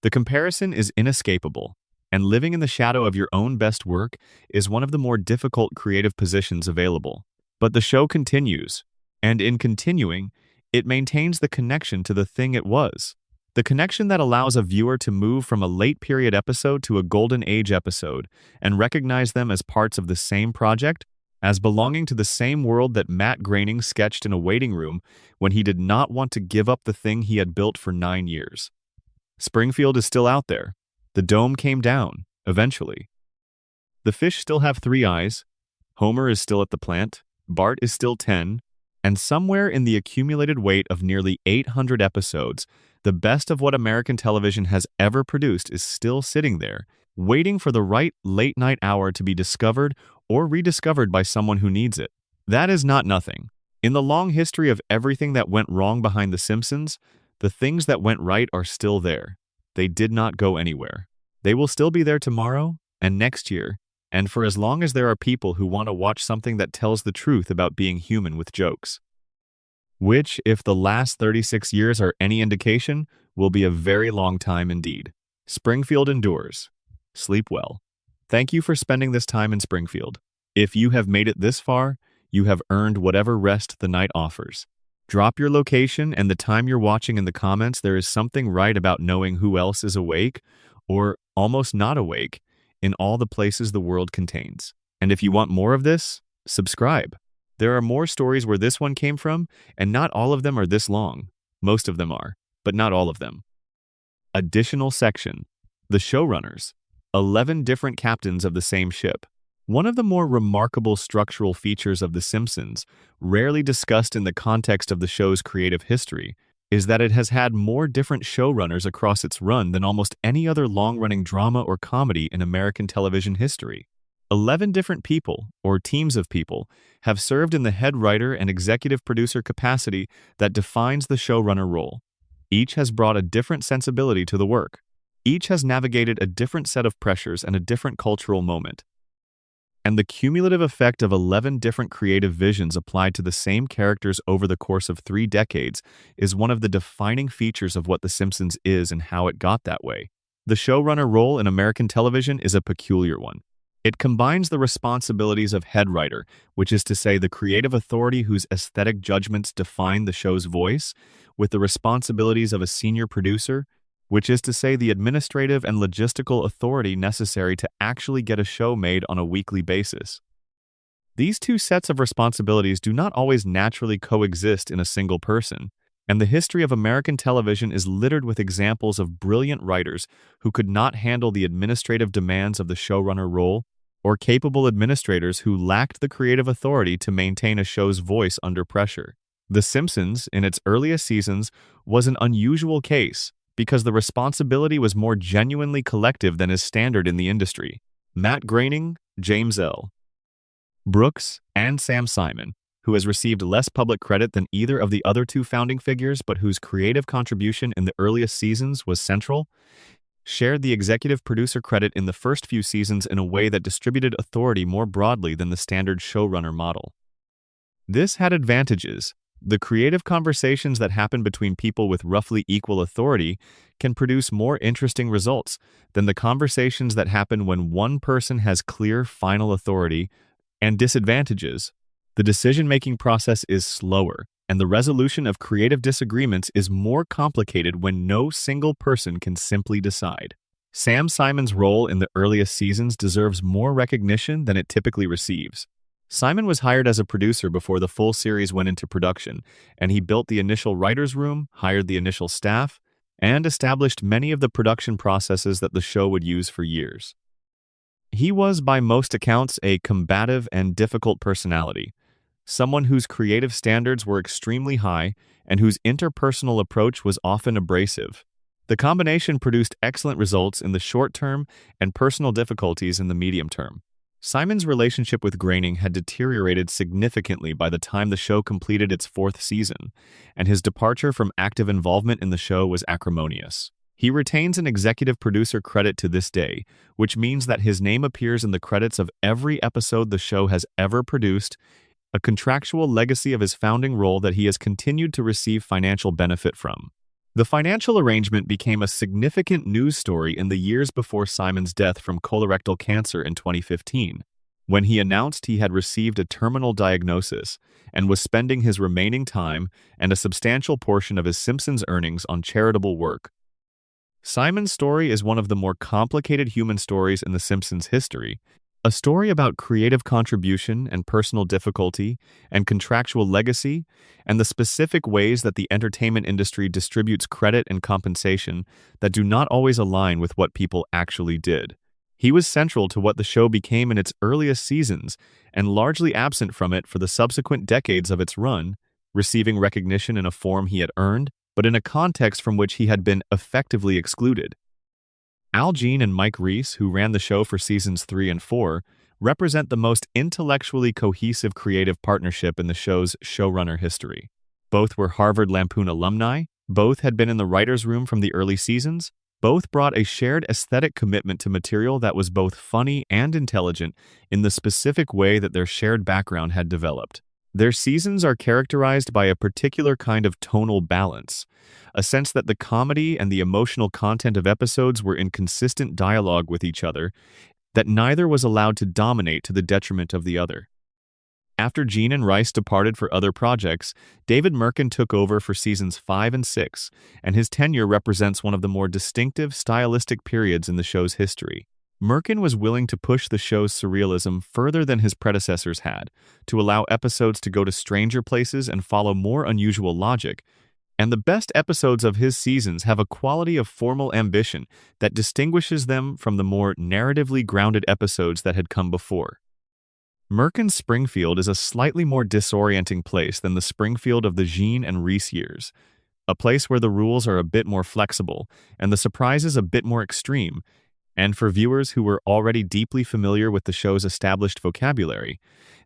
The comparison is inescapable, and living in the shadow of your own best work is one of the more difficult creative positions available. But the show continues, and in continuing, it maintains the connection to the thing it was. The connection that allows a viewer to move from a late period episode to a golden age episode and recognize them as parts of the same project, as belonging to the same world that Matt Groening sketched in a waiting room when he did not want to give up the thing he had built for 9 years. Springfield is still out there. The dome came down, eventually. The fish still have 3 eyes. Homer is still at the plant. Bart is still 10. And somewhere in the accumulated weight of nearly 800 episodes, the best of what American television has ever produced is still sitting there, waiting for the right late-night hour to be discovered or rediscovered by someone who needs it. That is not nothing. In the long history of everything that went wrong behind The Simpsons, the things that went right are still there. They did not go anywhere. They will still be there tomorrow and next year, and for as long as there are people who want to watch something that tells the truth about being human with jokes. Which, if the last 36 years are any indication, will be a very long time indeed. Springfield endures. Sleep well. Thank you for spending this time in Springfield. If you have made it this far, you have earned whatever rest the night offers. Drop your location and the time you're watching in the comments. There is something right about knowing who else is awake, or almost not awake, in all the places the world contains. And if you want more of this, subscribe. There are more stories where this one came from, and not all of them are this long. Most of them are, but not all of them. Additional section. The showrunners. 11 different captains of the same ship. One of the more remarkable structural features of The Simpsons, rarely discussed in the context of the show's creative history, is that it has had more different showrunners across its run than almost any other long-running drama or comedy in American television history. 11 different people, or teams of people, have served in the head writer and executive producer capacity that defines the showrunner role. Each has brought a different sensibility to the work. Each has navigated a different set of pressures and a different cultural moment. And the cumulative effect of 11 different creative visions applied to the same characters over the course of 3 decades is one of the defining features of what The Simpsons is and how it got that way. The showrunner role in American television is a peculiar one. It combines the responsibilities of head writer, which is to say the creative authority whose aesthetic judgments define the show's voice, with the responsibilities of a senior producer, which is to say the administrative and logistical authority necessary to actually get a show made on a weekly basis. These two sets of responsibilities do not always naturally coexist in a single person, and the history of American television is littered with examples of brilliant writers who could not handle the administrative demands of the showrunner role, or capable administrators who lacked the creative authority to maintain a show's voice under pressure. The Simpsons, in its earliest seasons, was an unusual case, because the responsibility was more genuinely collective than is standard in the industry. Matt Groening, James L. Brooks, and Sam Simon, who has received less public credit than either of the other two founding figures but whose creative contribution in the earliest seasons was central, shared the executive producer credit in the first few seasons in a way that distributed authority more broadly than the standard showrunner model. This had advantages. The creative conversations that happen between people with roughly equal authority can produce more interesting results than the conversations that happen when one person has clear final authority, and disadvantages. The decision-making process is slower, and the resolution of creative disagreements is more complicated when no single person can simply decide. Sam Simon's role in the earliest seasons deserves more recognition than it typically receives. Simon was hired as a producer before the full series went into production, and he built the initial writer's room, hired the initial staff, and established many of the production processes that the show would use for years. He was, by most accounts, a combative and difficult personality, someone whose creative standards were extremely high and whose interpersonal approach was often abrasive. The combination produced excellent results in the short term and personal difficulties in the medium term. Simon's relationship with Groening had deteriorated significantly by the time the show completed its 4th season, and his departure from active involvement in the show was acrimonious. He retains an executive producer credit to this day, which means that his name appears in the credits of every episode the show has ever produced, a contractual legacy of his founding role that he has continued to receive financial benefit from. The financial arrangement became a significant news story in the years before Simon's death from colorectal cancer in 2015, when he announced he had received a terminal diagnosis and was spending his remaining time and a substantial portion of his Simpsons earnings on charitable work. Simon's story is one of the more complicated human stories in The Simpsons' history, a story about creative contribution and personal difficulty and contractual legacy and the specific ways that the entertainment industry distributes credit and compensation that do not always align with what people actually did. He was central to what the show became in its earliest seasons and largely absent from it for the subsequent decades of its run, receiving recognition in a form he had earned, but in a context from which he had been effectively excluded. Al Jean and Mike Reiss, who ran the show for seasons 3 and 4, represent the most intellectually cohesive creative partnership in the show's showrunner history. Both were Harvard Lampoon alumni, both had been in the writer's room from the early seasons, both brought a shared aesthetic commitment to material that was both funny and intelligent in the specific way that their shared background had developed. Their seasons are characterized by a particular kind of tonal balance, a sense that the comedy and the emotional content of episodes were in consistent dialogue with each other, that neither was allowed to dominate to the detriment of the other. After Jean and Rice departed for other projects, David Merkin took over for seasons 5 and 6, and his tenure represents one of the more distinctive stylistic periods in the show's history. Merkin was willing to push the show's surrealism further than his predecessors had, to allow episodes to go to stranger places and follow more unusual logic, and the best episodes of his seasons have a quality of formal ambition that distinguishes them from the more narratively grounded episodes that had come before. Merkin's Springfield is a slightly more disorienting place than the Springfield of the Jean and Reese years, a place where the rules are a bit more flexible and the surprises a bit more extreme, and for viewers who were already deeply familiar with the show's established vocabulary,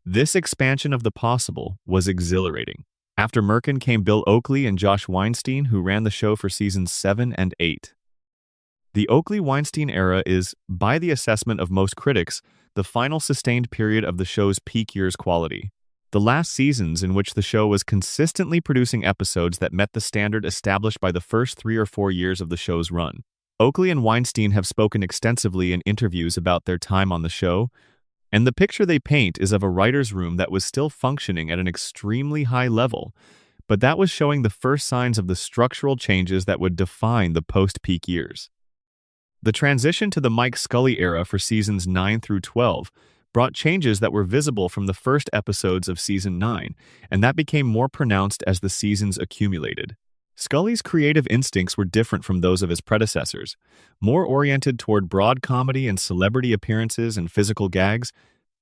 this expansion of the possible was exhilarating. After Merkin came Bill Oakley and Josh Weinstein, who ran the show for seasons 7 and 8. The Oakley-Weinstein era is, by the assessment of most critics, the final sustained period of the show's peak years quality. The last seasons in which the show was consistently producing episodes that met the standard established by the first 3 or 4 years of the show's run. Oakley and Weinstein have spoken extensively in interviews about their time on the show, and the picture they paint is of a writer's room that was still functioning at an extremely high level, but that was showing the first signs of the structural changes that would define the post-peak years. The transition to the Mike Scully era for seasons 9 through 12 brought changes that were visible from the first episodes of season 9, and that became more pronounced as the seasons accumulated. Scully's creative instincts were different from those of his predecessors, more oriented toward broad comedy and celebrity appearances and physical gags,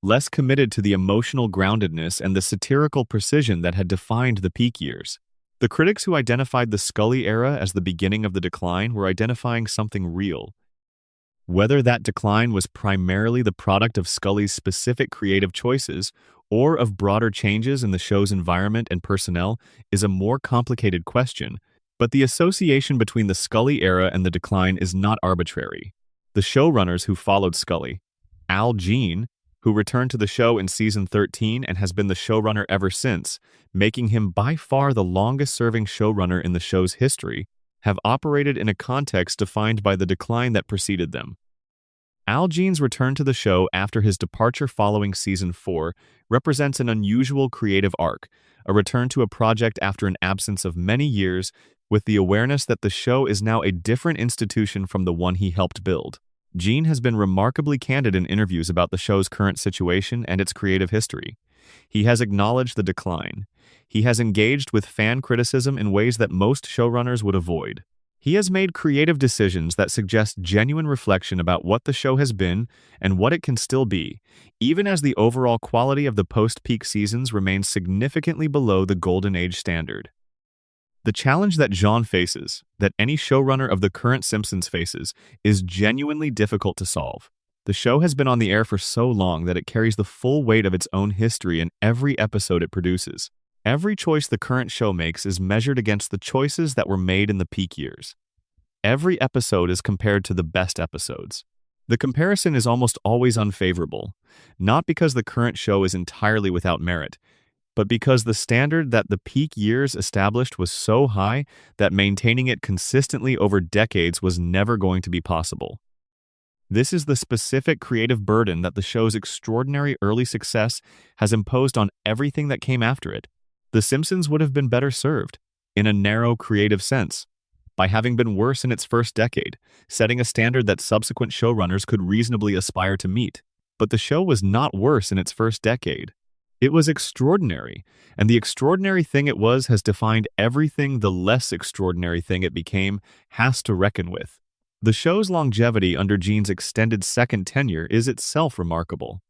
less committed to the emotional groundedness and the satirical precision that had defined the peak years. The critics who identified the Scully era as the beginning of the decline were identifying something real. Whether that decline was primarily the product of Scully's specific creative choices or of broader changes in the show's environment and personnel is a more complicated question, but the association between the Scully era and the decline is not arbitrary. The showrunners who followed Scully, Al Jean, who returned to the show in season 13 and has been the showrunner ever since, making him by far the longest-serving showrunner in the show's history, have operated in a context defined by the decline that preceded them. Al Jean's return to the show after his departure following season 4 represents an unusual creative arc, a return to a project after an absence of many years, with the awareness that the show is now a different institution from the one he helped build. Jean has been remarkably candid in interviews about the show's current situation and its creative history. He has acknowledged the decline. He has engaged with fan criticism in ways that most showrunners would avoid. He has made creative decisions that suggest genuine reflection about what the show has been and what it can still be, even as the overall quality of the post-peak seasons remains significantly below the Golden Age standard. The challenge that Jean faces, that any showrunner of the current Simpsons faces, is genuinely difficult to solve. The show has been on the air for so long that it carries the full weight of its own history in every episode it produces. Every choice the current show makes is measured against the choices that were made in the peak years. Every episode is compared to the best episodes. The comparison is almost always unfavorable, not because the current show is entirely without merit, but because the standard that the peak years established was so high that maintaining it consistently over decades was never going to be possible. This is the specific creative burden that the show's extraordinary early success has imposed on everything that came after it. The Simpsons would have been better served, in a narrow creative sense, by having been worse in its first decade, setting a standard that subsequent showrunners could reasonably aspire to meet. But the show was not worse in its first decade. It was extraordinary, and the extraordinary thing it was has defined everything the less extraordinary thing it became has to reckon with. The show's longevity under Gene's extended second tenure is itself remarkable.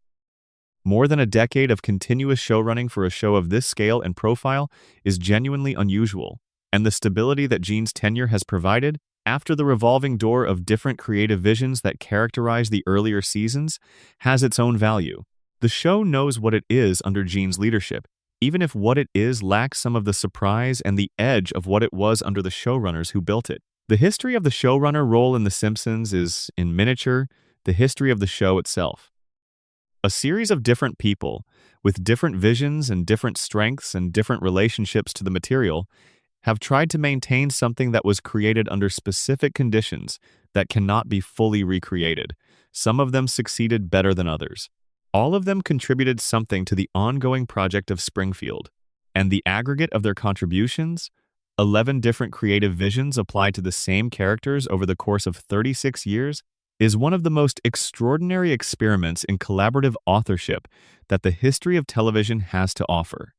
More than a decade of continuous showrunning for a show of this scale and profile is genuinely unusual, and the stability that Gene's tenure has provided, after the revolving door of different creative visions that characterize the earlier seasons, has its own value. The show knows what it is under Gene's leadership, even if what it is lacks some of the surprise and the edge of what it was under the showrunners who built it. The history of the showrunner role in The Simpsons is, in miniature, the history of the show itself. A series of different people, with different visions and different strengths and different relationships to the material, have tried to maintain something that was created under specific conditions that cannot be fully recreated. Some of them succeeded better than others. All of them contributed something to the ongoing project of Springfield, and the aggregate of their contributions, 11 different creative visions applied to the same characters over the course of 36 years, is one of the most extraordinary experiments in collaborative authorship that the history of television has to offer.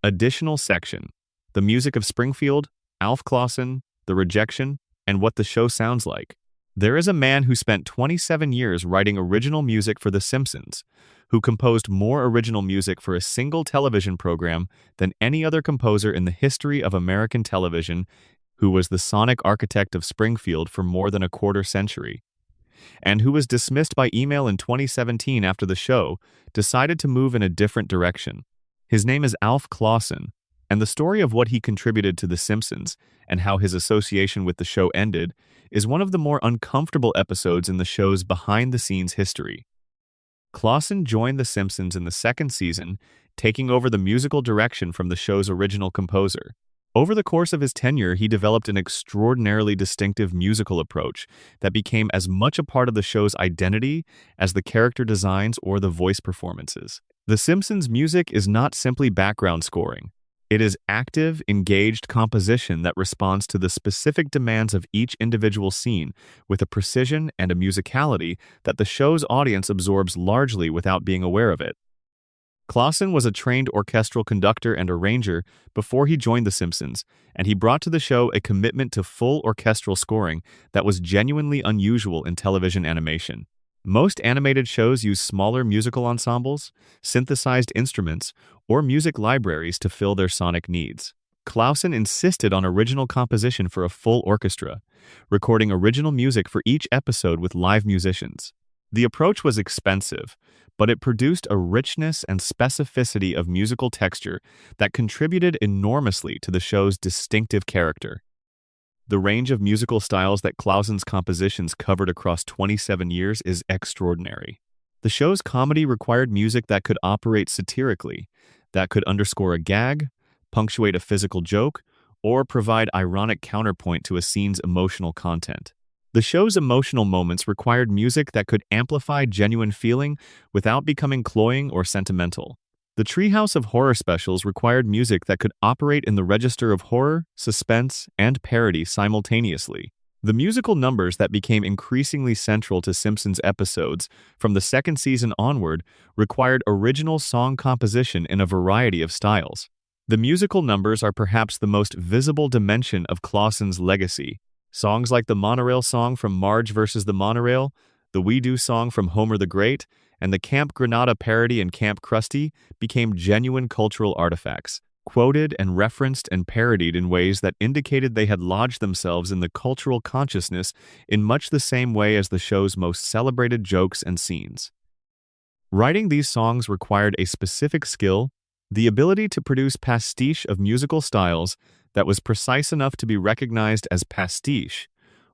Additional section: the music of Springfield, Alf Clausen, The Rejection, and what the show sounds like. There is a man who spent 27 years writing original music for The Simpsons, who composed more original music for a single television program than any other composer in the history of American television, who was the sonic architect of Springfield for more than a quarter century, and who was dismissed by email in 2017 after the show decided to move in a different direction. His name is Alf Clausen, and the story of what he contributed to The Simpsons and how his association with the show ended is one of the more uncomfortable episodes in the show's behind-the-scenes history. Clausen joined The Simpsons in the second season, taking over the musical direction from the show's original composer. Over the course of his tenure, he developed an extraordinarily distinctive musical approach that became as much a part of the show's identity as the character designs or the voice performances. The Simpsons' music is not simply background scoring. It is active, engaged composition that responds to the specific demands of each individual scene with a precision and a musicality that the show's audience absorbs largely without being aware of it. Clausen was a trained orchestral conductor and arranger before he joined The Simpsons, and he brought to the show a commitment to full orchestral scoring that was genuinely unusual in television animation. Most animated shows use smaller musical ensembles, synthesized instruments, or music libraries to fill their sonic needs. Clausen insisted on original composition for a full orchestra, recording original music for each episode with live musicians. The approach was expensive, but it produced a richness and specificity of musical texture that contributed enormously to the show's distinctive character. The range of musical styles that Clausen's compositions covered across 27 years is extraordinary. The show's comedy required music that could operate satirically, that could underscore a gag, punctuate a physical joke, or provide ironic counterpoint to a scene's emotional content. The show's emotional moments required music that could amplify genuine feeling without becoming cloying or sentimental. The Treehouse of Horror specials required music that could operate in the register of horror, suspense, and parody simultaneously. The musical numbers that became increasingly central to Simpsons episodes from the second season onward required original song composition in a variety of styles. The musical numbers are perhaps the most visible dimension of Clausen's legacy. Songs like the Monorail song from Marge vs. the Monorail, the We Do song from Homer the Great, and the Camp Granada parody and Camp Krusty became genuine cultural artifacts, quoted and referenced and parodied in ways that indicated they had lodged themselves in the cultural consciousness in much the same way as the show's most celebrated jokes and scenes. Writing these songs required a specific skill, the ability to produce pastiche of musical styles that was precise enough to be recognized as pastiche,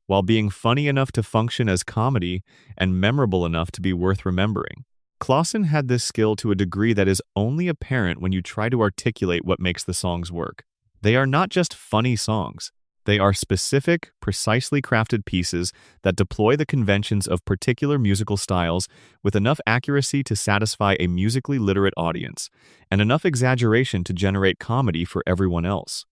while being funny enough to function as comedy and memorable enough to be worth remembering. Clausen had this skill to a degree that is only apparent when you try to articulate what makes the songs work. They are not just funny songs. They are specific, precisely crafted pieces that deploy the conventions of particular musical styles with enough accuracy to satisfy a musically literate audience, and enough exaggeration to generate comedy for everyone else.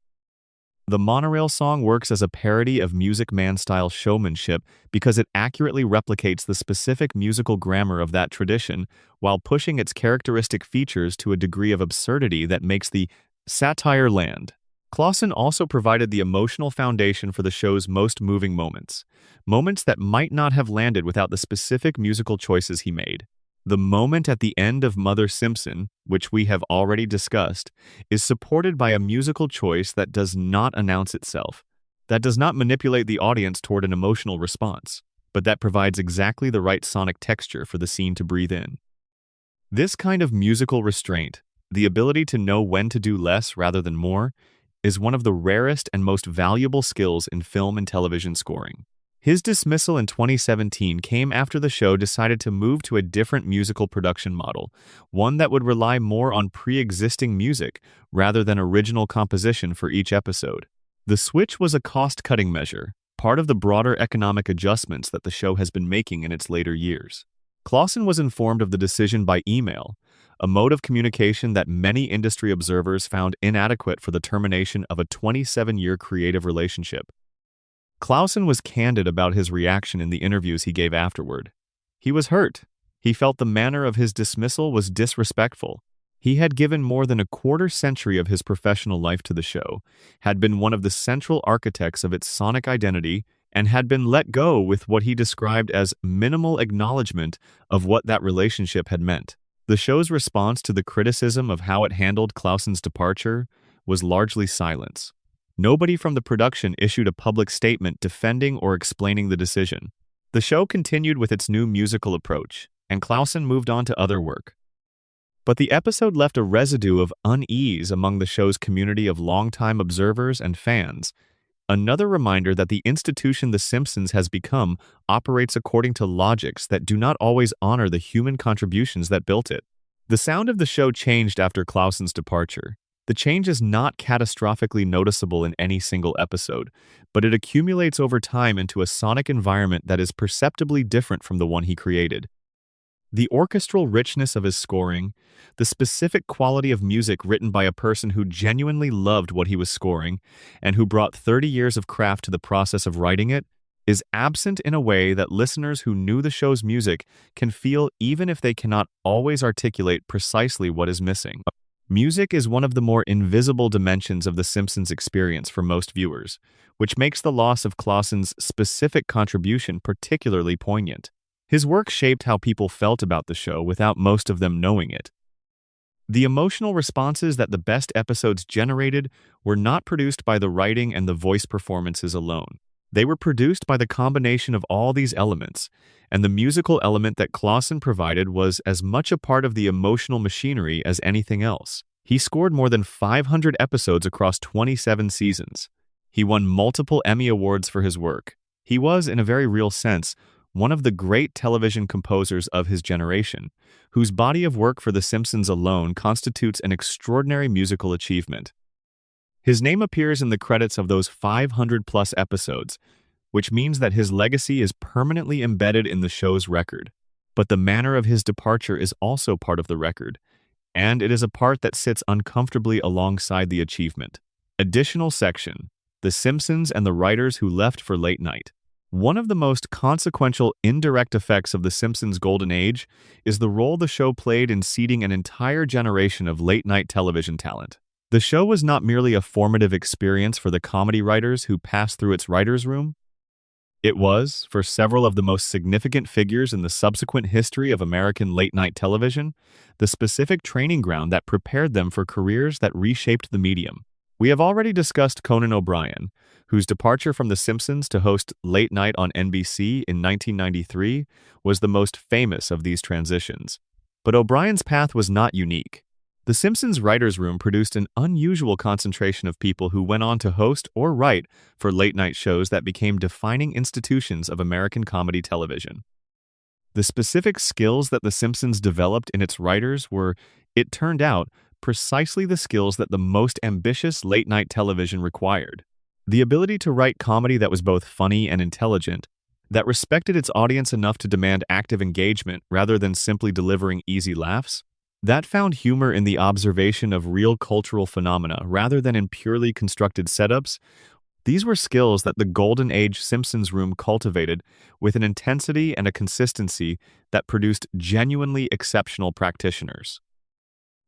The Monorail song works as a parody of Music Man-style showmanship because it accurately replicates the specific musical grammar of that tradition while pushing its characteristic features to a degree of absurdity that makes the satire land. Clausen also provided the emotional foundation for the show's most moving moments, moments that might not have landed without the specific musical choices he made. The moment at the end of Mother Simpson, which we have already discussed, is supported by a musical choice that does not announce itself, that does not manipulate the audience toward an emotional response, but that provides exactly the right sonic texture for the scene to breathe in. This kind of musical restraint, the ability to know when to do less rather than more, is one of the rarest and most valuable skills in film and television scoring. His dismissal in 2017 came after the show decided to move to a different musical production model, one that would rely more on pre-existing music rather than original composition for each episode. The switch was a cost-cutting measure, part of the broader economic adjustments that the show has been making in its later years. Clausen was informed of the decision by email, a mode of communication that many industry observers found inadequate for the termination of a 27-year creative relationship. Clausen was candid about his reaction in the interviews he gave afterward. He was hurt. He felt the manner of his dismissal was disrespectful. He had given more than a quarter century of his professional life to the show, had been one of the central architects of its sonic identity, and had been let go with what he described as minimal acknowledgement of what that relationship had meant. The show's response to the criticism of how it handled Clausen's departure was largely silence. Nobody from the production issued a public statement defending or explaining the decision. The show continued with its new musical approach, and Clausen moved on to other work. But the episode left a residue of unease among the show's community of longtime observers and fans, another reminder that the institution The Simpsons has become operates according to logics that do not always honor the human contributions that built it. The sound of the show changed after Clausen's departure. The change is not catastrophically noticeable in any single episode, but it accumulates over time into a sonic environment that is perceptibly different from the one he created. The orchestral richness of his scoring, the specific quality of music written by a person who genuinely loved what he was scoring and who brought 30 years of craft to the process of writing it, is absent in a way that listeners who knew the show's music can feel even if they cannot always articulate precisely what is missing. Music is one of the more invisible dimensions of The Simpsons experience for most viewers, which makes the loss of Clausen's specific contribution particularly poignant. His work shaped how people felt about the show without most of them knowing it. The emotional responses that the best episodes generated were not produced by the writing and the voice performances alone. They were produced by the combination of all these elements, and the musical element that Clausen provided was as much a part of the emotional machinery as anything else. He scored more than 500 episodes across 27 seasons. He won multiple Emmy Awards for his work. He was, in a very real sense, one of the great television composers of his generation, whose body of work for The Simpsons alone constitutes an extraordinary musical achievement. His name appears in the credits of those 500-plus episodes, which means that his legacy is permanently embedded in the show's record. But the manner of his departure is also part of the record, and it is a part that sits uncomfortably alongside the achievement. Additional section: The Simpsons and the writers who left for late night. One of the most consequential indirect effects of The Simpsons' golden age is the role the show played in seeding an entire generation of late-night television talent. The show was not merely a formative experience for the comedy writers who passed through its writers' room. It was, for several of the most significant figures in the subsequent history of American late-night television, the specific training ground that prepared them for careers that reshaped the medium. We have already discussed Conan O'Brien, whose departure from The Simpsons to host Late Night on NBC in 1993 was the most famous of these transitions. But O'Brien's path was not unique. The Simpsons writers' room produced an unusual concentration of people who went on to host or write for late-night shows that became defining institutions of American comedy television. The specific skills that The Simpsons developed in its writers were, it turned out, precisely the skills that the most ambitious late-night television required. The ability to write comedy that was both funny and intelligent, that respected its audience enough to demand active engagement rather than simply delivering easy laughs, that found humor in the observation of real cultural phenomena rather than in purely constructed setups. These were skills that the Golden Age Simpsons room cultivated with an intensity and a consistency that produced genuinely exceptional practitioners.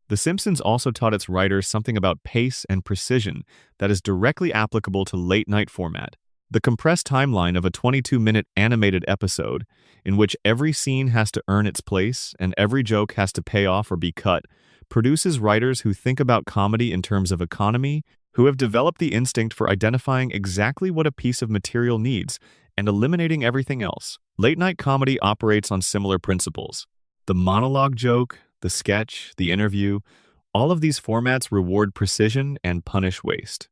The Simpsons also taught its writers something about pace and precision that is directly applicable to late-night format. The compressed timeline of a 22-minute animated episode, in which every scene has to earn its place and every joke has to pay off or be cut, produces writers who think about comedy in terms of economy, who have developed the instinct for identifying exactly what a piece of material needs and eliminating everything else. Late-night comedy operates on similar principles. The monologue joke, the sketch, the interview, all of these formats reward precision and punish waste.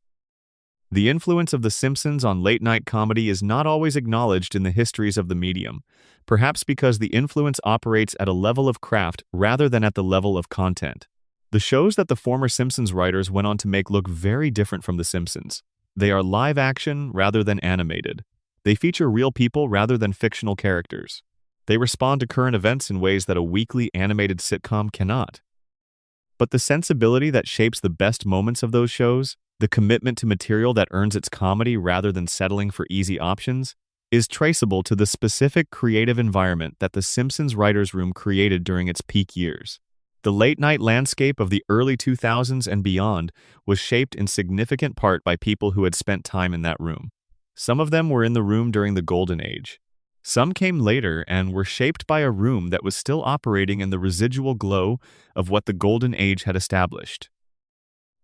The influence of The Simpsons on late-night comedy is not always acknowledged in the histories of the medium, perhaps because the influence operates at a level of craft rather than at the level of content. The shows that the former Simpsons writers went on to make look very different from The Simpsons. They are live-action rather than animated. They feature real people rather than fictional characters. They respond to current events in ways that a weekly animated sitcom cannot. But the sensibility that shapes the best moments of those shows, the commitment to material that earns its comedy rather than settling for easy options, is traceable to the specific creative environment that the Simpsons writers' room created during its peak years. The late-night landscape of the early 2000s and beyond was shaped in significant part by people who had spent time in that room. Some of them were in the room during the Golden Age. Some came later and were shaped by a room that was still operating in the residual glow of what the Golden Age had established.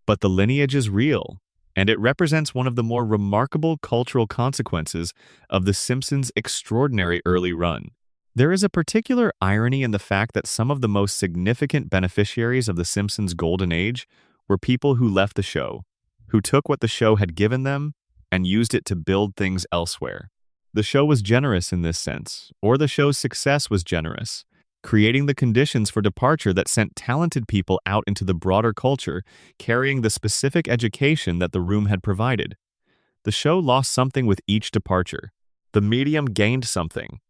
But the lineage is real, and it represents one of the more remarkable cultural consequences of The Simpsons' extraordinary early run. There is a particular irony in the fact that some of the most significant beneficiaries of The Simpsons' Golden Age were people who left the show, who took what the show had given them and used it to build things elsewhere. The show was generous in this sense, or the show's success was generous, creating the conditions for departure that sent talented people out into the broader culture, carrying the specific education that the room had provided. The show lost something with each departure. The medium gained something.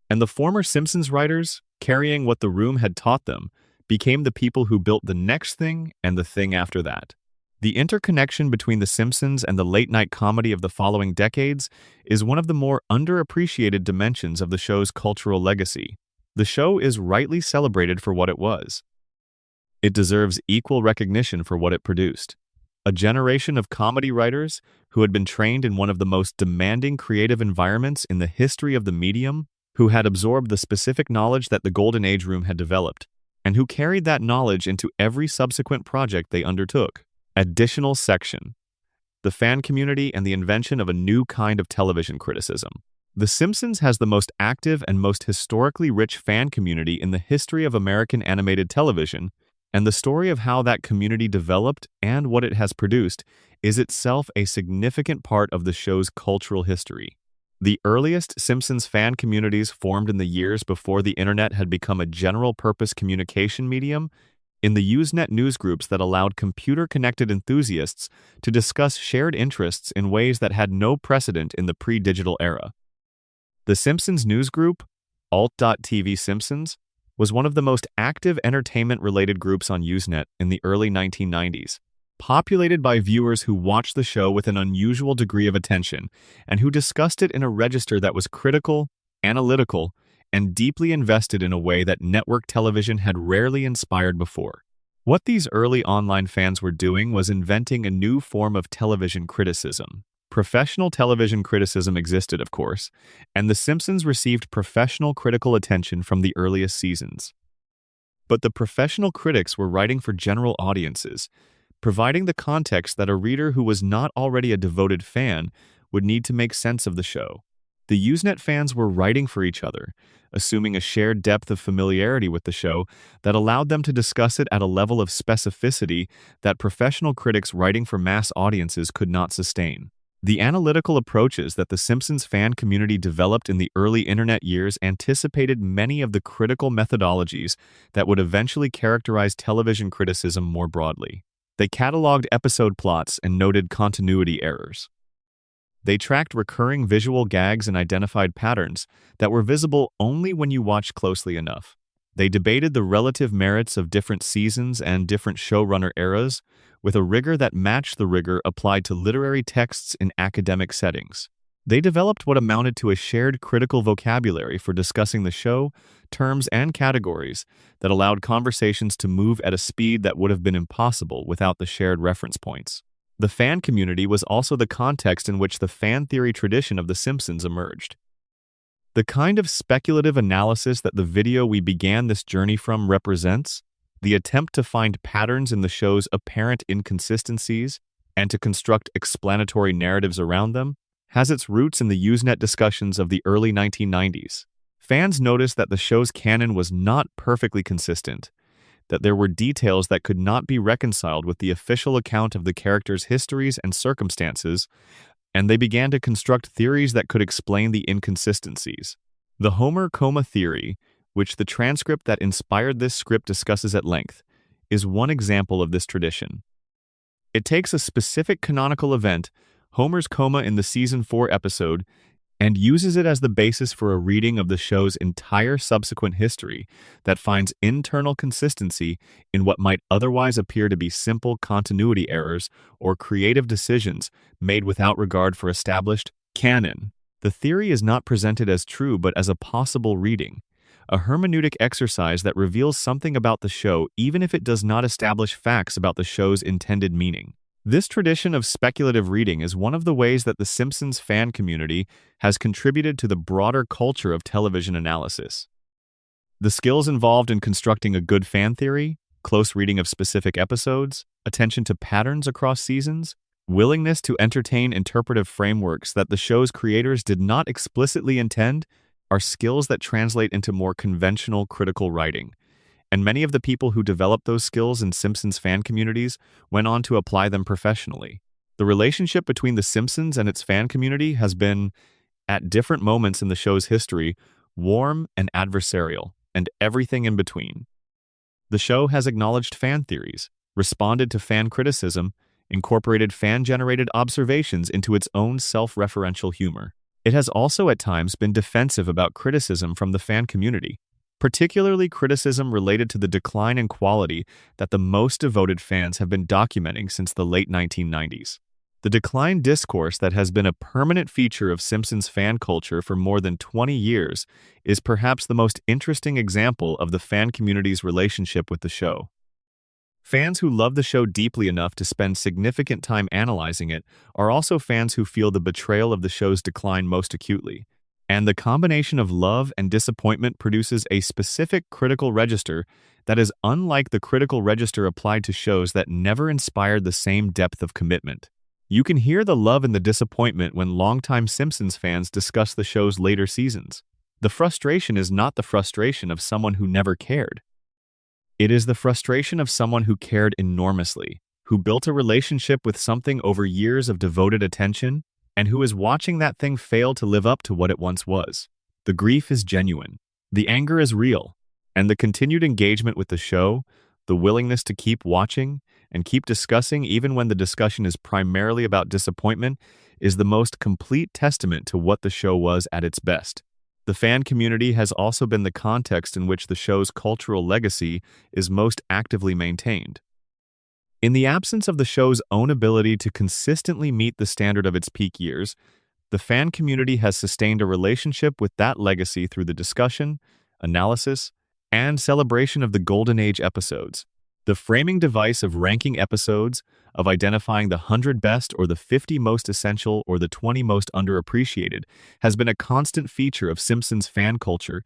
And the former Simpsons writers, carrying what the room had taught them, became the people who built the next thing and the thing after that. The interconnection between The Simpsons and the late-night comedy of the following decades is one of the more underappreciated dimensions of the show's cultural legacy. The show is rightly celebrated for what it was. It deserves equal recognition for what it produced. A generation of comedy writers who had been trained in one of the most demanding creative environments in the history of the medium, who had absorbed the specific knowledge that the Golden Age room had developed, and who carried that knowledge into every subsequent project they undertook. Additional section: the fan community and the invention of a new kind of television criticism. The Simpsons has the most active and most historically rich fan community in the history of American animated television, and the story of how that community developed and what it has produced is itself a significant part of the show's cultural history. The earliest Simpsons fan communities formed in the years before the internet had become a general-purpose communication medium in the Usenet newsgroups that allowed computer-connected enthusiasts to discuss shared interests in ways that had no precedent in the pre-digital era. The Simpsons newsgroup, alt.tv Simpsons, was one of the most active entertainment-related groups on Usenet in the early 1990s, populated by viewers who watched the show with an unusual degree of attention and who discussed it in a register that was critical, analytical, and deeply invested in a way that network television had rarely inspired before. What these early online fans were doing was inventing a new form of television criticism. Professional television criticism existed, of course, and The Simpsons received professional critical attention from the earliest seasons. But the professional critics were writing for general audiences, providing the context that a reader who was not already a devoted fan would need to make sense of the show. The Usenet fans were writing for each other, assuming a shared depth of familiarity with the show that allowed them to discuss it at a level of specificity that professional critics writing for mass audiences could not sustain. The analytical approaches that the Simpsons fan community developed in the early internet years anticipated many of the critical methodologies that would eventually characterize television criticism more broadly. They cataloged episode plots and noted continuity errors. They tracked recurring visual gags and identified patterns that were visible only when you watched closely enough. They debated the relative merits of different seasons and different showrunner eras with a rigor that matched the rigor applied to literary texts in academic settings. They developed what amounted to a shared critical vocabulary for discussing the show, terms, and categories that allowed conversations to move at a speed that would have been impossible without the shared reference points. The fan community was also the context in which the fan theory tradition of The Simpsons emerged. The kind of speculative analysis that the video we began this journey from represents, the attempt to find patterns in the show's apparent inconsistencies and to construct explanatory narratives around them, has its roots in the Usenet discussions of the early 1990s. Fans noticed that the show's canon was not perfectly consistent, that there were details that could not be reconciled with the official account of the characters' histories and circumstances, and they began to construct theories that could explain the inconsistencies. The Homer coma theory, which the transcript that inspired this script discusses at length, is one example of this tradition. It takes a specific canonical event, Homer's coma in the Season 4 episode, and uses it as the basis for a reading of the show's entire subsequent history that finds internal consistency in what might otherwise appear to be simple continuity errors or creative decisions made without regard for established canon. The theory is not presented as true but as a possible reading, a hermeneutic exercise that reveals something about the show even if it does not establish facts about the show's intended meaning. This tradition of speculative reading is one of the ways that the Simpsons fan community has contributed to the broader culture of television analysis. The skills involved in constructing a good fan theory, close reading of specific episodes, attention to patterns across seasons, willingness to entertain interpretive frameworks that the show's creators did not explicitly intend are skills that translate into more conventional critical writing. And many of the people who developed those skills in Simpsons fan communities went on to apply them professionally. The relationship between The Simpsons and its fan community has been, at different moments in the show's history, warm and adversarial, and everything in between. The show has acknowledged fan theories, responded to fan criticism, incorporated fan-generated observations into its own self-referential humor. It has also at times been defensive about criticism from the fan community, particularly criticism related to the decline in quality that the most devoted fans have been documenting since the late 1990s. The decline discourse that has been a permanent feature of Simpsons fan culture for more than 20 years is perhaps the most interesting example of the fan community's relationship with the show. Fans who love the show deeply enough to spend significant time analyzing it are also fans who feel the betrayal of the show's decline most acutely. And the combination of love and disappointment produces a specific critical register that is unlike the critical register applied to shows that never inspired the same depth of commitment. You can hear the love and the disappointment when longtime Simpsons fans discuss the show's later seasons. The frustration is not the frustration of someone who never cared. It is the frustration of someone who cared enormously, who built a relationship with something over years of devoted attention, and who is watching that thing fail to live up to what it once was. The grief is genuine, the anger is real, and the continued engagement with the show, the willingness to keep watching and keep discussing even when the discussion is primarily about disappointment, is the most complete testament to what the show was at its best. The fan community has also been the context in which the show's cultural legacy is most actively maintained. In the absence of the show's own ability to consistently meet the standard of its peak years, the fan community has sustained a relationship with that legacy through the discussion, analysis, and celebration of the Golden Age episodes. The framing device of ranking episodes, of identifying the 100 best or the 50 most essential or the 20 most underappreciated, has been a constant feature of Simpsons fan culture,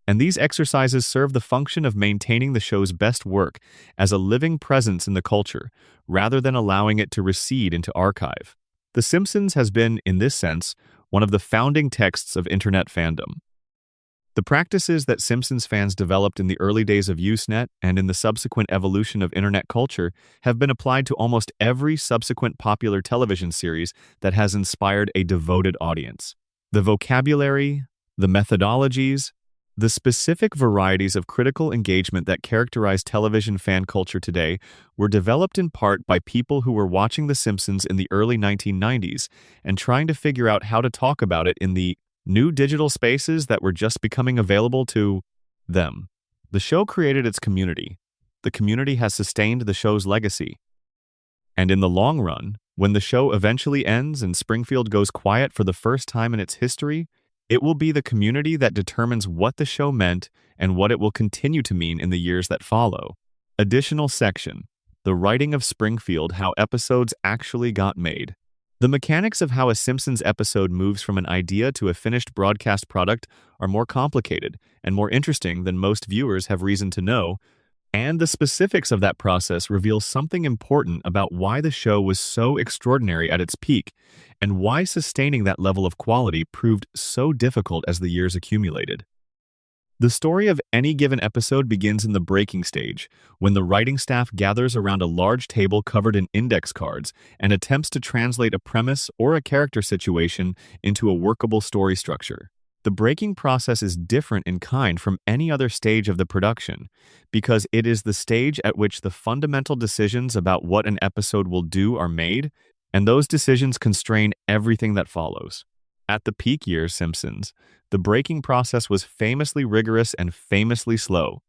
and these exercises serve the function of maintaining the show's best work as a living presence in the culture, rather than allowing it to recede into archive. The Simpsons has been, in this sense, one of the founding texts of internet fandom. The practices that Simpsons fans developed in the early days of Usenet and in the subsequent evolution of internet culture have been applied to almost every subsequent popular television series that has inspired a devoted audience. The vocabulary, the methodologies, the specific varieties of critical engagement that characterize television fan culture today were developed in part by people who were watching The Simpsons in the early 1990s and trying to figure out how to talk about it in the new digital spaces that were just becoming available to them. The show created its community. The community has sustained the show's legacy. And in the long run, when the show eventually ends and Springfield goes quiet for the first time in its history, it will be the community that determines what the show meant and what it will continue to mean in the years that follow. Additional section: the writing of Springfield, how episodes actually got made. The mechanics of how a Simpsons episode moves from an idea to a finished broadcast product are more complicated and more interesting than most viewers have reason to know, and the specifics of that process reveal something important about why the show was so extraordinary at its peak, and why sustaining that level of quality proved so difficult as the years accumulated. The story of any given episode begins in the breaking stage, when the writing staff gathers around a large table covered in index cards and attempts to translate a premise or a character situation into a workable story structure. The breaking process is different in kind from any other stage of the production, because it is the stage at which the fundamental decisions about what an episode will do are made, and those decisions constrain everything that follows. At the peak year Simpsons, the breaking process was famously rigorous and famously slow.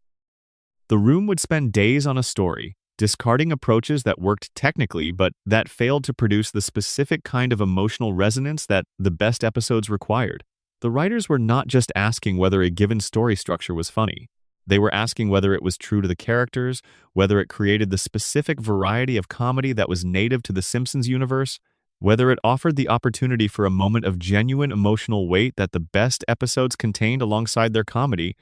The room would spend days on a story, discarding approaches that worked technically but that failed to produce the specific kind of emotional resonance that the best episodes required. The writers were not just asking whether a given story structure was funny. They were asking whether it was true to the characters, whether it created the specific variety of comedy that was native to the Simpsons universe, whether it offered the opportunity for a moment of genuine emotional weight that the best episodes contained alongside their comedy.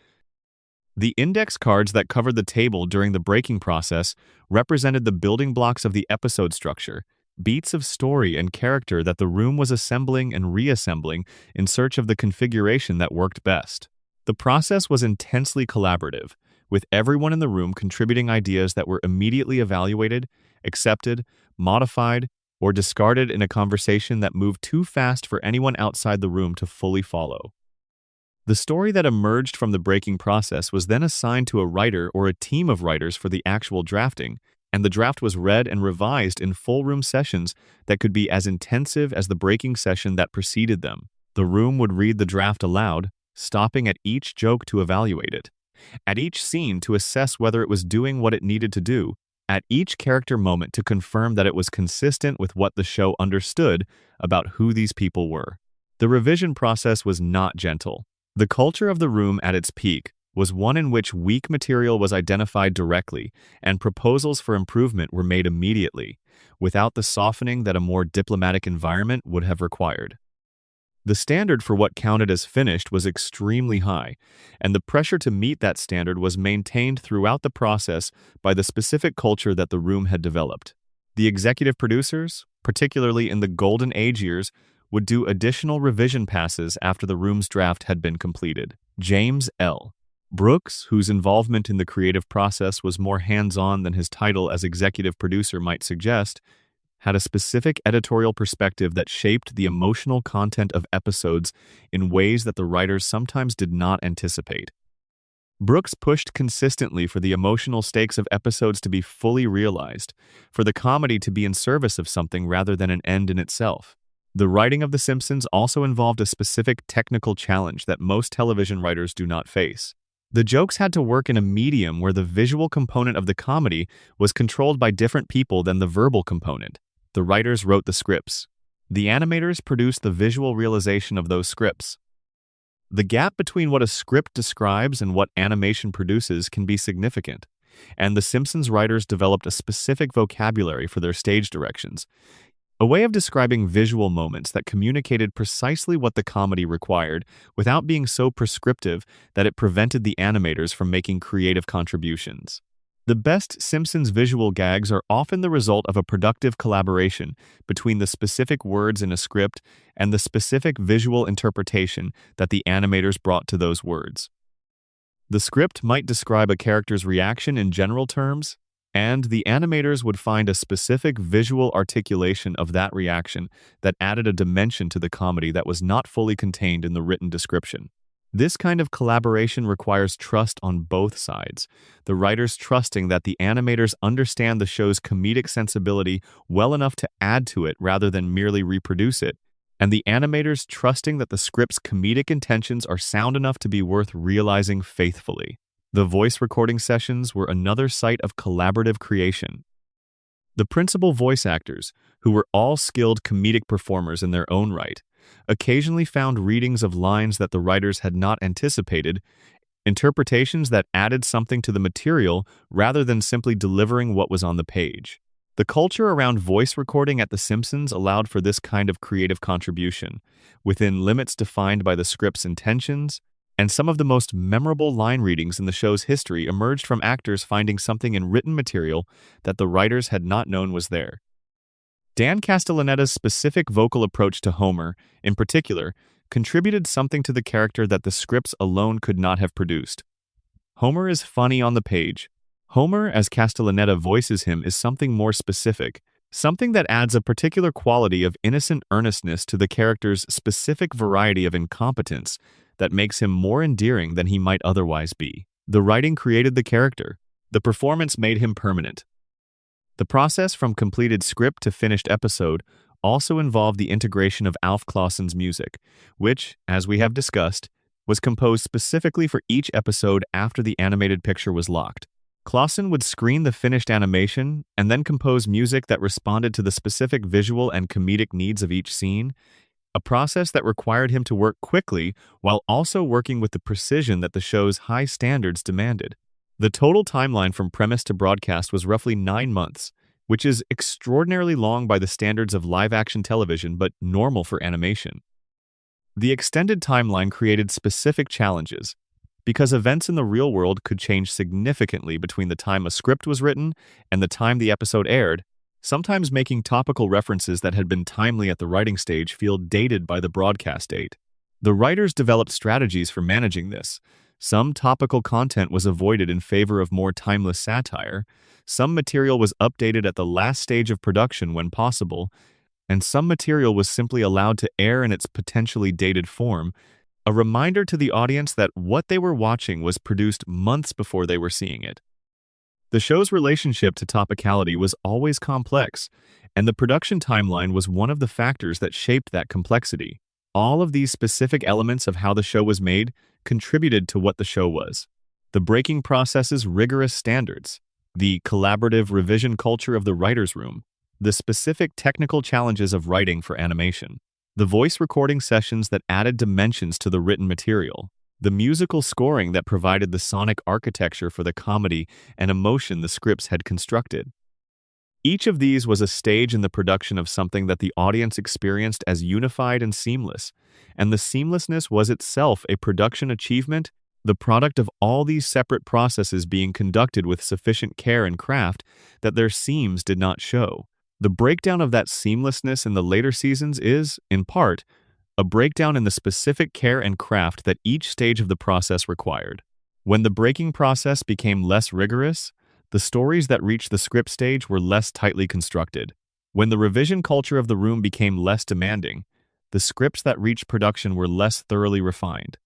The index cards that covered the table during the breaking process represented the building blocks of the episode structure, beats of story and character that the room was assembling and reassembling in search of the configuration that worked best. The process was intensely collaborative, with everyone in the room contributing ideas that were immediately evaluated, accepted, modified, or discarded in a conversation that moved too fast for anyone outside the room to fully follow. The story that emerged from the breaking process was then assigned to a writer or a team of writers for the actual drafting, and the draft was read and revised in full-room sessions that could be as intensive as the breaking session that preceded them. The room would read the draft aloud, stopping at each joke to evaluate it, at each scene to assess whether it was doing what it needed to do, at each character moment to confirm that it was consistent with what the show understood about who these people were. The revision process was not gentle. The culture of the room at its peak was one in which weak material was identified directly and proposals for improvement were made immediately, without the softening that a more diplomatic environment would have required. The standard for what counted as finished was extremely high, and the pressure to meet that standard was maintained throughout the process by the specific culture that the room had developed. The executive producers, particularly in the Golden Age years, would do additional revision passes after the room's draft had been completed. James L. Brooks, whose involvement in the creative process was more hands-on than his title as executive producer might suggest, had a specific editorial perspective that shaped the emotional content of episodes in ways that the writers sometimes did not anticipate. Brooks pushed consistently for the emotional stakes of episodes to be fully realized, for the comedy to be in service of something rather than an end in itself. The writing of The Simpsons also involved a specific technical challenge that most television writers do not face. The jokes had to work in a medium where the visual component of the comedy was controlled by different people than the verbal component. The writers wrote the scripts. The animators produced the visual realization of those scripts. The gap between what a script describes and what animation produces can be significant, and The Simpsons writers developed a specific vocabulary for their stage directions, a way of describing visual moments that communicated precisely what the comedy required without being so prescriptive that it prevented the animators from making creative contributions. The best Simpsons visual gags are often the result of a productive collaboration between the specific words in a script and the specific visual interpretation that the animators brought to those words. The script might describe a character's reaction in general terms, and the animators would find a specific visual articulation of that reaction that added a dimension to the comedy that was not fully contained in the written description. This kind of collaboration requires trust on both sides, the writers trusting that the animators understand the show's comedic sensibility well enough to add to it rather than merely reproduce it, and the animators trusting that the script's comedic intentions are sound enough to be worth realizing faithfully. The voice recording sessions were another site of collaborative creation. The principal voice actors, who were all skilled comedic performers in their own right, occasionally found readings of lines that the writers had not anticipated, interpretations that added something to the material rather than simply delivering what was on the page. The culture around voice recording at The Simpsons allowed for this kind of creative contribution, within limits defined by the script's intentions, and some of the most memorable line readings in the show's history emerged from actors finding something in written material that the writers had not known was there. Dan Castellaneta's specific vocal approach to Homer, in particular, contributed something to the character that the scripts alone could not have produced. Homer is funny on the page. Homer, as Castellaneta voices him, is something more specific, something that adds a particular quality of innocent earnestness to the character's specific variety of incompetence that makes him more endearing than he might otherwise be. The writing created the character. The performance made him permanent. The process from completed script to finished episode also involved the integration of Alf Clausen's music, which, as we have discussed, was composed specifically for each episode after the animated picture was locked. Clausen would screen the finished animation and then compose music that responded to the specific visual and comedic needs of each scene. a process that required him to work quickly while also working with the precision that the show's high standards demanded. The total timeline from premise to broadcast was roughly 9 months, which is extraordinarily long by the standards of live-action television but normal for animation. The extended timeline created specific challenges, because events in the real world could change significantly between the time a script was written and the time the episode aired, sometimes making topical references that had been timely at the writing stage feel dated by the broadcast date. The writers developed strategies for managing this. Some topical content was avoided in favor of more timeless satire, some material was updated at the last stage of production when possible, and some material was simply allowed to air in its potentially dated form, a reminder to the audience that what they were watching was produced months before they were seeing it. The show's relationship to topicality was always complex, and the production timeline was one of the factors that shaped that complexity. All of these specific elements of how the show was made contributed to what the show was. The breaking process's rigorous standards, the collaborative revision culture of the writer's room, the specific technical challenges of writing for animation, the voice recording sessions that added dimensions to the written material, the musical scoring that provided the sonic architecture for the comedy and emotion the scripts had constructed. Each of these was a stage in the production of something that the audience experienced as unified and seamless, and the seamlessness was itself a production achievement, the product of all these separate processes being conducted with sufficient care and craft that their seams did not show. The breakdown of that seamlessness in the later seasons is, in part, a breakdown in the specific care and craft that each stage of the process required. When the breaking process became less rigorous, the stories that reached the script stage were less tightly constructed. When the revision culture of the room became less demanding, the scripts that reached production were less thoroughly refined.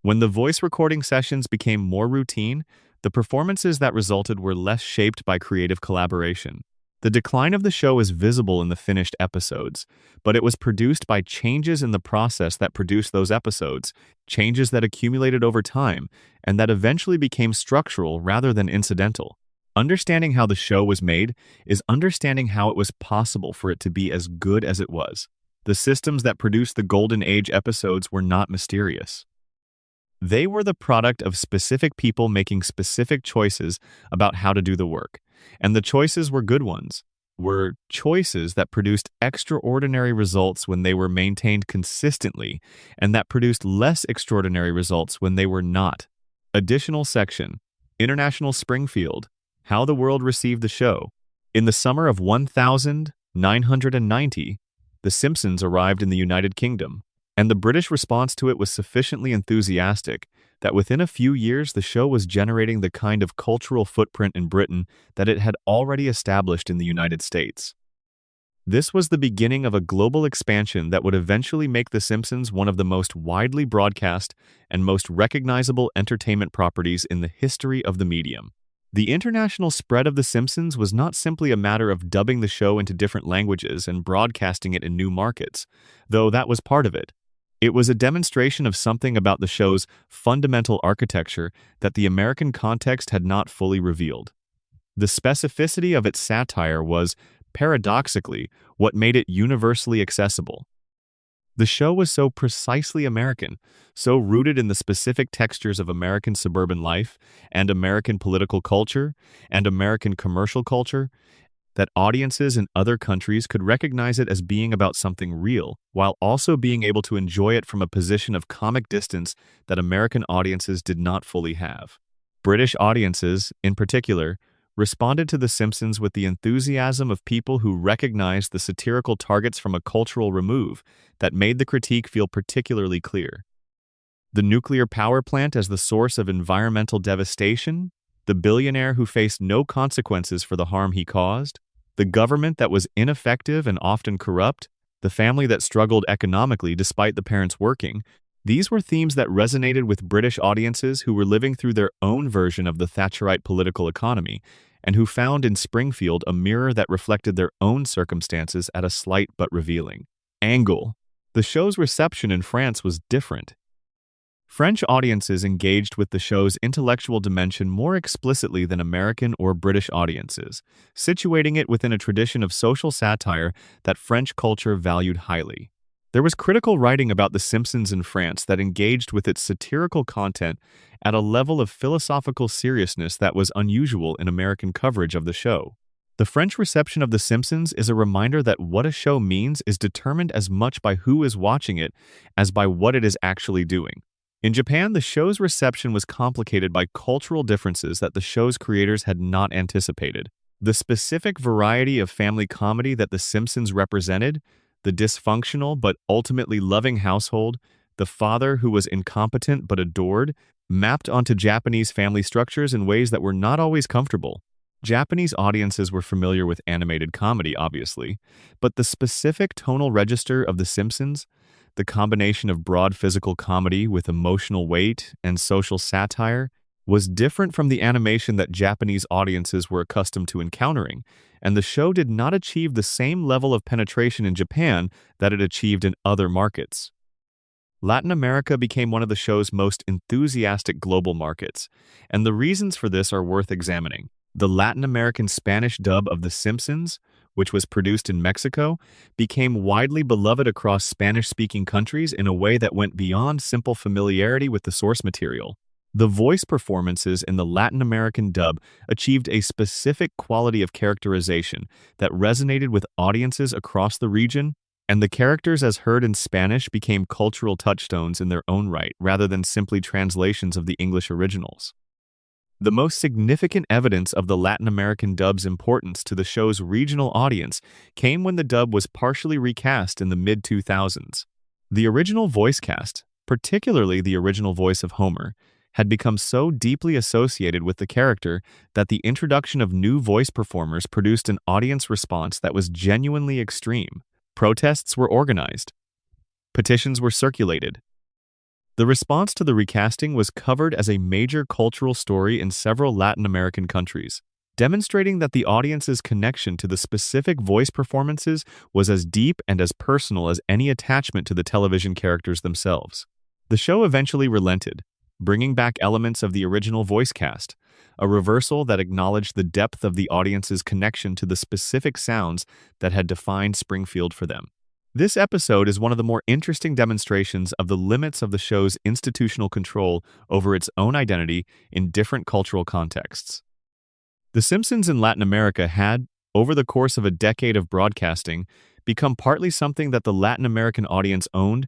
When the voice recording sessions became more routine, the performances that resulted were less shaped by creative collaboration. The decline of the show is visible in the finished episodes, but it was produced by changes in the process that produced those episodes, changes that accumulated over time, and that eventually became structural rather than incidental. Understanding how the show was made is understanding how it was possible for it to be as good as it was. The systems that produced the Golden Age episodes were not mysterious. They were the product of specific people making specific choices about how to do the work. And the choices were good ones, were choices that produced extraordinary results when they were maintained consistently, and that produced less extraordinary results when they were not. Additional section, International Springfield, How the World Received the Show. In the summer of 1990, The Simpsons arrived in the United Kingdom, and the British response to it was sufficiently enthusiastic that within a few years the show was generating the kind of cultural footprint in Britain that it had already established in the United States. This was the beginning of a global expansion that would eventually make The Simpsons one of the most widely broadcast and most recognizable entertainment properties in the history of the medium. The international spread of The Simpsons was not simply a matter of dubbing the show into different languages and broadcasting it in new markets, though that was part of it. It was a demonstration of something about the show's fundamental architecture that the American context had not fully revealed. The specificity of its satire was, paradoxically, what made it universally accessible. The show was so precisely American, so rooted in the specific textures of American suburban life and American political culture and American commercial culture, that audiences in other countries could recognize it as being about something real, while also being able to enjoy it from a position of comic distance that American audiences did not fully have. British audiences, in particular, responded to The Simpsons with the enthusiasm of people who recognized the satirical targets from a cultural remove that made the critique feel particularly clear. The nuclear power plant as the source of environmental devastation, the billionaire who faced no consequences for the harm he caused, the government that was ineffective and often corrupt, the family that struggled economically despite the parents working. These were themes that resonated with British audiences who were living through their own version of the Thatcherite political economy and who found in Springfield a mirror that reflected their own circumstances at a slight but revealing angle. The show's reception in France was different. French audiences engaged with the show's intellectual dimension more explicitly than American or British audiences, situating it within a tradition of social satire that French culture valued highly. There was critical writing about The Simpsons in France that engaged with its satirical content at a level of philosophical seriousness that was unusual in American coverage of the show. The French reception of The Simpsons is a reminder that what a show means is determined as much by who is watching it as by what it is actually doing. In Japan, the show's reception was complicated by cultural differences that the show's creators had not anticipated. The specific variety of family comedy that The Simpsons represented, the dysfunctional but ultimately loving household, the father who was incompetent but adored, mapped onto Japanese family structures in ways that were not always comfortable. Japanese audiences were familiar with animated comedy, obviously, but the specific tonal register of The Simpsons, the combination of broad physical comedy with emotional weight and social satire, was different from the animation that Japanese audiences were accustomed to encountering, and the show did not achieve the same level of penetration in Japan that it achieved in other markets. Latin America became one of the show's most enthusiastic global markets, and the reasons for this are worth examining. The Latin American Spanish dub of The Simpsons, which was produced in Mexico, became widely beloved across Spanish-speaking countries in a way that went beyond simple familiarity with the source material. The voice performances in the Latin American dub achieved a specific quality of characterization that resonated with audiences across the region, and the characters as heard in Spanish became cultural touchstones in their own right rather than simply translations of the English originals. The most significant evidence of the Latin American dub's importance to the show's regional audience came when the dub was partially recast in the mid-2000s. The original voice cast, particularly the original voice of Homer, had become so deeply associated with the character that the introduction of new voice performers produced an audience response that was genuinely extreme. Protests were organized. Petitions were circulated. The response to the recasting was covered as a major cultural story in several Latin American countries, demonstrating that the audience's connection to the specific voice performances was as deep and as personal as any attachment to the television characters themselves. The show eventually relented, bringing back elements of the original voice cast, a reversal that acknowledged the depth of the audience's connection to the specific sounds that had defined Springfield for them. This episode is one of the more interesting demonstrations of the limits of the show's institutional control over its own identity in different cultural contexts. The Simpsons in Latin America had, over the course of a decade of broadcasting, become partly something that the Latin American audience owned,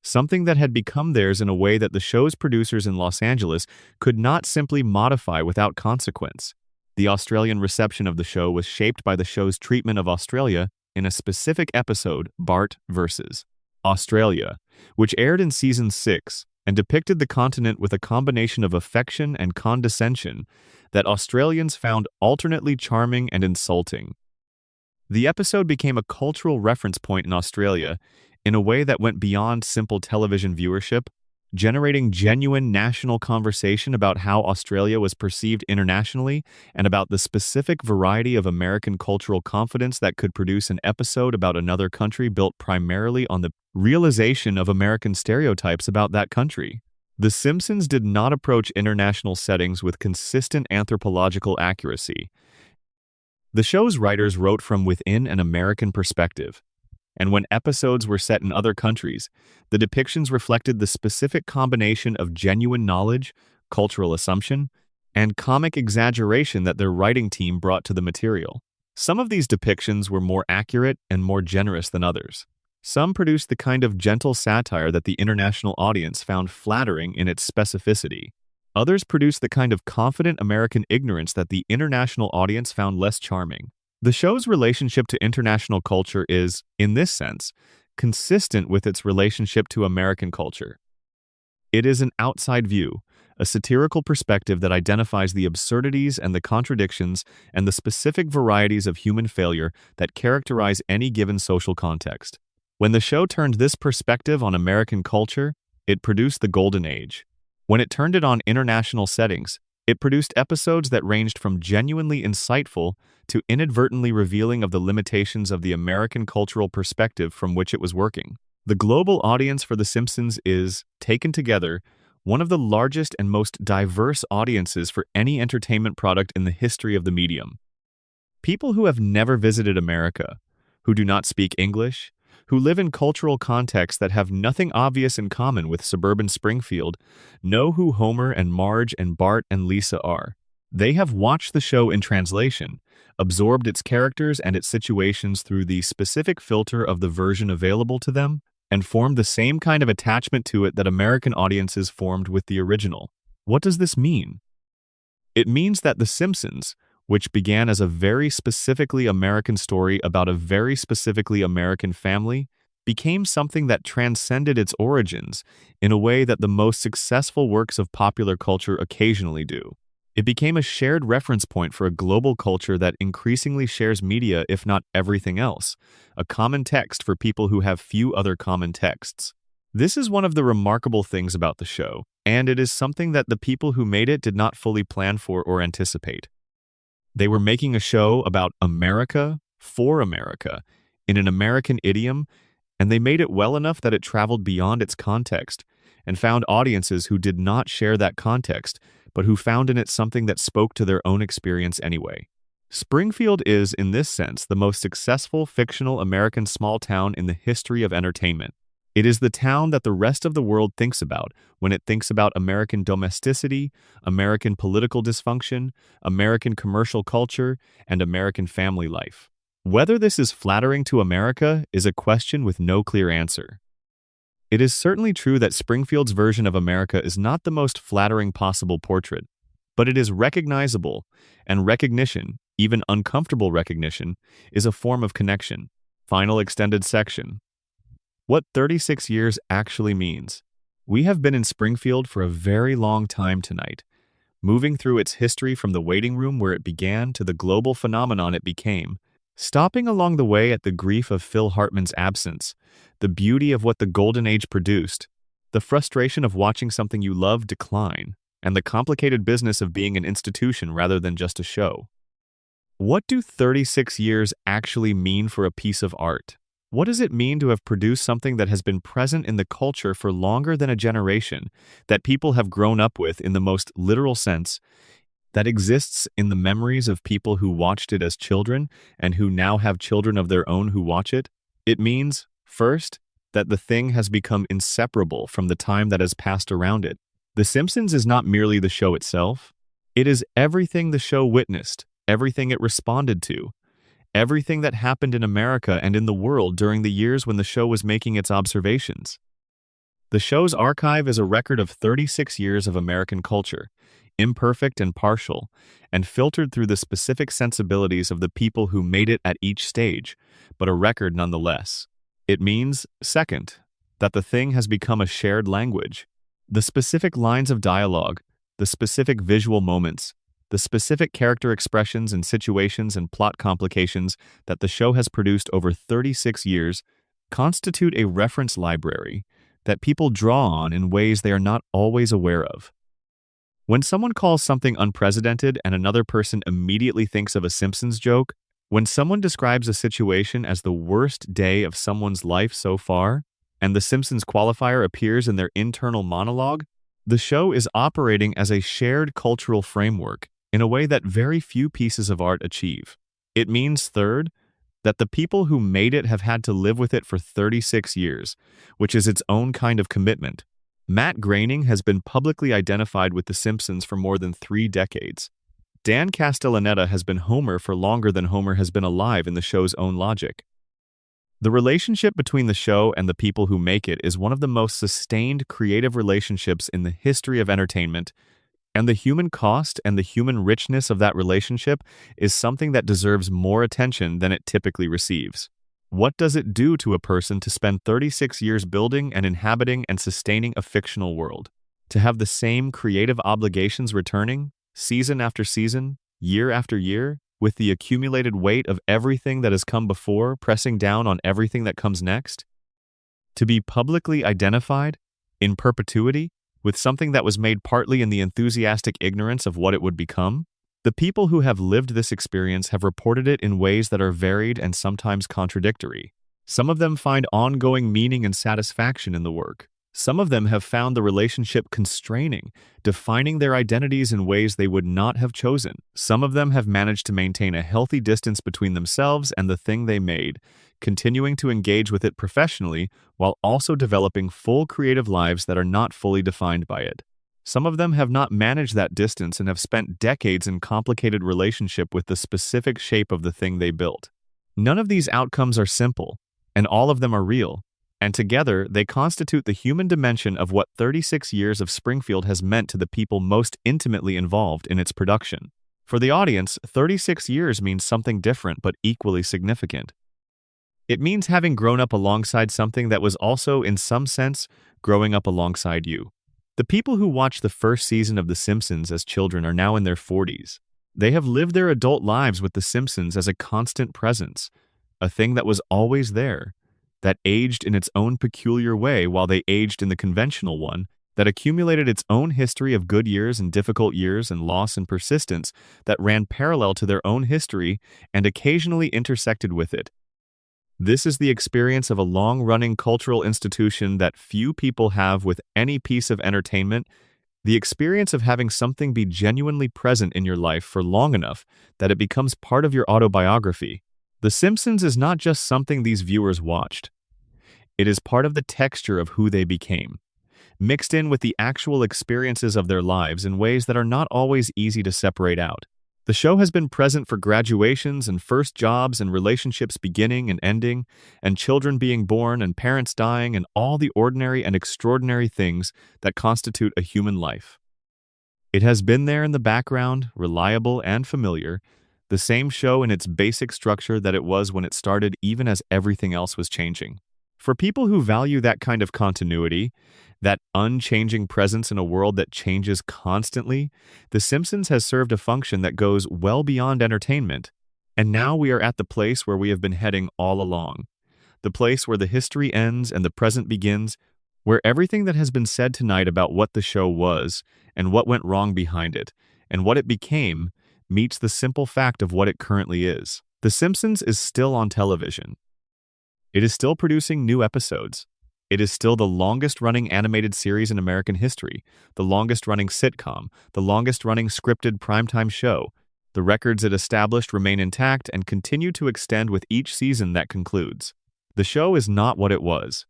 something that had become theirs in a way that the show's producers in Los Angeles could not simply modify without consequence. The Australian reception of the show was shaped by the show's treatment of Australia in a specific episode, Bart vs. Australia, which aired in Season 6 and depicted the continent with a combination of affection and condescension that Australians found alternately charming and insulting. The episode became a cultural reference point in Australia in a way that went beyond simple television viewership, generating genuine national conversation about how Australia was perceived internationally and about the specific variety of American cultural confidence that could produce an episode about another country built primarily on the realization of American stereotypes about that country. The Simpsons did not approach international settings with consistent anthropological accuracy. The show's writers wrote from within an American perspective, and when episodes were set in other countries, the depictions reflected the specific combination of genuine knowledge, cultural assumption, and comic exaggeration that their writing team brought to the material. Some of these depictions were more accurate and more generous than others. Some produced the kind of gentle satire that the international audience found flattering in its specificity. Others produced the kind of confident American ignorance that the international audience found less charming. The show's relationship to international culture is, in this sense, consistent with its relationship to American culture. It is an outside view, a satirical perspective that identifies the absurdities and the contradictions and the specific varieties of human failure that characterize any given social context. When the show turned this perspective on American culture, it produced the Golden Age. When it turned it on international settings, it produced episodes that ranged from genuinely insightful to inadvertently revealing of the limitations of the American cultural perspective from which it was working. The global audience for The Simpsons is, taken together, one of the largest and most diverse audiences for any entertainment product in the history of the medium. People who have never visited America, who do not speak English, who live in cultural contexts that have nothing obvious in common with suburban Springfield, know who Homer and Marge and Bart and Lisa are. They have watched the show in translation, absorbed its characters and its situations through the specific filter of the version available to them, and formed the same kind of attachment to it that American audiences formed with the original. What does this mean? It means that The Simpsons, which began as a very specifically American story about a very specifically American family, became something that transcended its origins in a way that the most successful works of popular culture occasionally do. It became a shared reference point for a global culture that increasingly shares media, if not everything else, a common text for people who have few other common texts. This is one of the remarkable things about the show, and it is something that the people who made it did not fully plan for or anticipate. They were making a show about America for America, in an American idiom, and they made it well enough that it traveled beyond its context and found audiences who did not share that context, but who found in it something that spoke to their own experience anyway. Springfield is, in this sense, the most successful fictional American small town in the history of entertainment. It is the town that the rest of the world thinks about when it thinks about American domesticity, American political dysfunction, American commercial culture, and American family life. Whether this is flattering to America is a question with no clear answer. It is certainly true that Springfield's version of America is not the most flattering possible portrait, but it is recognizable, and recognition, even uncomfortable recognition, is a form of connection. Final extended section. What 36 years actually means. We have been in Springfield for a very long time tonight, moving through its history from the waiting room where it began to the global phenomenon it became, stopping along the way at the grief of Phil Hartman's absence, the beauty of what the Golden Age produced, the frustration of watching something you love decline, and the complicated business of being an institution rather than just a show. What do 36 years actually mean for a piece of art? What does it mean to have produced something that has been present in the culture for longer than a generation, that people have grown up with in the most literal sense, that exists in the memories of people who watched it as children and who now have children of their own who watch it? It means, first, that the thing has become inseparable from the time that has passed around it. The Simpsons is not merely the show itself. It is everything the show witnessed, everything it responded to, everything that happened in America and in the world during the years when the show was making its observations. The show's archive is a record of 36 years of American culture, imperfect and partial, and filtered through the specific sensibilities of the people who made it at each stage, but a record nonetheless. It means, second, that the thing has become a shared language. The specific lines of dialogue, the specific visual moments, the specific character expressions and situations and plot complications that the show has produced over 36 years constitute a reference library that people draw on in ways they are not always aware of. When someone calls something unprecedented and another person immediately thinks of a Simpsons joke, when someone describes a situation as the worst day of someone's life so far, and the Simpsons qualifier appears in their internal monologue, the show is operating as a shared cultural framework in a way that very few pieces of art achieve. It means, third, that the people who made it have had to live with it for 36 years, which is its own kind of commitment. Matt Groening has been publicly identified with The Simpsons for more than 3 decades. Dan Castellaneta has been Homer for longer than Homer has been alive in the show's own logic. The relationship between the show and the people who make it is one of the most sustained creative relationships in the history of entertainment, and the human cost and the human richness of that relationship is something that deserves more attention than it typically receives. What does it do to a person to spend 36 years building and inhabiting and sustaining a fictional world? To have the same creative obligations returning, season after season, year after year, with the accumulated weight of everything that has come before pressing down on everything that comes next? To be publicly identified, in perpetuity, with something that was made partly in the enthusiastic ignorance of what it would become? The people who have lived this experience have reported it in ways that are varied and sometimes contradictory. Some of them find ongoing meaning and satisfaction in the work. Some of them have found the relationship constraining, defining their identities in ways they would not have chosen. Some of them have managed to maintain a healthy distance between themselves and the thing they made, continuing to engage with it professionally while also developing full creative lives that are not fully defined by it. Some of them have not managed that distance and have spent decades in complicated relationship with the specific shape of the thing they built. None of these outcomes are simple, and all of them are real, and together they constitute the human dimension of what 36 years of Springfield has meant to the people most intimately involved in its production. For the audience, 36 years means something different but equally significant. It means having grown up alongside something that was also, in some sense, growing up alongside you. The people who watched the first season of The Simpsons as children are now in their 40s. They have lived their adult lives with The Simpsons as a constant presence, a thing that was always there, that aged in its own peculiar way while they aged in the conventional one, that accumulated its own history of good years and difficult years and loss and persistence that ran parallel to their own history and occasionally intersected with it. This is the experience of a long-running cultural institution that few people have with any piece of entertainment, the experience of having something be genuinely present in your life for long enough that it becomes part of your autobiography. The Simpsons is not just something these viewers watched. It is part of the texture of who they became, mixed in with the actual experiences of their lives in ways that are not always easy to separate out. The show has been present for graduations and first jobs and relationships beginning and ending, and children being born and parents dying and all the ordinary and extraordinary things that constitute a human life. It has been there in the background, reliable and familiar, the same show in its basic structure that it was when it started even as everything else was changing. For people who value that kind of continuity, that unchanging presence in a world that changes constantly, The Simpsons has served a function that goes well beyond entertainment. And now we are at the place where we have been heading all along. The place where the history ends and the present begins, where everything that has been said tonight about what the show was, and what went wrong behind it, and what it became, meets the simple fact of what it currently is. The Simpsons is still on television. It is still producing new episodes. It is still the longest-running animated series in American history, the longest-running sitcom, the longest-running scripted primetime show. The records it established remain intact and continue to extend with each season that concludes. The show is not what it was.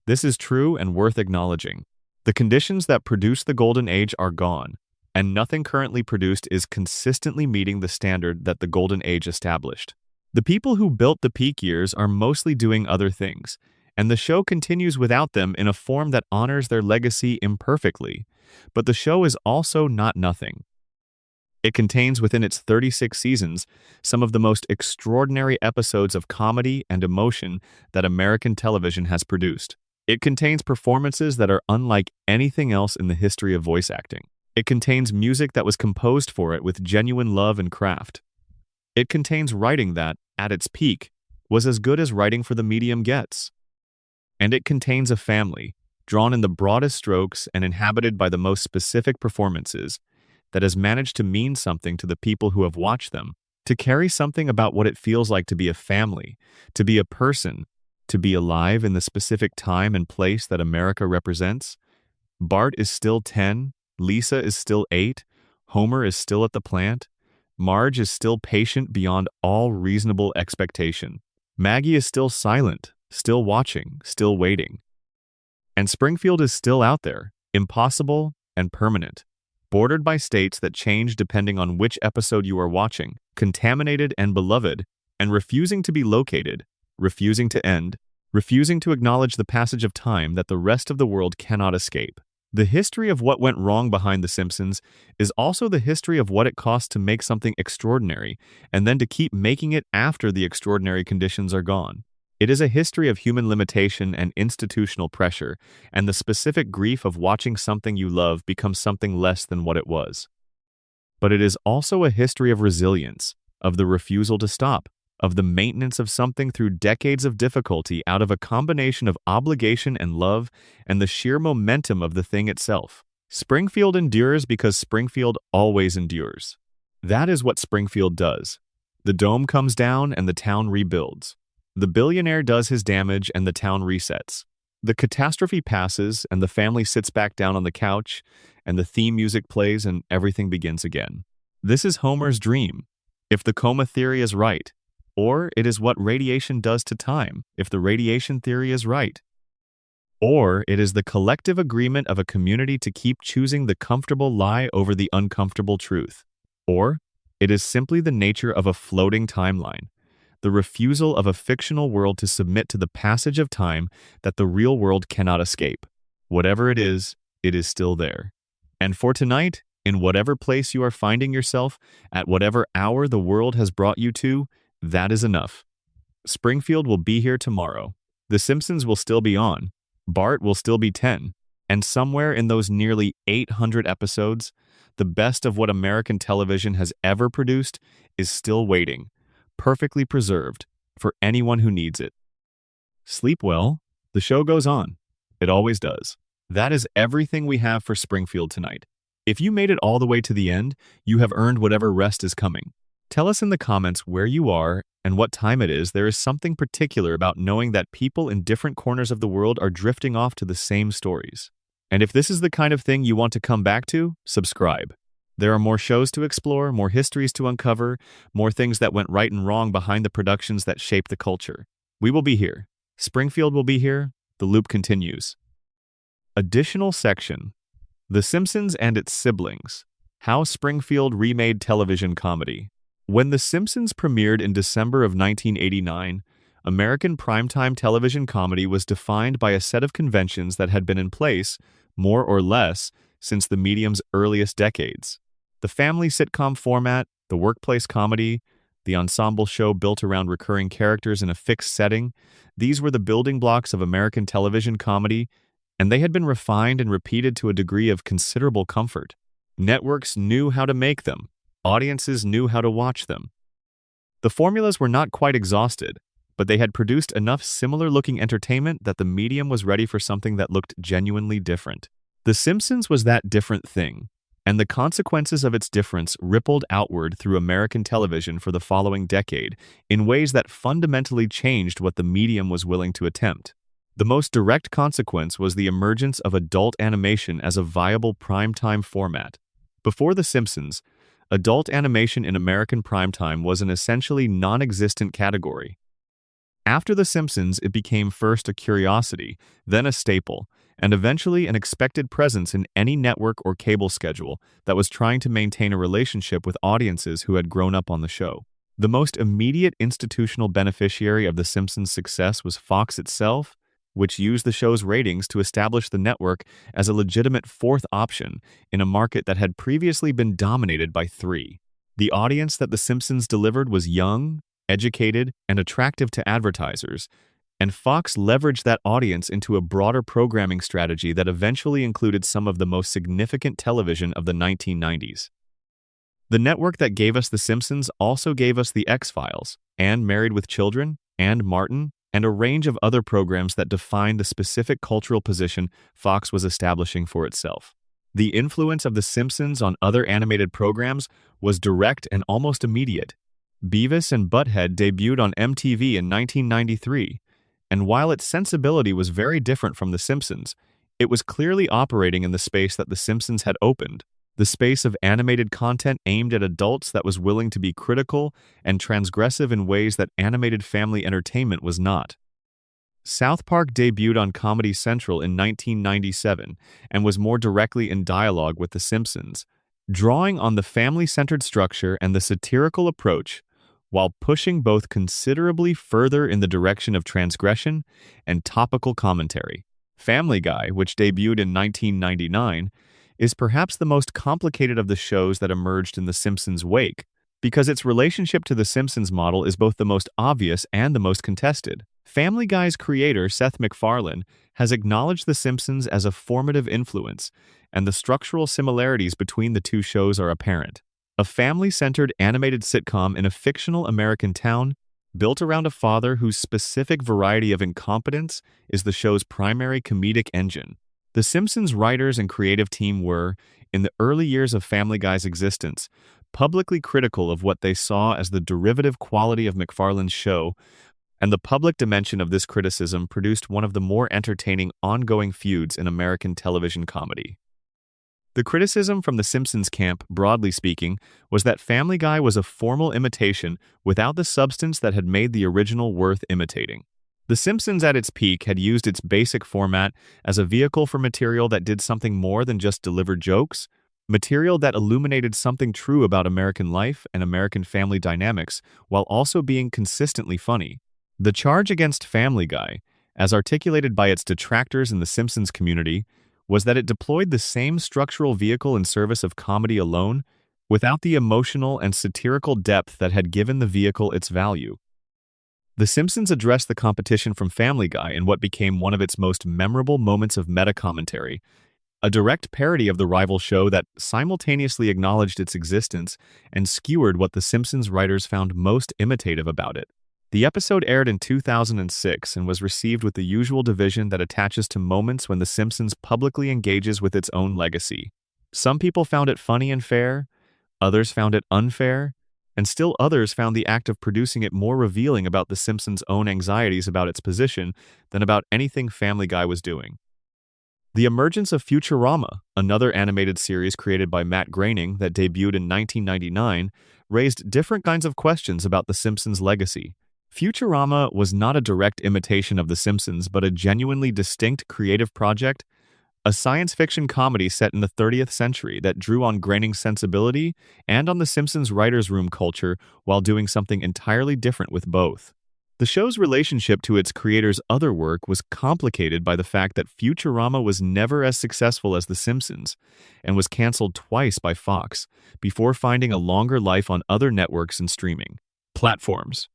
This is true and worth acknowledging. The conditions that produced the Golden Age are gone, and nothing currently produced is consistently meeting the standard that the Golden Age established. The people who built the peak years are mostly doing other things, and the show continues without them in a form that honors their legacy imperfectly. But the show is also not nothing. It contains within its 36 seasons some of the most extraordinary episodes of comedy and emotion that American television has produced. It contains performances that are unlike anything else in the history of voice acting. It contains music that was composed for it with genuine love and craft. It contains writing that, at its peak, was as good as writing for the medium gets. And it contains a family, drawn in the broadest strokes and inhabited by the most specific performances, that has managed to mean something to the people who have watched them, to carry something about what it feels like to be a family, to be a person, to be alive in the specific time and place that America represents. Bart is still 10, Lisa is still 8, Homer is still at the plant, Marge is still patient beyond all reasonable expectation. Maggie is still silent, still watching, still waiting. And Springfield is still out there, impossible and permanent, bordered by states that change depending on which episode you are watching, contaminated and beloved, and refusing to be located, refusing to end, refusing to acknowledge the passage of time that the rest of the world cannot escape. The history of what went wrong behind The Simpsons is also the history of what it costs to make something extraordinary and then to keep making it after the extraordinary conditions are gone. It is a history of human limitation and institutional pressure, and the specific grief of watching something you love become something less than what it was. But it is also a history of resilience, of the refusal to stop, of the maintenance of something through decades of difficulty out of a combination of obligation and love and the sheer momentum of the thing itself. Springfield endures because Springfield always endures. That is what Springfield does. The dome comes down and the town rebuilds. The billionaire does his damage and the town resets. The catastrophe passes and the family sits back down on the couch and the theme music plays and everything begins again. This is Homer's dream. If the coma theory is right, Or it is what radiation does to time, if the radiation theory is right. Or it is the collective agreement of a community to keep choosing the comfortable lie over the uncomfortable truth. Or it is simply the nature of a floating timeline, the refusal of a fictional world to submit to the passage of time that the real world cannot escape. Whatever it is still there. And for tonight, in whatever place you are finding yourself, at whatever hour the world has brought you to, that is enough. Springfield will be here tomorrow. The Simpsons will still be on. Bart will still be 10. And somewhere in those nearly 800 episodes, the best of what American television has ever produced is still waiting, perfectly preserved, for anyone who needs it. Sleep well. The show goes on. It always does. That is everything we have for Springfield tonight. If you made it all the way to the end, you have earned whatever rest is coming. Tell us in the comments where you are and what time it is. There is something particular about knowing that people in different corners of the world are drifting off to the same stories. And if this is the kind of thing you want to come back to, subscribe. There are more shows to explore, more histories to uncover, more things that went right and wrong behind the productions that shape the culture. We will be here. Springfield will be here. The loop continues. Additional section: The Simpsons and its Siblings. How Springfield Remade Television Comedy. When The Simpsons premiered in December of 1989, American primetime television comedy was defined by a set of conventions that had been in place, more or less, since the medium's earliest decades. The family sitcom format, the workplace comedy, the ensemble show built around recurring characters in a fixed setting, these were the building blocks of American television comedy, and they had been refined and repeated to a degree of considerable comfort. Networks knew how to make them. Audiences knew how to watch them. The formulas were not quite exhausted, but they had produced enough similar-looking entertainment that the medium was ready for something that looked genuinely different. The Simpsons was that different thing, and the consequences of its difference rippled outward through American television for the following decade in ways that fundamentally changed what the medium was willing to attempt. The most direct consequence was the emergence of adult animation as a viable primetime format. Before The Simpsons, adult animation in American primetime was an essentially non-existent category. After The Simpsons, it became first a curiosity, then a staple, and eventually an expected presence in any network or cable schedule that was trying to maintain a relationship with audiences who had grown up on the show. The most immediate institutional beneficiary of The Simpsons' success was Fox itself, which used the show's ratings to establish the network as a legitimate fourth option in a market that had previously been dominated by three. The audience that The Simpsons delivered was young, educated, and attractive to advertisers, and Fox leveraged that audience into a broader programming strategy that eventually included some of the most significant television of the 1990s. The network that gave us The Simpsons also gave us The X-Files, and Married with Children, and Martin, and a range of other programs that defined the specific cultural position Fox was establishing for itself. The influence of The Simpsons on other animated programs was direct and almost immediate. Beavis and Butthead debuted on MTV in 1993, and while its sensibility was very different from The Simpsons, it was clearly operating in the space that The Simpsons had opened, the space of animated content aimed at adults that was willing to be critical and transgressive in ways that animated family entertainment was not. South Park debuted on Comedy Central in 1997 and was more directly in dialogue with The Simpsons, drawing on the family-centered structure and the satirical approach while pushing both considerably further in the direction of transgression and topical commentary. Family Guy, which debuted in 1999, is perhaps the most complicated of the shows that emerged in The Simpsons' wake, because its relationship to the Simpsons model is both the most obvious and the most contested. Family Guy's creator, Seth MacFarlane, has acknowledged The Simpsons as a formative influence, and the structural similarities between the two shows are apparent. A family-centered animated sitcom in a fictional American town, built around a father whose specific variety of incompetence is the show's primary comedic engine. The Simpsons writers and creative team were, in the early years of Family Guy's existence, publicly critical of what they saw as the derivative quality of MacFarlane's show, and the public dimension of this criticism produced one of the more entertaining ongoing feuds in American television comedy. The criticism from the Simpsons camp, broadly speaking, was that Family Guy was a formal imitation without the substance that had made the original worth imitating. The Simpsons at its peak had used its basic format as a vehicle for material that did something more than just deliver jokes, material that illuminated something true about American life and American family dynamics while also being consistently funny. The charge against Family Guy, as articulated by its detractors in the Simpsons community, was that it deployed the same structural vehicle in service of comedy alone, without the emotional and satirical depth that had given the vehicle its value. The Simpsons addressed the competition from Family Guy in what became one of its most memorable moments of meta-commentary, a direct parody of the rival show that simultaneously acknowledged its existence and skewered what the Simpsons writers found most imitative about it. The episode aired in 2006 and was received with the usual division that attaches to moments when The Simpsons publicly engages with its own legacy. Some people found it funny and fair, others found it unfair, and still others found the act of producing it more revealing about The Simpsons' own anxieties about its position than about anything Family Guy was doing. The emergence of Futurama, another animated series created by Matt Groening that debuted in 1999, raised different kinds of questions about The Simpsons' legacy. Futurama was not a direct imitation of The Simpsons, but a genuinely distinct creative project, a science fiction comedy set in the 30th century that drew on Groening's sensibility and on The Simpsons' writers' room culture while doing something entirely different with both. The show's relationship to its creator's other work was complicated by the fact that Futurama was never as successful as The Simpsons and was canceled twice by Fox before finding a longer life on other networks and streaming platforms.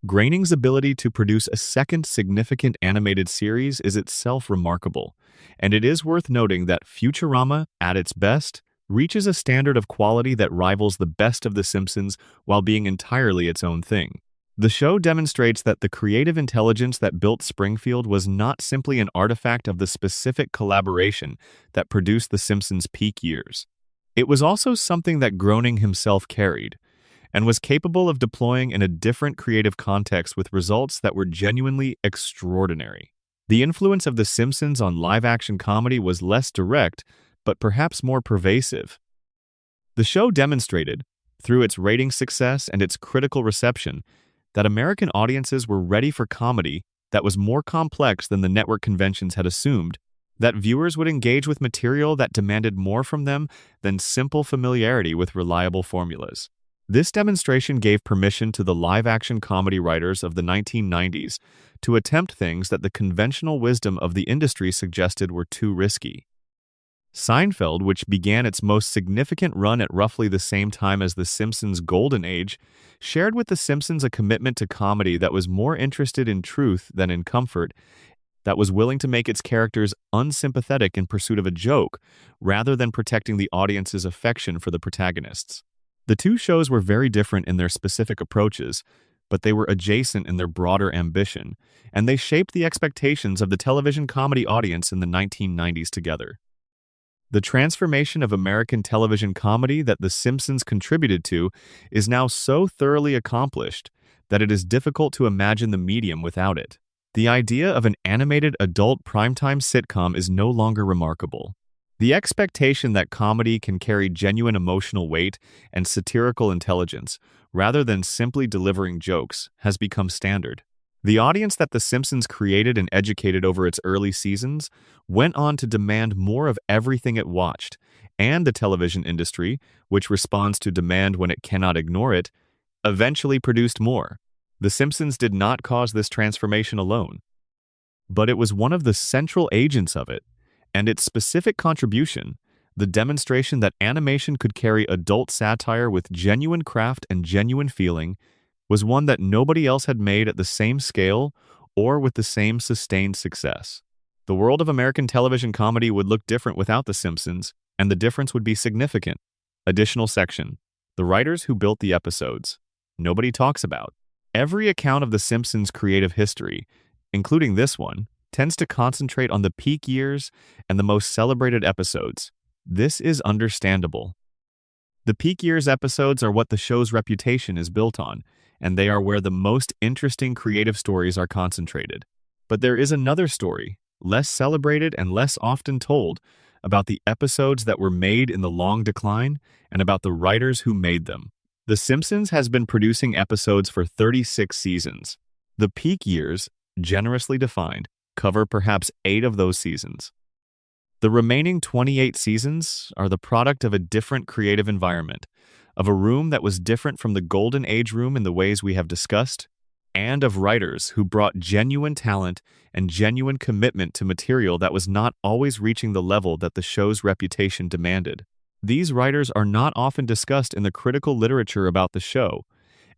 Groening's ability to produce a second significant animated series is itself remarkable, and it is worth noting that Futurama, at its best, reaches a standard of quality that rivals the best of The Simpsons while being entirely its own thing. The show demonstrates that the creative intelligence that built Springfield was not simply an artifact of the specific collaboration that produced The Simpsons' peak years. It was also something that Groening himself carried, and was capable of deploying in a different creative context with results that were genuinely extraordinary. The influence of The Simpsons on live-action comedy was less direct, but perhaps more pervasive. The show demonstrated, through its rating success and its critical reception, that American audiences were ready for comedy that was more complex than the network conventions had assumed, that viewers would engage with material that demanded more from them than simple familiarity with reliable formulas. This demonstration gave permission to the live-action comedy writers of the 1990s to attempt things that the conventional wisdom of the industry suggested were too risky. Seinfeld, which began its most significant run at roughly the same time as The Simpsons' golden age, shared with The Simpsons a commitment to comedy that was more interested in truth than in comfort, that was willing to make its characters unsympathetic in pursuit of a joke, rather than protecting the audience's affection for the protagonists. The two shows were very different in their specific approaches, but they were adjacent in their broader ambition, and they shaped the expectations of the television comedy audience in the 1990s together. The transformation of American television comedy that The Simpsons contributed to is now so thoroughly accomplished that it is difficult to imagine the medium without it. The idea of an animated adult primetime sitcom is no longer remarkable. The expectation that comedy can carry genuine emotional weight and satirical intelligence, rather than simply delivering jokes, has become standard. The audience that The Simpsons created and educated over its early seasons went on to demand more of everything it watched, and the television industry, which responds to demand when it cannot ignore it, eventually produced more. The Simpsons did not cause this transformation alone, but it was one of the central agents of it, and its specific contribution, the demonstration that animation could carry adult satire with genuine craft and genuine feeling, was one that nobody else had made at the same scale or with the same sustained success. The world of American television comedy would look different without The Simpsons, and the difference would be significant. Additional section: the writers who built the episodes. Nobody talks about. Every account of The Simpsons' creative history, including this one, tends to concentrate on the peak years and the most celebrated episodes. This is understandable. The peak years episodes are what the show's reputation is built on, and they are where the most interesting creative stories are concentrated. But there is another story, less celebrated and less often told, about the episodes that were made in the long decline, and about the writers who made them. The Simpsons has been producing episodes for 36 seasons. The peak years, generously defined, cover perhaps 8 of those seasons. The remaining 28 seasons are the product of a different creative environment, of a room that was different from the Golden Age room in the ways we have discussed, and of writers who brought genuine talent and genuine commitment to material that was not always reaching the level that the show's reputation demanded. These writers are not often discussed in the critical literature about the show,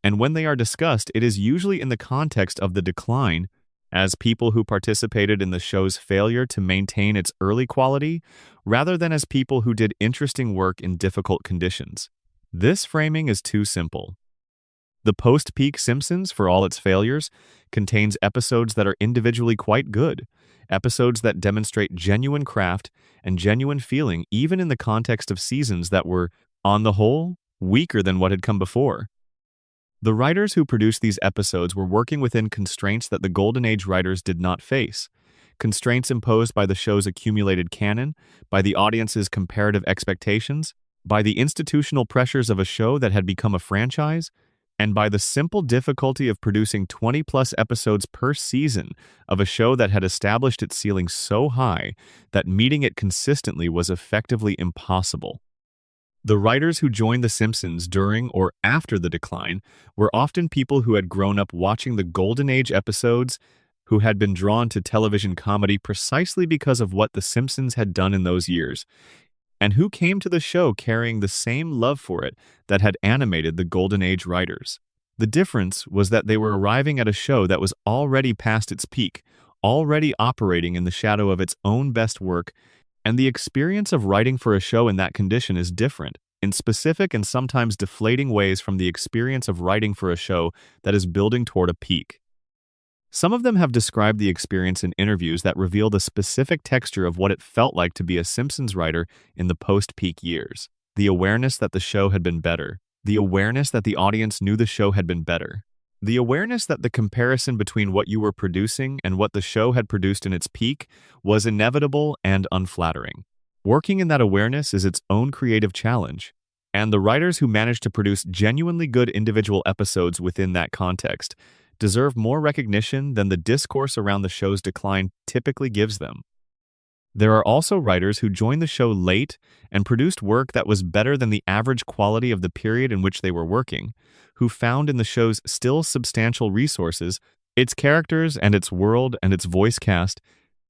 and when they are discussed, it is usually in the context of the decline, as people who participated in the show's failure to maintain its early quality, rather than as people who did interesting work in difficult conditions. This framing is too simple. The post-peak Simpsons, for all its failures, contains episodes that are individually quite good, episodes that demonstrate genuine craft and genuine feeling even in the context of seasons that were, on the whole, weaker than what had come before. The writers who produced these episodes were working within constraints that the Golden Age writers did not face, constraints imposed by the show's accumulated canon, by the audience's comparative expectations, by the institutional pressures of a show that had become a franchise, and by the simple difficulty of producing 20-plus episodes per season of a show that had established its ceiling so high that meeting it consistently was effectively impossible. The writers who joined The Simpsons during or after the decline were often people who had grown up watching the Golden Age episodes, who had been drawn to television comedy precisely because of what The Simpsons had done in those years, and who came to the show carrying the same love for it that had animated the Golden Age writers. The difference was that they were arriving at a show that was already past its peak, already operating in the shadow of its own best work, and the experience of writing for a show in that condition is different, in specific and sometimes deflating ways from the experience of writing for a show that is building toward a peak. Some of them have described the experience in interviews that reveal the specific texture of what it felt like to be a Simpsons writer in the post-peak years. The awareness that the show had been better. The awareness that the audience knew the show had been better. The awareness that the comparison between what you were producing and what the show had produced in its peak was inevitable and unflattering. Working in that awareness is its own creative challenge, and the writers who managed to produce genuinely good individual episodes within that context deserve more recognition than the discourse around the show's decline typically gives them. There are also writers who joined the show late and produced work that was better than the average quality of the period in which they were working, who found in the show's still substantial resources, its characters and its world and its voice cast,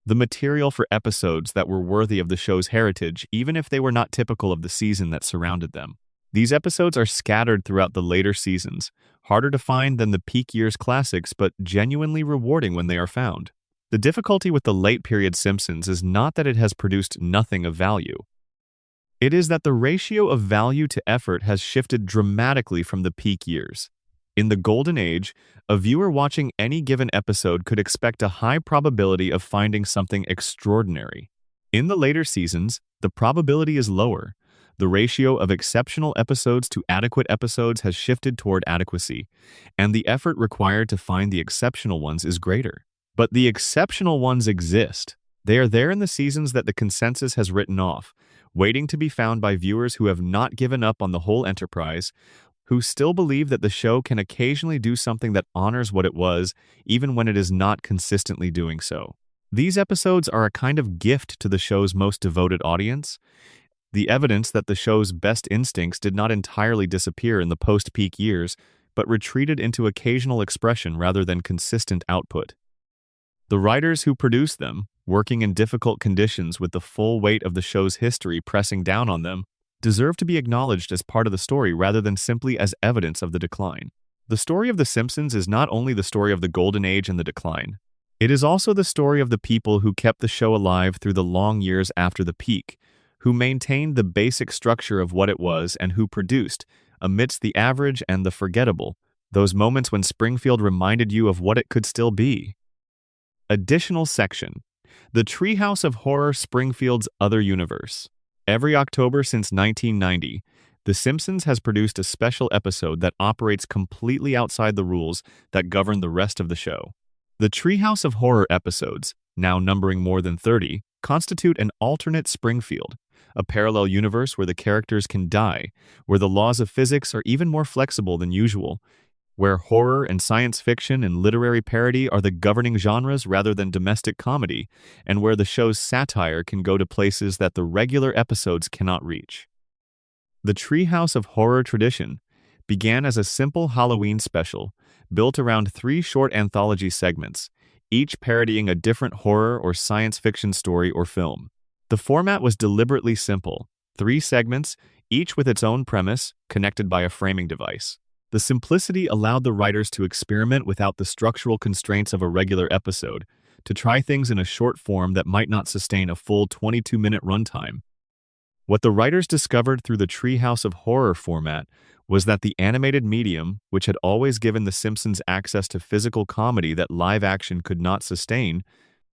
the material for episodes that were worthy of the show's heritage, even if they were not typical of the season that surrounded them. These episodes are scattered throughout the later seasons, harder to find than the peak years classics, but genuinely rewarding when they are found. The difficulty with the late period Simpsons is not that it has produced nothing of value. It is that the ratio of value to effort has shifted dramatically from the peak years. In the Golden Age, a viewer watching any given episode could expect a high probability of finding something extraordinary. In the later seasons, the probability is lower. The ratio of exceptional episodes to adequate episodes has shifted toward adequacy, and the effort required to find the exceptional ones is greater. But the exceptional ones exist. They are there in the seasons that the consensus has written off, waiting to be found by viewers who have not given up on the whole enterprise, who still believe that the show can occasionally do something that honors what it was, even when it is not consistently doing so. These episodes are a kind of gift to the show's most devoted audience, the evidence that the show's best instincts did not entirely disappear in the post-peak years, but retreated into occasional expression rather than consistent output. The writers who produced them, working in difficult conditions with the full weight of the show's history pressing down on them, deserve to be acknowledged as part of the story rather than simply as evidence of the decline. The story of The Simpsons is not only the story of the Golden Age and the decline. It is also the story of the people who kept the show alive through the long years after the peak, who maintained the basic structure of what it was and who produced, amidst the average and the forgettable, those moments when Springfield reminded you of what it could still be. Additional section: The Treehouse of Horror, Springfield's Other Universe. Every October since 1990, The Simpsons has produced a special episode that operates completely outside the rules that govern the rest of the show. The Treehouse of Horror episodes, now numbering more than 30, constitute an alternate Springfield, a parallel universe where the characters can die, where the laws of physics are even more flexible than usual, where horror and science fiction and literary parody are the governing genres rather than domestic comedy, and where the show's satire can go to places that the regular episodes cannot reach. The Treehouse of Horror tradition began as a simple Halloween special built around 3 short anthology segments, each parodying a different horror or science fiction story or film. The format was deliberately simple: 3 segments, each with its own premise, connected by a framing device. The simplicity allowed the writers to experiment without the structural constraints of a regular episode, to try things in a short form that might not sustain a full 22-minute runtime. What the writers discovered through the Treehouse of Horror format was that the animated medium, which had always given The Simpsons access to physical comedy that live action could not sustain,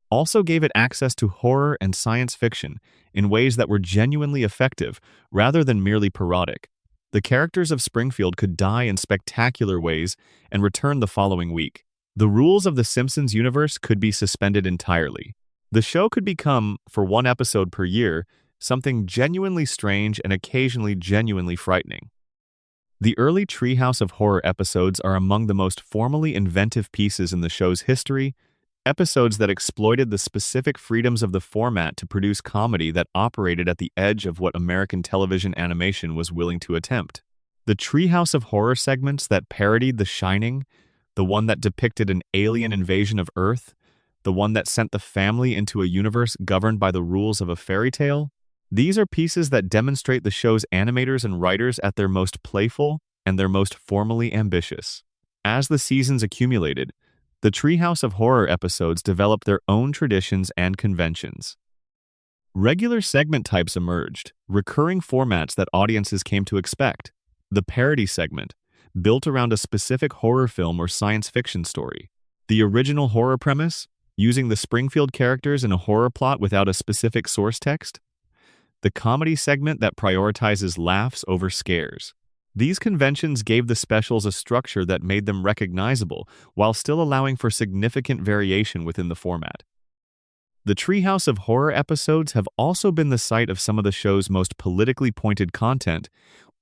also gave it access to horror and science fiction in ways that were genuinely effective rather than merely parodic. The characters of Springfield could die in spectacular ways and return the following week. The rules of The Simpsons universe could be suspended entirely. The show could become, for 1 episode per year, something genuinely strange and occasionally genuinely frightening. The early Treehouse of Horror episodes are among the most formally inventive pieces in the show's history, episodes that exploited the specific freedoms of the format to produce comedy that operated at the edge of what American television animation was willing to attempt. The Treehouse of Horror segments that parodied The Shining, the one that depicted an alien invasion of Earth, the one that sent the family into a universe governed by the rules of a fairy tale, these are pieces that demonstrate the show's animators and writers at their most playful and their most formally ambitious. As the seasons accumulated, the Treehouse of Horror episodes developed their own traditions and conventions. Regular segment types emerged, recurring formats that audiences came to expect. The parody segment, built around a specific horror film or science fiction story. The original horror premise, using the Springfield characters in a horror plot without a specific source text. The comedy segment that prioritizes laughs over scares. These conventions gave the specials a structure that made them recognizable while still allowing for significant variation within the format. The Treehouse of Horror episodes have also been the site of some of the show's most politically pointed content,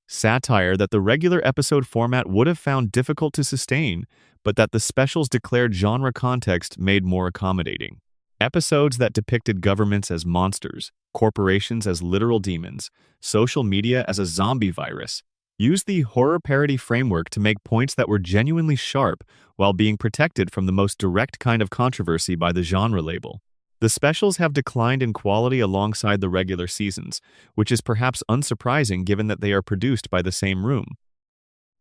satire that the regular episode format would have found difficult to sustain, but that the specials' declared genre context made more accommodating. Episodes that depicted governments as monsters, corporations as literal demons, social media as a zombie virus, used the horror parody framework to make points that were genuinely sharp while being protected from the most direct kind of controversy by the genre label. The specials have declined in quality alongside the regular seasons, which is perhaps unsurprising given that they are produced by the same room.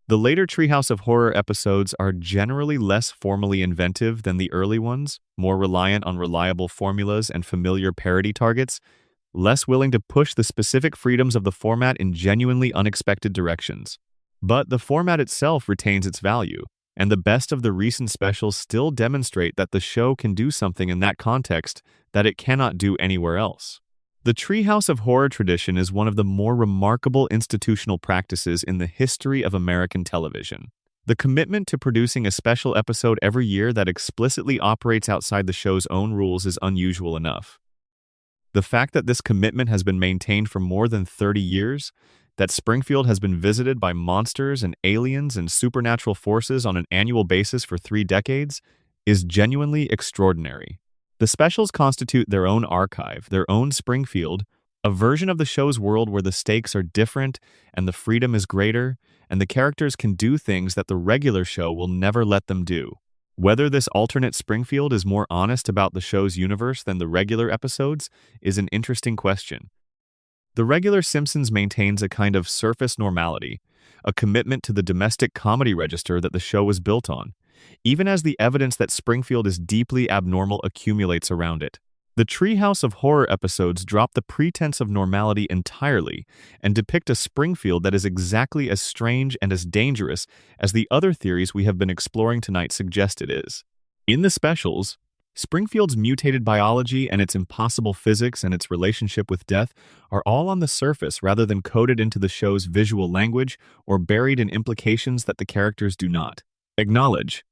The later Treehouse of Horror episodes are generally less formally inventive than the early ones, more reliant on reliable formulas and familiar parody targets, less willing to push the specific freedoms of the format in genuinely unexpected directions. But the format itself retains its value, and the best of the recent specials still demonstrate that the show can do something in that context that it cannot do anywhere else. The Treehouse of Horror tradition is one of the more remarkable institutional practices in the history of American television. The commitment to producing a special episode every year that explicitly operates outside the show's own rules is unusual enough. The fact that this commitment has been maintained for more than 30 years, that Springfield has been visited by monsters and aliens and supernatural forces on an annual basis for 3 decades, is genuinely extraordinary. The specials constitute their own archive, their own Springfield, a version of the show's world where the stakes are different and the freedom is greater, and the characters can do things that the regular show will never let them do. Whether this alternate Springfield is more honest about the show's universe than the regular episodes is an interesting question. The regular Simpsons maintains a kind of surface normality, a commitment to the domestic comedy register that the show was built on, even as the evidence that Springfield is deeply abnormal accumulates around it. The Treehouse of Horror episodes drop the pretense of normality entirely and depict a Springfield that is exactly as strange and as dangerous as the other theories we have been exploring tonight suggest it is. In the specials, Springfield's mutated biology and its impossible physics and its relationship with death are all on the surface rather than coded into the show's visual language or buried in implications that the characters do not acknowledge.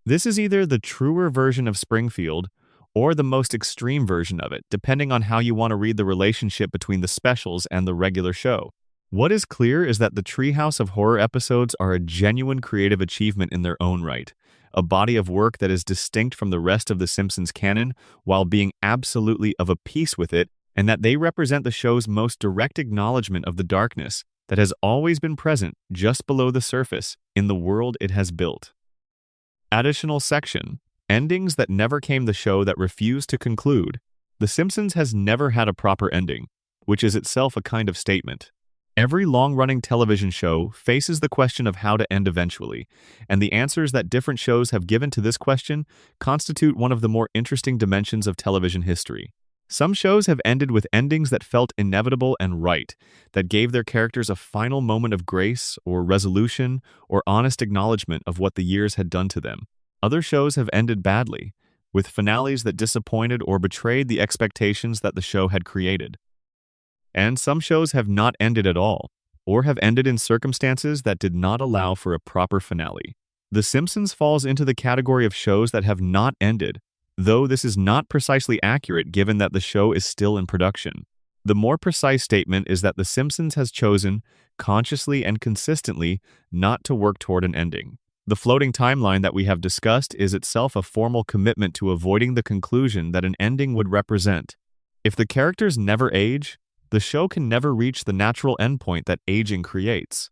This is either the truer version of Springfield or the most extreme version of it, depending on how you want to read the relationship between the specials and the regular show. What is clear is that the Treehouse of Horror episodes are a genuine creative achievement in their own right, a body of work that is distinct from the rest of the Simpsons canon while being absolutely of a piece with it, and that they represent the show's most direct acknowledgement of the darkness that has always been present just below the surface in the world it has built. Additional section: Endings that never came. The show that refused to conclude. The Simpsons has never had a proper ending, which is itself a kind of statement. Every long-running television show faces the question of how to end eventually, and the answers that different shows have given to this question constitute one of the more interesting dimensions of television history. Some shows have ended with endings that felt inevitable and right, that gave their characters a final moment of grace or resolution or honest acknowledgement of what the years had done to them. Other shows have ended badly, with finales that disappointed or betrayed the expectations that the show had created. And some shows have not ended at all, or have ended in circumstances that did not allow for a proper finale. The Simpsons falls into the category of shows that have not ended, though this is not precisely accurate given that the show is still in production. The more precise statement is that The Simpsons has chosen, consciously and consistently, not to work toward an ending. The floating timeline that we have discussed is itself a formal commitment to avoiding the conclusion that an ending would represent. If the characters never age, the show can never reach the natural endpoint that aging creates.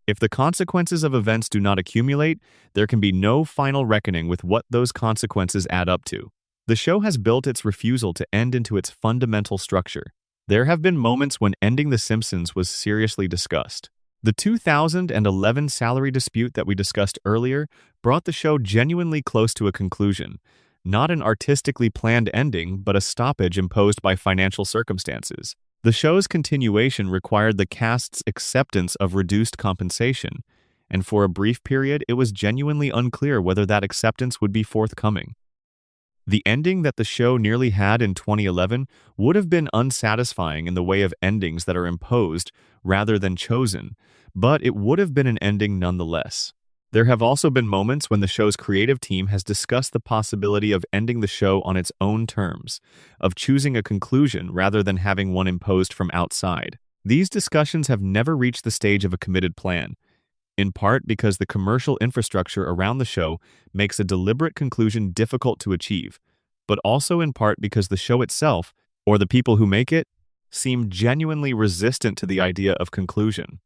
If the consequences of events do not accumulate, there can be no final reckoning with what those consequences add up to. The show has built its refusal to end into its fundamental structure. There have been moments when ending The Simpsons was seriously discussed. The 2011 salary dispute that we discussed earlier brought the show genuinely close to a conclusion. Not an artistically planned ending, but a stoppage imposed by financial circumstances. The show's continuation required the cast's acceptance of reduced compensation, and for a brief period it was genuinely unclear whether that acceptance would be forthcoming. The ending that the show nearly had in 2011 would have been unsatisfying in the way of endings that are imposed rather than chosen, but it would have been an ending nonetheless. There have also been moments when the show's creative team has discussed the possibility of ending the show on its own terms, of choosing a conclusion rather than having one imposed from outside. These discussions have never reached the stage of a committed plan, in part because the commercial infrastructure around the show makes a deliberate conclusion difficult to achieve, but also in part because the show itself, or the people who make it, seem genuinely resistant to the idea of conclusion.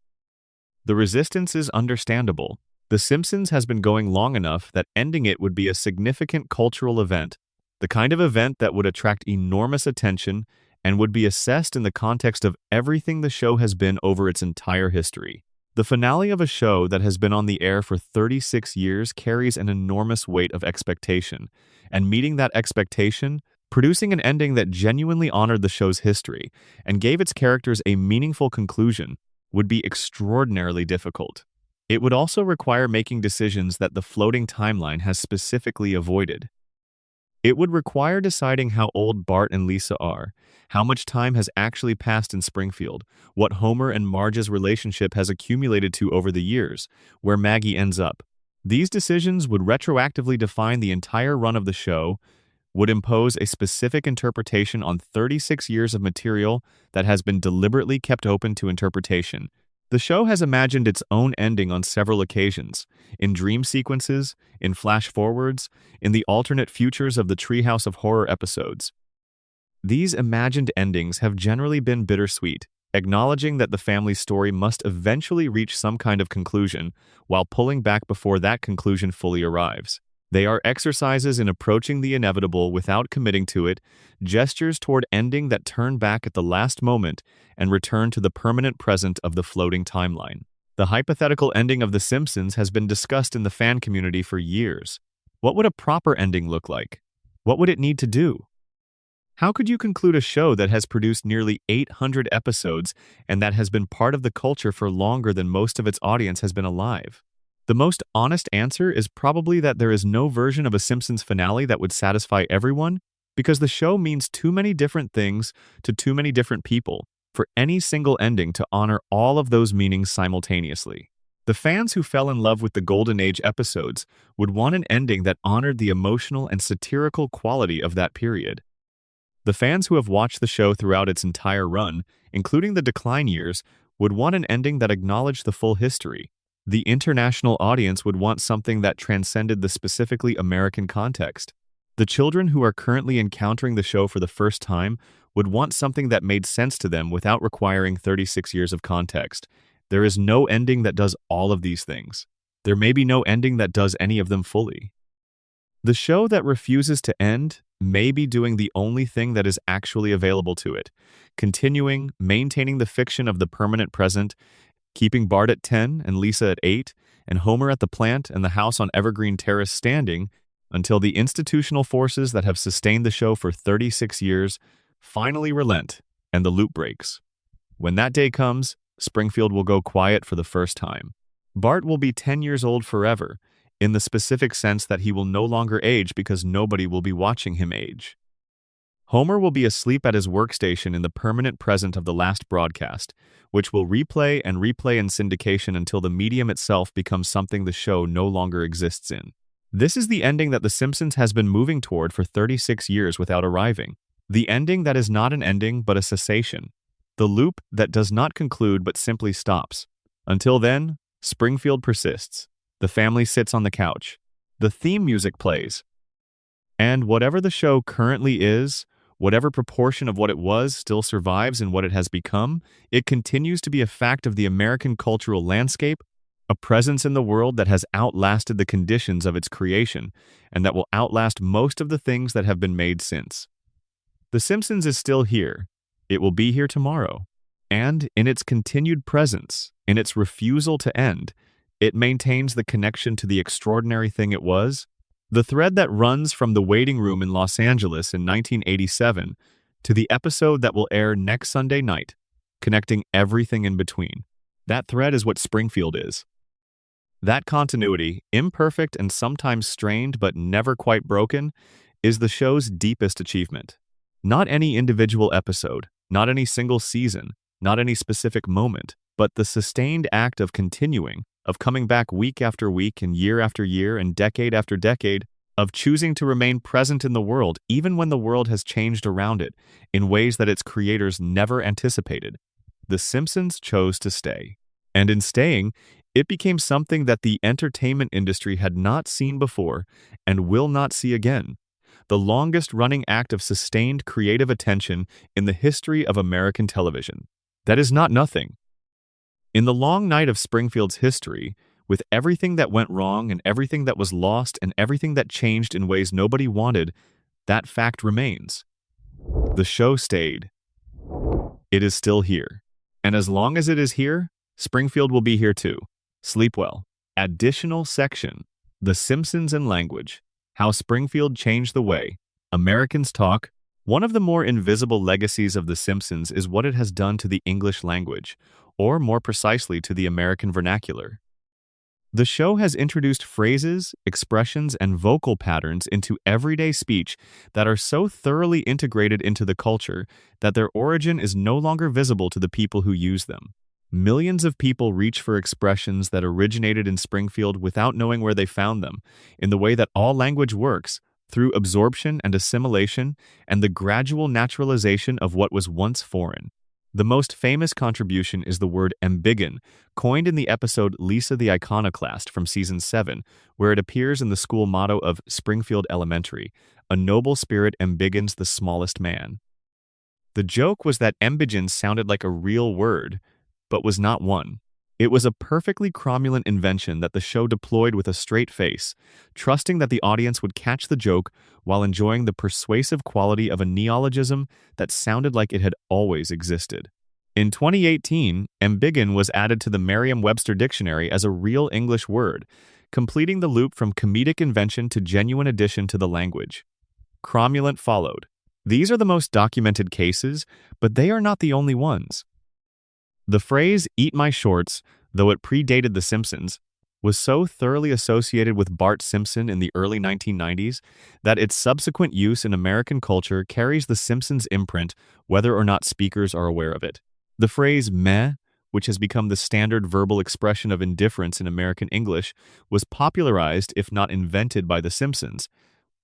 The resistance is understandable. The Simpsons has been going long enough that ending it would be a significant cultural event, the kind of event that would attract enormous attention and would be assessed in the context of everything the show has been over its entire history. The finale of a show that has been on the air for 36 years carries an enormous weight of expectation, and meeting that expectation, producing an ending that genuinely honored the show's history and gave its characters a meaningful conclusion, would be extraordinarily difficult. It would also require making decisions that the floating timeline has specifically avoided. It would require deciding how old Bart and Lisa are, how much time has actually passed in Springfield, what Homer and Marge's relationship has accumulated to over the years, where Maggie ends up. These decisions would retroactively define the entire run of the show, would impose a specific interpretation on 36 years of material that has been deliberately kept open to interpretation. The show has imagined its own ending on several occasions, in dream sequences, in flash-forwards, in the alternate futures of the Treehouse of Horror episodes. These imagined endings have generally been bittersweet, acknowledging that the family story must eventually reach some kind of conclusion, while pulling back before that conclusion fully arrives. They are exercises in approaching the inevitable without committing to it, gestures toward ending that turn back at the last moment and return to the permanent present of the floating timeline. The hypothetical ending of The Simpsons has been discussed in the fan community for years. What would a proper ending look like? What would it need to do? How could you conclude a show that has produced nearly 800 episodes and that has been part of the culture for longer than most of its audience has been alive? The most honest answer is probably that there is no version of a Simpsons finale that would satisfy everyone, because the show means too many different things to too many different people for any single ending to honor all of those meanings simultaneously. The fans who fell in love with the Golden Age episodes would want an ending that honored the emotional and satirical quality of that period. The fans who have watched the show throughout its entire run, including the decline years, would want an ending that acknowledged the full history. The international audience would want something that transcended the specifically American context. The children who are currently encountering the show for the first time would want something that made sense to them without requiring 36 years of context. There is no ending that does all of these things. There may be no ending that does any of them fully. The show that refuses to end may be doing the only thing that is actually available to it, continuing, maintaining the fiction of the permanent present, keeping Bart at 10 and Lisa at 8, and Homer at the plant and the house on Evergreen Terrace standing until the institutional forces that have sustained the show for 36 years finally relent and the loop breaks. When that day comes, Springfield will go quiet for the first time. Bart will be 10 years old forever, in the specific sense that he will no longer age because nobody will be watching him age. Homer will be asleep at his workstation in the permanent present of the last broadcast, which will replay and replay in syndication until the medium itself becomes something the show no longer exists in. This is the ending that The Simpsons has been moving toward for 36 years without arriving. The ending that is not an ending but a cessation. The loop that does not conclude but simply stops. Until then, Springfield persists. The family sits on the couch. The theme music plays. And whatever the show currently is, whatever proportion of what it was still survives in what it has become, it continues to be a fact of the American cultural landscape, a presence in the world that has outlasted the conditions of its creation, and that will outlast most of the things that have been made since. The Simpsons is still here. It will be here tomorrow. And in its continued presence, in its refusal to end, it maintains the connection to the extraordinary thing it was, the thread that runs from the waiting room in Los Angeles in 1987 to the episode that will air next Sunday night, connecting everything in between. That thread is what Springfield is. That continuity, imperfect and sometimes strained but never quite broken, is the show's deepest achievement. Not any individual episode, not any single season, not any specific moment, but the sustained act of continuing, of coming back week after week and year after year and decade after decade, of choosing to remain present in the world even when the world has changed around it in ways that its creators never anticipated. The Simpsons chose to stay. And in staying, it became something that the entertainment industry had not seen before and will not see again. The longest-running act of sustained creative attention in the history of American television. That is not nothing. In the long night of Springfield's history, with everything that went wrong and everything that was lost and everything that changed in ways nobody wanted, that fact remains. The show stayed. It is still here. And as long as it is here, Springfield will be here too. Sleep well. Additional section. The Simpsons and language. How Springfield changed the way Americans talk. One of the more invisible legacies of The Simpsons is what it has done to the English language, or more precisely to the American vernacular. The show has introduced phrases, expressions, and vocal patterns into everyday speech that are so thoroughly integrated into the culture that their origin is no longer visible to the people who use them. Millions of people reach for expressions that originated in Springfield without knowing where they found them, in the way that all language works, through absorption and assimilation and the gradual naturalization of what was once foreign. The most famous contribution is the word embiggen, coined in the episode Lisa the Iconoclast from Season 7, where it appears in the school motto of Springfield Elementary, "A noble spirit embiggens the smallest man." The joke was that embiggen sounded like a real word, but was not one. It was a perfectly cromulent invention that the show deployed with a straight face, trusting that the audience would catch the joke while enjoying the persuasive quality of a neologism that sounded like it had always existed. In 2018, embiggen was added to the Merriam-Webster dictionary as a real English word, completing the loop from comedic invention to genuine addition to the language. Cromulent followed. These are the most documented cases, but they are not the only ones. The phrase, "eat my shorts," though it predated The Simpsons, was so thoroughly associated with Bart Simpson in the early 1990s that its subsequent use in American culture carries The Simpsons imprint whether or not speakers are aware of it. The phrase, "meh," which has become the standard verbal expression of indifference in American English, was popularized, if not invented, by The Simpsons,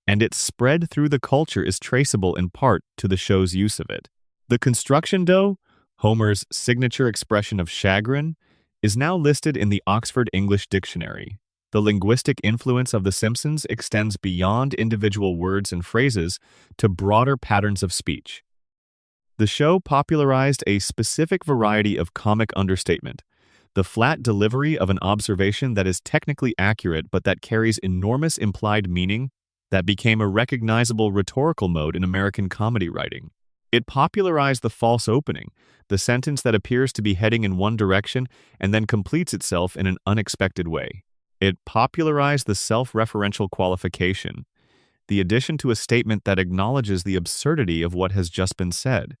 and its spread through the culture is traceable in part to the show's use of it. The construction dough, Homer's signature expression of chagrin, is now listed in the Oxford English Dictionary. The linguistic influence of The Simpsons extends beyond individual words and phrases to broader patterns of speech. The show popularized a specific variety of comic understatement, the flat delivery of an observation that is technically accurate but that carries enormous implied meaning that became a recognizable rhetorical mode in American comedy writing. It popularized the false opening, the sentence that appears to be heading in one direction and then completes itself in an unexpected way. It popularized the self-referential qualification, the addition to a statement that acknowledges the absurdity of what has just been said.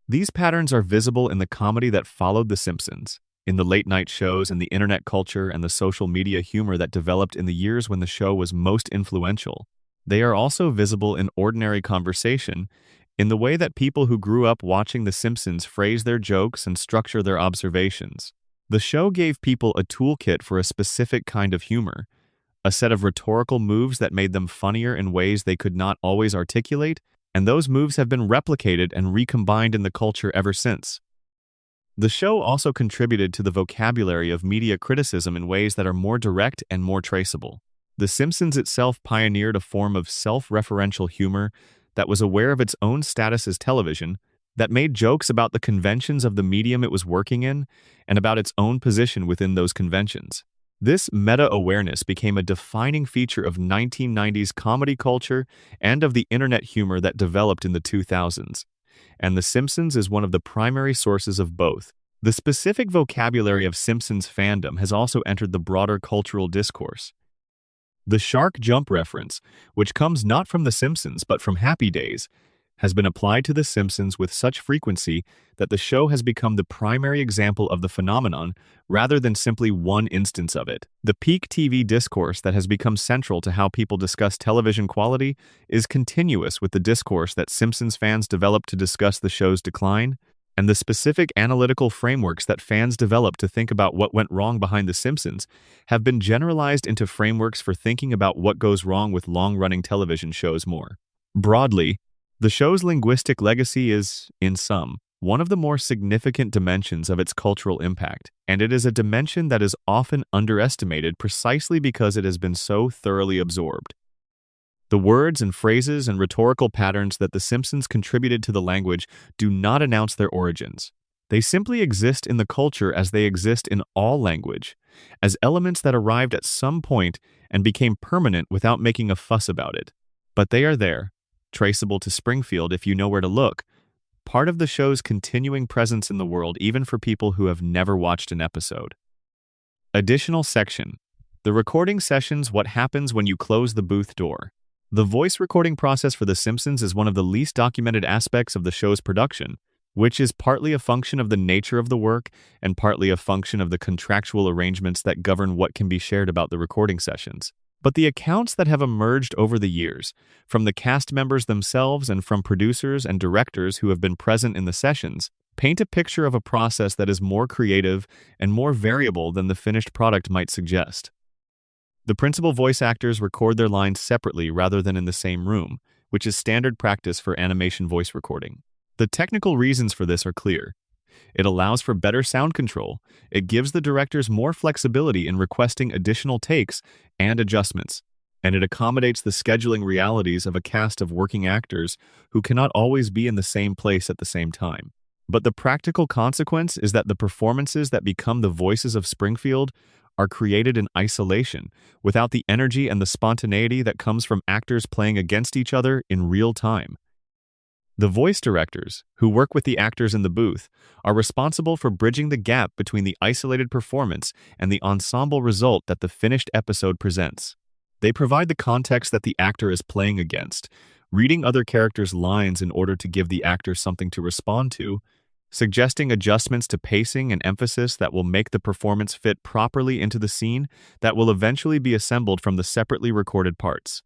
These patterns are visible in the comedy that followed The Simpsons, in the late-night shows and the internet culture and the social media humor that developed in the years when the show was most influential. They are also visible in ordinary conversation, in the way that people who grew up watching The Simpsons phrase their jokes and structure their observations. The show gave people a toolkit for a specific kind of humor, a set of rhetorical moves that made them funnier in ways they could not always articulate, and those moves have been replicated and recombined in the culture ever since. The show also contributed to the vocabulary of media criticism in ways that are more direct and more traceable. The Simpsons itself pioneered a form of self-referential humor that was aware of its own status as television, that made jokes about the conventions of the medium it was working in and about its own position within those conventions. This meta-awareness became a defining feature of 1990s comedy culture and of the internet humor that developed in the 2000s. And The Simpsons is one of the primary sources of both. The specific vocabulary of Simpsons fandom has also entered the broader cultural discourse. The shark jump reference, which comes not from The Simpsons but from Happy Days, has been applied to The Simpsons with such frequency that the show has become the primary example of the phenomenon rather than simply one instance of it. The peak TV discourse that has become central to how people discuss television quality is continuous with the discourse that Simpsons fans developed to discuss the show's decline, and the specific analytical frameworks that fans developed to think about what went wrong behind The Simpsons have been generalized into frameworks for thinking about what goes wrong with long-running television shows more broadly. The show's linguistic legacy is, in sum, one of the more significant dimensions of its cultural impact, and it is a dimension that is often underestimated precisely because it has been so thoroughly absorbed. The words and phrases and rhetorical patterns that The Simpsons contributed to the language do not announce their origins. They simply exist in the culture as they exist in all language, as elements that arrived at some point and became permanent without making a fuss about it. But they are there, traceable to Springfield if you know where to look, part of the show's continuing presence in the world even for people who have never watched an episode. Additional section. The recording sessions: what happens when you close the booth door. The voice recording process for The Simpsons is one of the least documented aspects of the show's production, which is partly a function of the nature of the work and partly a function of the contractual arrangements that govern what can be shared about the recording sessions. But the accounts that have emerged over the years, from the cast members themselves and from producers and directors who have been present in the sessions, paint a picture of a process that is more creative and more variable than the finished product might suggest. The principal voice actors record their lines separately rather than in the same room, which is standard practice for animation voice recording. The technical reasons for this are clear. It allows for better sound control, it gives the directors more flexibility in requesting additional takes and adjustments, and it accommodates the scheduling realities of a cast of working actors who cannot always be in the same place at the same time. But the practical consequence is that the performances that become the voices of Springfield are created in isolation, without the energy and the spontaneity that comes from actors playing against each other in real time. The voice directors, who work with the actors in the booth, are responsible for bridging the gap between the isolated performance and the ensemble result that the finished episode presents. They provide the context that the actor is playing against, reading other characters' lines in order to give the actor something to respond to, suggesting adjustments to pacing and emphasis that will make the performance fit properly into the scene that will eventually be assembled from the separately recorded parts.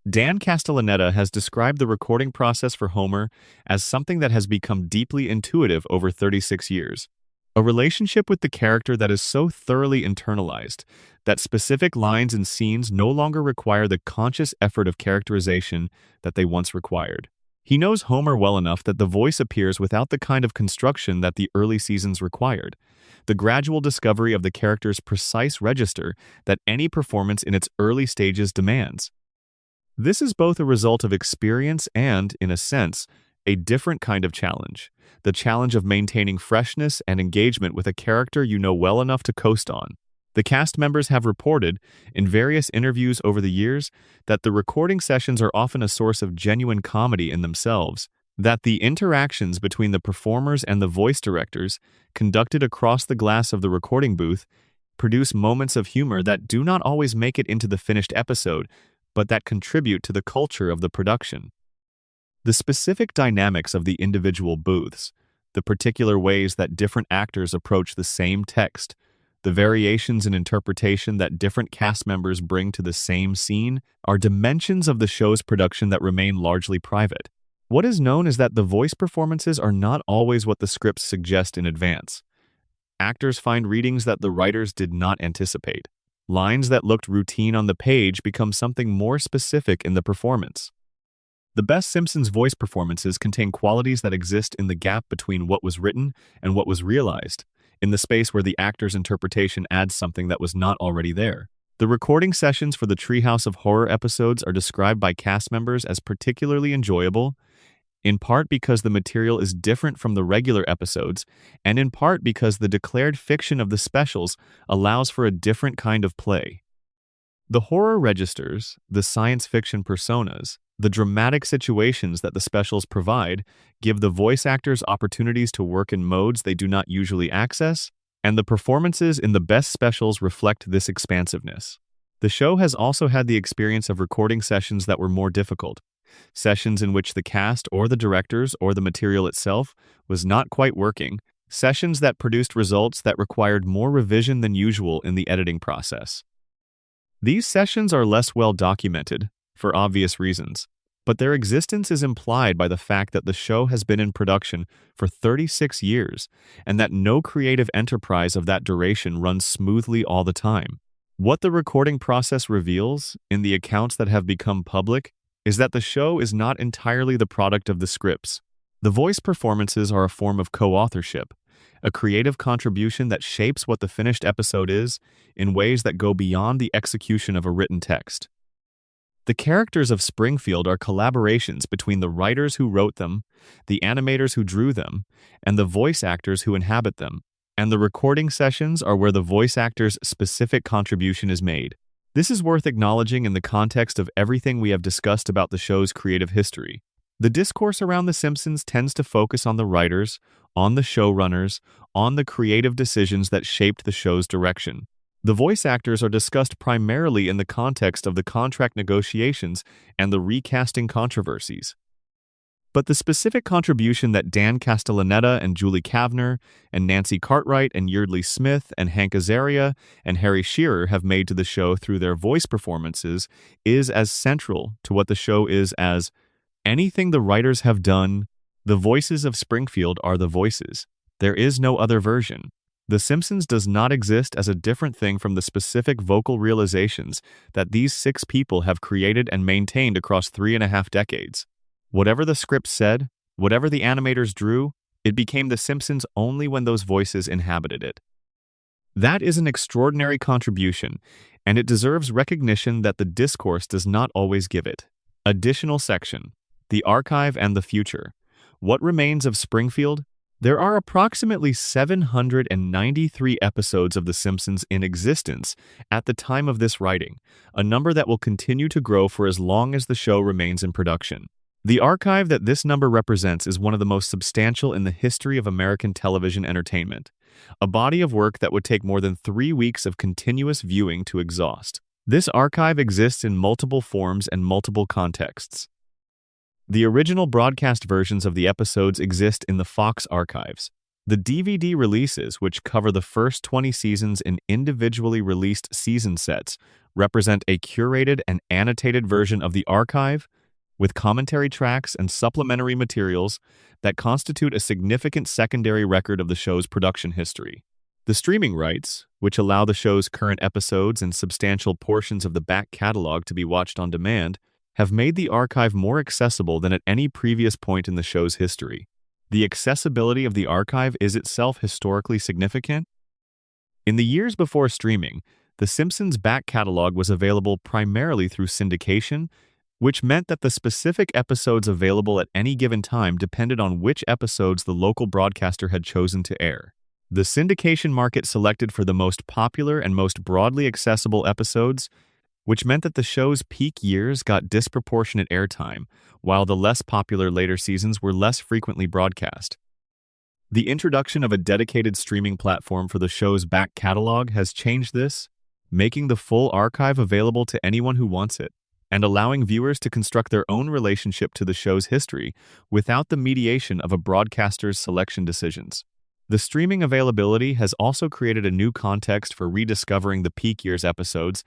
Dan Castellaneta has described the recording process for Homer as something that has become deeply intuitive over 36 years. A relationship with the character that is so thoroughly internalized that specific lines and scenes no longer require the conscious effort of characterization that they once required. He knows Homer well enough that the voice appears without the kind of construction that the early seasons required, the gradual discovery of the character's precise register that any performance in its early stages demands. This is both a result of experience and, in a sense, a different kind of challenge, the challenge of maintaining freshness and engagement with a character you know well enough to coast on. The cast members have reported, in various interviews over the years, that the recording sessions are often a source of genuine comedy in themselves, that the interactions between the performers and the voice directors, conducted across the glass of the recording booth, produce moments of humor that do not always make it into the finished episode, but that contribute to the culture of the production. The specific dynamics of the individual booths, the particular ways that different actors approach the same text, the variations in interpretation that different cast members bring to the same scene are dimensions of the show's production that remain largely private. What is known is that the voice performances are not always what the scripts suggest in advance. Actors find readings that the writers did not anticipate. Lines that looked routine on the page become something more specific in the performance. The best Simpsons voice performances contain qualities that exist in the gap between what was written and what was realized, in the space where the actor's interpretation adds something that was not already there. The recording sessions for the Treehouse of Horror episodes are described by cast members as particularly enjoyable, in part because the material is different from the regular episodes, and in part because the declared fiction of the specials allows for a different kind of play. The horror registers, the science fiction personas, the dramatic situations that the specials provide give the voice actors opportunities to work in modes they do not usually access, and the performances in the best specials reflect this expansiveness. The show has also had the experience of recording sessions that were more difficult, sessions in which the cast or the directors or the material itself was not quite working, sessions that produced results that required more revision than usual in the editing process. These sessions are less well documented, for obvious reasons, but their existence is implied by the fact that the show has been in production for 36 years and that no creative enterprise of that duration runs smoothly all the time. What the recording process reveals, in the accounts that have become public, is that the show is not entirely the product of the scripts. The voice performances are a form of co-authorship, a creative contribution that shapes what the finished episode is in ways that go beyond the execution of a written text. The characters of Springfield are collaborations between the writers who wrote them, the animators who drew them, and the voice actors who inhabit them, and the recording sessions are where the voice actor's specific contribution is made. This is worth acknowledging in the context of everything we have discussed about the show's creative history. The discourse around The Simpsons tends to focus on the writers, on the showrunners, on the creative decisions that shaped the show's direction. The voice actors are discussed primarily in the context of the contract negotiations and the recasting controversies. But the specific contribution that Dan Castellaneta and Julie Kavner and Nancy Cartwright and Yeardley Smith and Hank Azaria and Harry Shearer have made to the show through their voice performances is as central to what the show is as anything the writers have done. The voices of Springfield are the voices. There is no other version. The Simpsons does not exist as a different thing from the specific vocal realizations that these 6 people have created and maintained across 3.5 decades. Whatever the script said, whatever the animators drew, it became The Simpsons only when those voices inhabited it. That is an extraordinary contribution, and it deserves recognition that the discourse does not always give it. Additional section: The Archive and the Future. What remains of Springfield? There are approximately 793 episodes of The Simpsons in existence at the time of this writing, a number that will continue to grow for as long as the show remains in production. The archive that this number represents is one of the most substantial in the history of American television entertainment, a body of work that would take more than 3 weeks of continuous viewing to exhaust. This archive exists in multiple forms and multiple contexts. The original broadcast versions of the episodes exist in the Fox archives. The DVD releases, which cover the first 20 seasons in individually released season sets, represent a curated and annotated version of the archive, with commentary tracks and supplementary materials that constitute a significant secondary record of the show's production history. The streaming rights, which allow the show's current episodes and substantial portions of the back catalog to be watched on demand, have made the archive more accessible than at any previous point in the show's history. The accessibility of the archive is itself historically significant. In the years before streaming, The Simpsons' back catalog was available primarily through syndication, which meant that the specific episodes available at any given time depended on which episodes the local broadcaster had chosen to air. The syndication market selected for the most popular and most broadly accessible episodes, which meant that the show's peak years got disproportionate airtime, while the less popular later seasons were less frequently broadcast. The introduction of a dedicated streaming platform for the show's back catalog has changed this, making the full archive available to anyone who wants it, and allowing viewers to construct their own relationship to the show's history without the mediation of a broadcaster's selection decisions. The streaming availability has also created a new context for rediscovering the peak years episodes,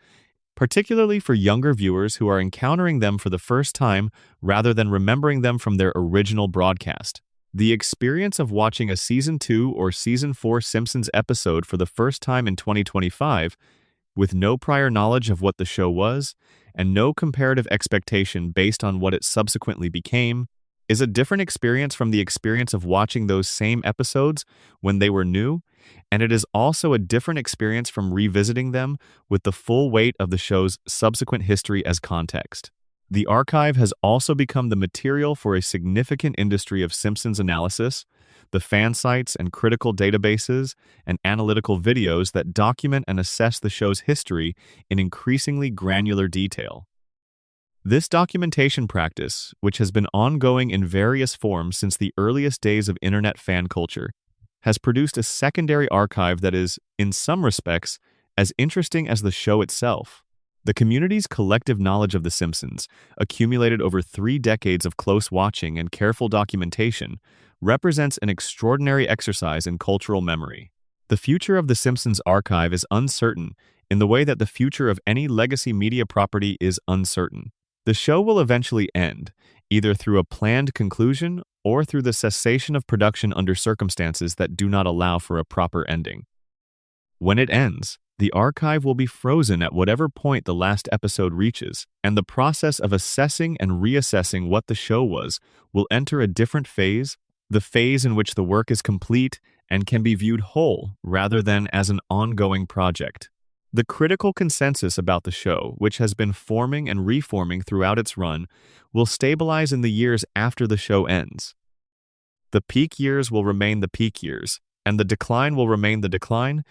particularly for younger viewers who are encountering them for the first time rather than remembering them from their original broadcast. The experience of watching a Season 2 or Season 4 Simpsons episode for the first time in 2025, with no prior knowledge of what the show was, and no comparative expectation based on what it subsequently became, is a different experience from the experience of watching those same episodes when they were new, and it is also a different experience from revisiting them with the full weight of the show's subsequent history as context. The archive has also become the material for a significant industry of Simpsons analysis, the fan sites and critical databases and analytical videos that document and assess the show's history in increasingly granular detail. This documentation practice, which has been ongoing in various forms since the earliest days of internet fan culture, has produced a secondary archive that is, in some respects, as interesting as the show itself. The community's collective knowledge of The Simpsons, accumulated over 3 decades of close watching and careful documentation, represents an extraordinary exercise in cultural memory. The future of The Simpsons archive is uncertain in the way that the future of any legacy media property is uncertain. The show will eventually end, either through a planned conclusion or through the cessation of production under circumstances that do not allow for a proper ending. When it ends, the archive will be frozen at whatever point the last episode reaches, and the process of assessing and reassessing what the show was will enter a different phase, the phase in which the work is complete and can be viewed whole rather than as an ongoing project. The critical consensus about the show, which has been forming and reforming throughout its run, will stabilize in the years after the show ends. The peak years will remain the peak years, and the decline will remain the decline,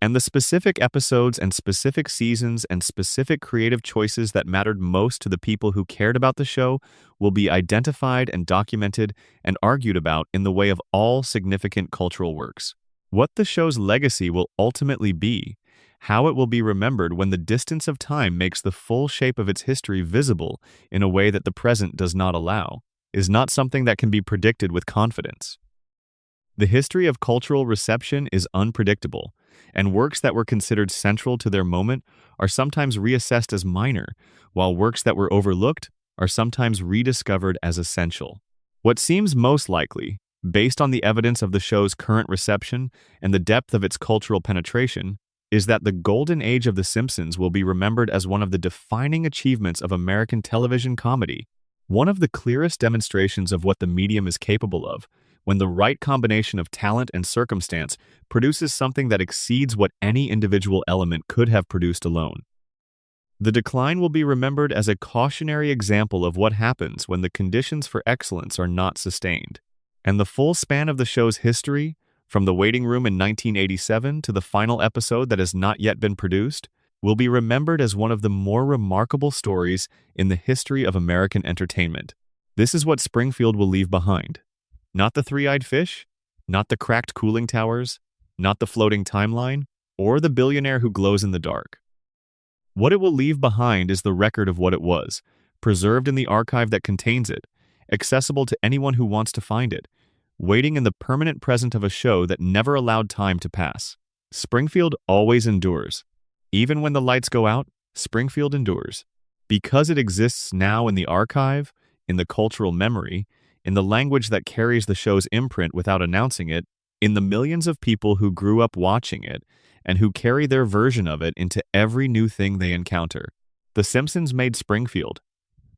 and the specific episodes and specific seasons and specific creative choices that mattered most to the people who cared about the show will be identified and documented and argued about in the way of all significant cultural works. What the show's legacy will ultimately be, how it will be remembered when the distance of time makes the full shape of its history visible in a way that the present does not allow, is not something that can be predicted with confidence. The history of cultural reception is unpredictable, and works that were considered central to their moment are sometimes reassessed as minor, while works that were overlooked are sometimes rediscovered as essential. What seems most likely, based on the evidence of the show's current reception and the depth of its cultural penetration, is that the golden age of The Simpsons will be remembered as one of the defining achievements of American television comedy, one of the clearest demonstrations of what the medium is capable of, when the right combination of talent and circumstance produces something that exceeds what any individual element could have produced alone. The decline will be remembered as a cautionary example of what happens when the conditions for excellence are not sustained. And the full span of the show's history, from the waiting room in 1987 to the final episode that has not yet been produced, will be remembered as one of the more remarkable stories in the history of American entertainment. This is what Springfield will leave behind. Not the three-eyed fish, not the cracked cooling towers, not the floating timeline, or the billionaire who glows in the dark. What it will leave behind is the record of what it was, preserved in the archive that contains it, accessible to anyone who wants to find it, waiting in the permanent present of a show that never allowed time to pass. Springfield always endures. Even when the lights go out, Springfield endures. Because it exists now in the archive, in the cultural memory, in the language that carries the show's imprint without announcing it, in the millions of people who grew up watching it and who carry their version of it into every new thing they encounter. The Simpsons made Springfield.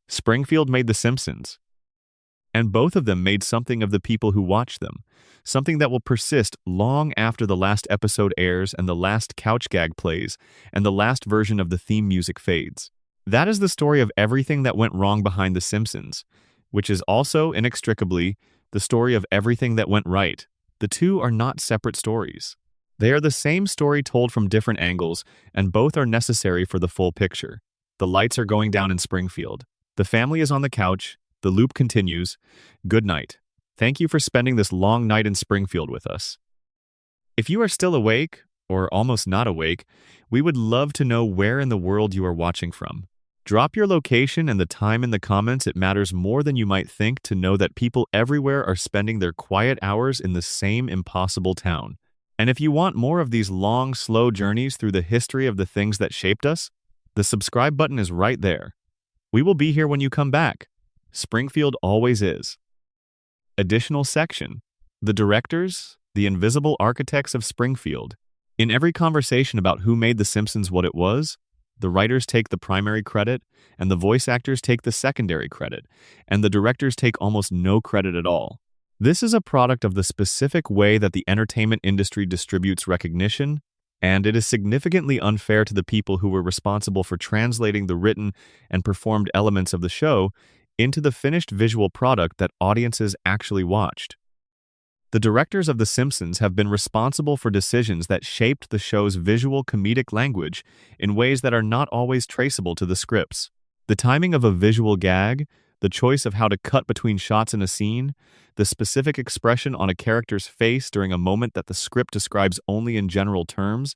Springfield made The Simpsons. And both of them made something of the people who watch them, something that will persist long after the last episode airs and the last couch gag plays and the last version of the theme music fades. That is the story of everything that went wrong behind The Simpsons, which is also, inextricably, the story of everything that went right. The two are not separate stories. They are the same story told from different angles, and both are necessary for the full picture. The lights are going down in Springfield. The family is on the couch. The loop continues. Good night. Thank you for spending this long night in Springfield with us. If you are still awake, or almost not awake, we would love to know where in the world you are watching from. Drop your location and the time in the comments. It matters more than you might think to know that people everywhere are spending their quiet hours in the same impossible town. And if you want more of these long, slow journeys through the history of the things that shaped us, the subscribe button is right there. We will be here when you come back. Springfield always is. Additional section. The directors, the invisible architects of Springfield. In every conversation about who made The Simpsons what it was, the writers take the primary credit, and the voice actors take the secondary credit, and the directors take almost no credit at all. This is a product of the specific way that the entertainment industry distributes recognition, and it is significantly unfair to the people who were responsible for translating the written and performed elements of the show into the finished visual product that audiences actually watched. The directors of The Simpsons have been responsible for decisions that shaped the show's visual comedic language in ways that are not always traceable to the scripts. The timing of a visual gag, the choice of how to cut between shots in a scene, the specific expression on a character's face during a moment that the script describes only in general terms,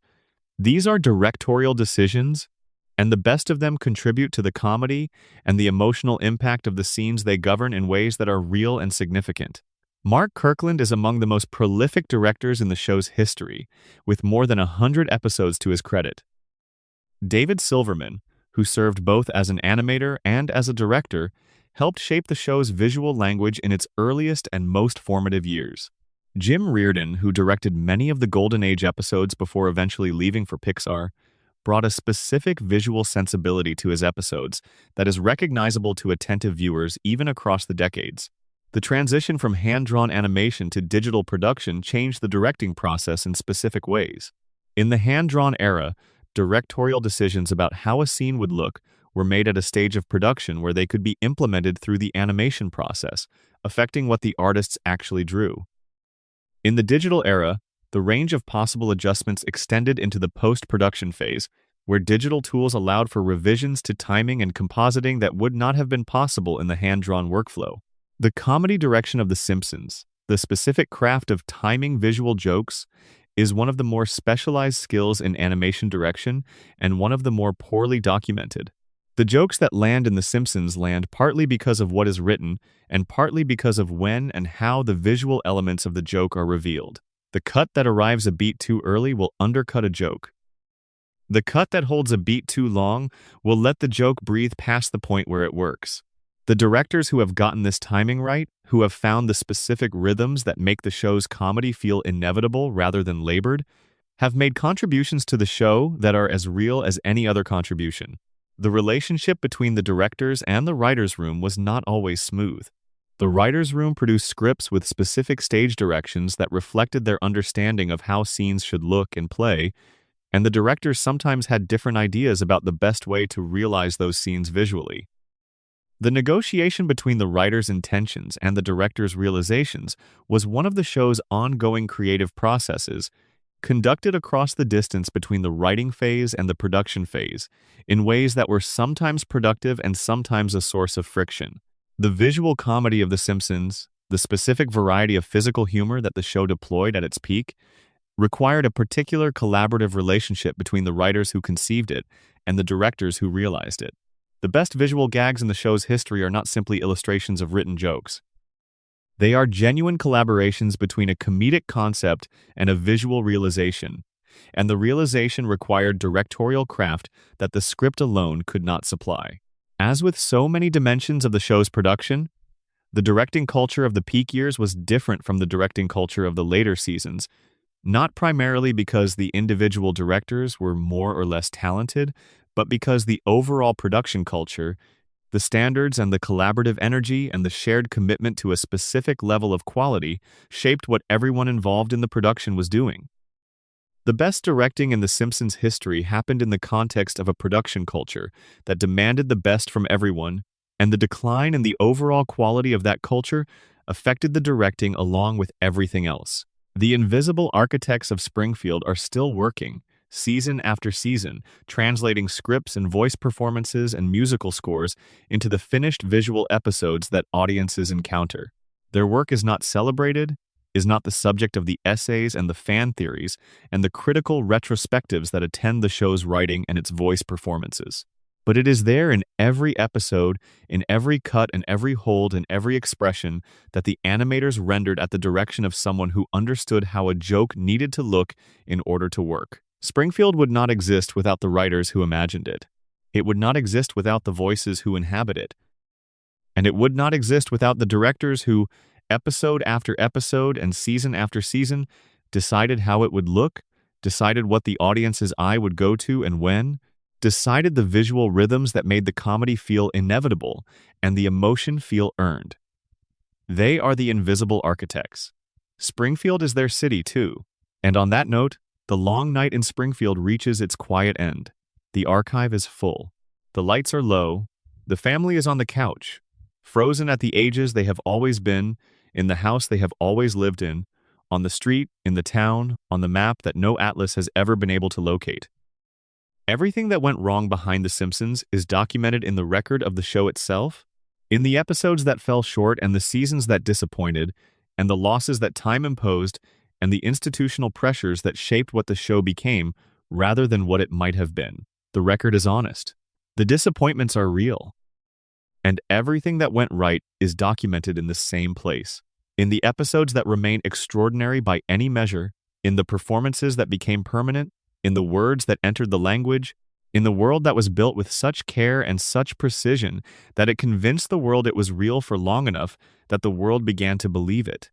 these are directorial decisions, and the best of them contribute to the comedy and the emotional impact of the scenes they govern in ways that are real and significant. Mark Kirkland is among the most prolific directors in the show's history, with more than 100 episodes to his credit. David Silverman, who served both as an animator and as a director, helped shape the show's visual language in its earliest and most formative years. Jim Reardon, who directed many of the Golden Age episodes before eventually leaving for Pixar, brought a specific visual sensibility to his episodes that is recognizable to attentive viewers even across the decades. The transition from hand-drawn animation to digital production changed the directing process in specific ways. In the hand-drawn era, directorial decisions about how a scene would look were made at a stage of production where they could be implemented through the animation process, affecting what the artists actually drew. In the digital era, the range of possible adjustments extended into the post-production phase, where digital tools allowed for revisions to timing and compositing that would not have been possible in the hand-drawn workflow. The comedy direction of The Simpsons, the specific craft of timing visual jokes, is one of the more specialized skills in animation direction and one of the more poorly documented. The jokes that land in The Simpsons land partly because of what is written and partly because of when and how the visual elements of the joke are revealed. The cut that arrives a beat too early will undercut a joke. The cut that holds a beat too long will let the joke breathe past the point where it works. The directors who have gotten this timing right, who have found the specific rhythms that make the show's comedy feel inevitable rather than labored, have made contributions to the show that are as real as any other contribution. The relationship between the directors and the writers' room was not always smooth. The writers' room produced scripts with specific stage directions that reflected their understanding of how scenes should look and play, and the directors sometimes had different ideas about the best way to realize those scenes visually. The negotiation between the writer's intentions and the director's realizations was one of the show's ongoing creative processes, conducted across the distance between the writing phase and the production phase, in ways that were sometimes productive and sometimes a source of friction. The visual comedy of The Simpsons, the specific variety of physical humor that the show deployed at its peak, required a particular collaborative relationship between the writers who conceived it and the directors who realized it. The best visual gags in the show's history are not simply illustrations of written jokes. They are genuine collaborations between a comedic concept and a visual realization, and the realization required directorial craft that the script alone could not supply. As with so many dimensions of the show's production, the directing culture of the peak years was different from the directing culture of the later seasons, not primarily because the individual directors were more or less talented, but because the overall production culture, the standards and the collaborative energy and the shared commitment to a specific level of quality shaped what everyone involved in the production was doing. The best directing in The Simpsons history happened in the context of a production culture that demanded the best from everyone, and the decline in the overall quality of that culture affected the directing along with everything else. The invisible architects of Springfield are still working, season after season, translating scripts and voice performances and musical scores into the finished visual episodes that audiences encounter. Their work is not celebrated, is not the subject of the essays and the fan theories and the critical retrospectives that attend the show's writing and its voice performances. But it is there in every episode, in every cut and every hold and every expression that the animators rendered at the direction of someone who understood how a joke needed to look in order to work. Springfield would not exist without the writers who imagined it. It would not exist without the voices who inhabit it. And it would not exist without the directors who, episode after episode and season after season, decided how it would look, decided what the audience's eye would go to and when, decided the visual rhythms that made the comedy feel inevitable and the emotion feel earned. They are the invisible architects. Springfield is their city, too. And on that note, the long night in Springfield reaches its quiet end. The archive is full. The lights are low. The family is on the couch, frozen at the ages they have always been, in the house they have always lived in, on the street, in the town, on the map that no atlas has ever been able to locate. Everything that went wrong behind The Simpsons is documented in the record of the show itself, in the episodes that fell short and the seasons that disappointed, and the losses that time imposed, and the institutional pressures that shaped what the show became rather than what it might have been. The record is honest. The disappointments are real. And everything that went right is documented in the same place. In the episodes that remain extraordinary by any measure, in the performances that became permanent, in the words that entered the language, in the world that was built with such care and such precision that it convinced the world it was real for long enough that the world began to believe it.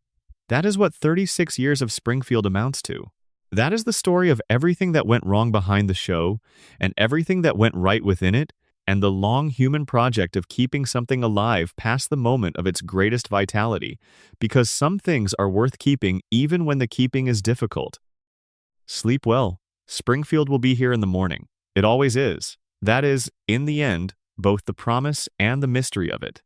That is what 36 years of Springfield amounts to. That is the story of everything that went wrong behind the show, and everything that went right within it, and the long human project of keeping something alive past the moment of its greatest vitality, because some things are worth keeping even when the keeping is difficult. Sleep well. Springfield will be here in the morning. It always is. That is, in the end, both the promise and the mystery of it.